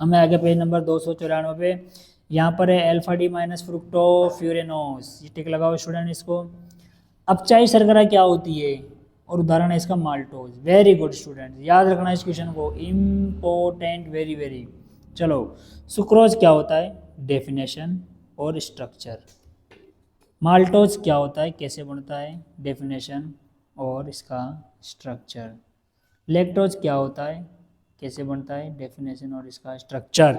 हमें आगे पेज नंबर 294 पे, यहाँ पर है अल्फा डी माइनस फ्रुक्टोफ्यूरेनोस, ये टिक लगाओ स्टूडेंट इसको। अपचायी शर्करा क्या होती है और उदाहरण है इसका माल्टोज। वेरी गुड स्टूडेंट, याद रखना इस क्वेश्चन को, इम्पोर्टेंट, वेरी वेरी। चलो सुक्रोज क्या होता है, डेफिनेशन और स्ट्रक्चर। माल्टोज क्या होता है, कैसे बनता है, डेफिनेशन और इसका स्ट्रक्चर। लैक्टोज क्या होता है, कैसे बनता है, डेफिनेशन और इसका स्ट्रक्चर।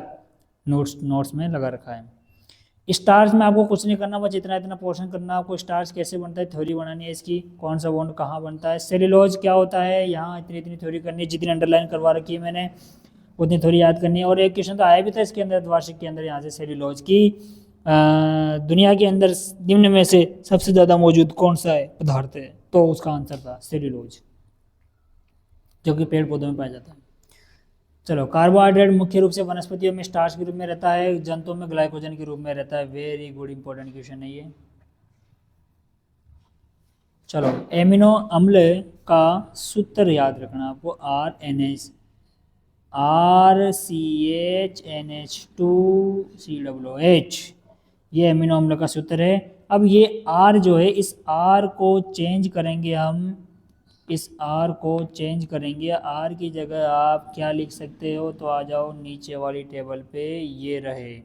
नोट्स में लगा रखा है। स्टार्च में आपको कुछ नहीं करना, बस इतना पोर्शन करना आपको। स्टार्च कैसे बनता है, थ्योरी बनानी है इसकी, कौन सा बॉन्ड कहाँ बनता है। सेल्यूलोज क्या होता है, यहाँ इतनी थ्योरी करनी है, जितनी अंडरलाइन करवा रखी है मैंने उतनी थ्योरी याद करनी है। और एक क्वेश्चन तो आया भी था इसके अंदर, द्वार्षिक के अंदर, यहाँ से सेल्यूलोज की दुनिया के अंदर निम्न में से सबसे ज़्यादा मौजूद कौन सा है पदार्थ है, तो उसका आंसर था सेल्यूलोज, जो कि पेड़ पौधों में पाया जाता है। चलो, कार्बोहाइड्रेट मुख्य रूप से वनस्पतियों में स्टार्च के रूप में रहता है, जंतुओं में ग्लाइकोजन के रूप में रहता है। वेरी गुड, इंपॉर्टेंट क्वेश्चन है ये। चलो, एमिनो अम्ल का सूत्र याद रखना आपको, RCHNH2COOH, ये एमिनो अम्ल का सूत्र है। अब ये आर जो है, इस आर को चेंज करेंगे हम, इस आर को चेंज करेंगे। आर की जगह आप क्या लिख सकते हो, तो आ जाओ नीचे वाली टेबल पे, ये रहे।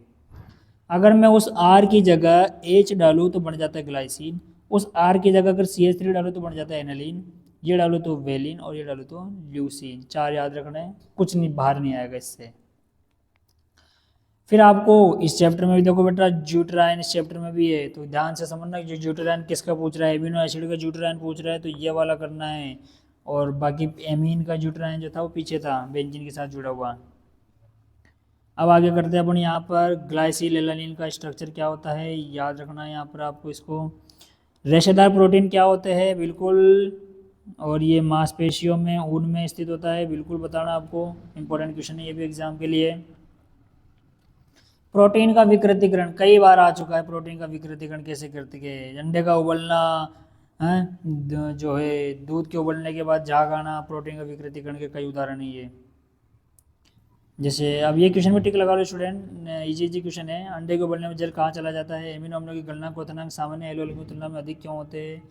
अगर मैं उस आर की जगह एच डालूँ तो बन जाता है ग्लाइसिन, उस आर की जगह अगर CH3 डालूँ तो बन जाता है एनालिन, ये डालूँ तो वेलिन, और ये डालूँ तो ल्यूसीन। 4 याद रखना है, कुछ नहीं बाहर नहीं आएगा इससे। फिर आपको इस चैप्टर में भी देखो बेटा ज्यूटराइन इस चैप्टर में भी है, तो ध्यान से समझना जो ज्यूटराइन किसका पूछ रहा है, एमिनो एसिड का ज्यूटराइन पूछ रहा है तो ये वाला करना है। और बाकी एमीन का ज्यूटराइन जो था वो पीछे था, बेंजीन के साथ जुड़ा हुआ। अब आगे करते हैं अपन यहाँ पर ग्लाइसिल एलानिन का स्ट्रक्चर क्या होता है, याद रखना है यहाँ पर आपको इसको। रेशेदार प्रोटीन क्या होते हैं, बिल्कुल, और ये मांसपेशियों में ऊन में स्थित होता है, बिल्कुल बताना आपको, इंपॉर्टेंट क्वेश्चन है ये भी एग्जाम के लिए। प्रोटीन का विकृतीकरण कई बार आ चुका है, प्रोटीन का विकृतीकरण कैसे करते हैं, अंडे का उबलना है, जो है दूध के उबलने के बाद झाग आना, प्रोटीन का विकृतीकरण के कई उदाहरण है ये। जैसे अब ये क्वेश्चन में टिक लगा लो स्टूडेंट, इजी क्वेश्चन है, अंडे के उबलने में जल कहाँ चला जाता है, एमिनो अम्लों की गलनांक क्वथनांक सामान्य एल्कोहल की तुलना में अधिक क्यों होते हैं,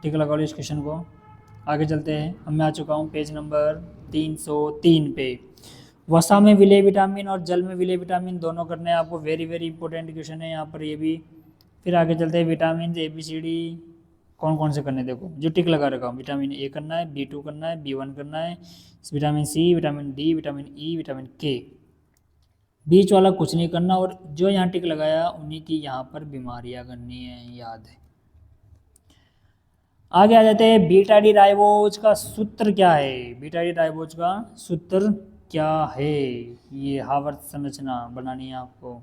टिक लगा लो इस क्वेश्चन को। आगे चलते हैं, अब मैं आ चुका हूँ पेज नंबर 303 पे। वसा में विलेय विटामिन और जल में विलेय विटामिन दोनों करने हैं आपको, वेरी वेरी इंपॉर्टेंट क्वेश्चन है यहाँ पर ये भी। फिर आगे चलते हैं, विटामिन ABCD कौन कौन से करने, देखो जो टिक लगा रखा हूँ, विटामिन A करना है, B2 करना है, B1 करना है, vitamin C, vitamin D, vitamin E, vitamin K, बीच वाला कुछ नहीं करना, और जो यहाँ टिक लगाया उन्हीं की यहाँ पर बीमारियाँ करनी है, याद है। आगे आ जाते हैं, बीटा डी राइबोज का सूत्र क्या है, बीटा डी राइबोज का सूत्र क्या है, ये हावर्त संरचना बनानी है आपको।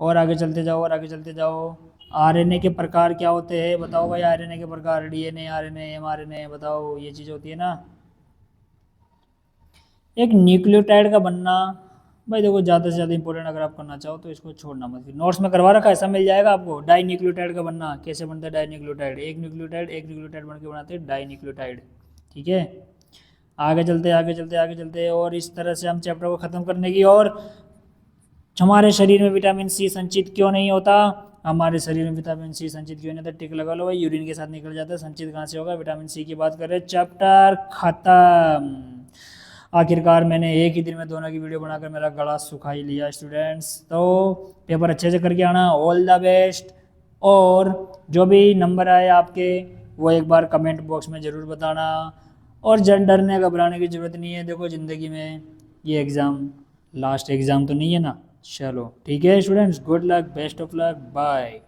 और आगे चलते जाओ, और आगे चलते जाओ, RNA के प्रकार क्या होते हैं, बताओ भाई, RNA के प्रकार, DNA, RNA, mRNA, बताओ ये चीज़ होती है ना। एक न्यूक्लियोटाइड का बनना, भाई देखो ज़्यादा से ज़्यादा इंपॉर्टेंट अगर आप करना चाहो तो इसको छोड़ना मत, फिर नोट्स में करवा रखा है, ऐसा मिल जाएगा आपको। डाई न्यूक्लियोटाइड का बनना कैसे बनता है, डाई न्यूक्लियोटाइड, एक न्यूक्लियोटाइड बन के बनाते हैं डाई न्यूक्लियोटाइड, ठीक है। आगे चलते आगे चलते आगे चलते, और इस तरह से हम चैप्टर को ख़त्म करने की। और हमारे शरीर में विटामिन C संचित क्यों नहीं होता, हमारे शरीर में विटामिन C संचित क्यों नहीं होता, टिक लगा लो भाई, यूरिन के साथ निकल जाता है, संचित कहाँ से होगा, विटामिन C की बात कर रहे, चैप्टर खत्म। आखिरकार मैंने एक ही दिन में दोनों की वीडियो बनाकर मेरा गला सुखा ही लिया स्टूडेंट्स। तो पेपर अच्छे से करके आना, ऑल द बेस्ट। और जो भी नंबर आए आपके वो एक बार कमेंट बॉक्स में ज़रूर बताना। और डरने घबराने की ज़रूरत नहीं है, देखो ज़िंदगी में ये एग्ज़ाम लास्ट एग्ज़ाम तो नहीं है ना। चलो ठीक है students, good luck, best of luck, bye.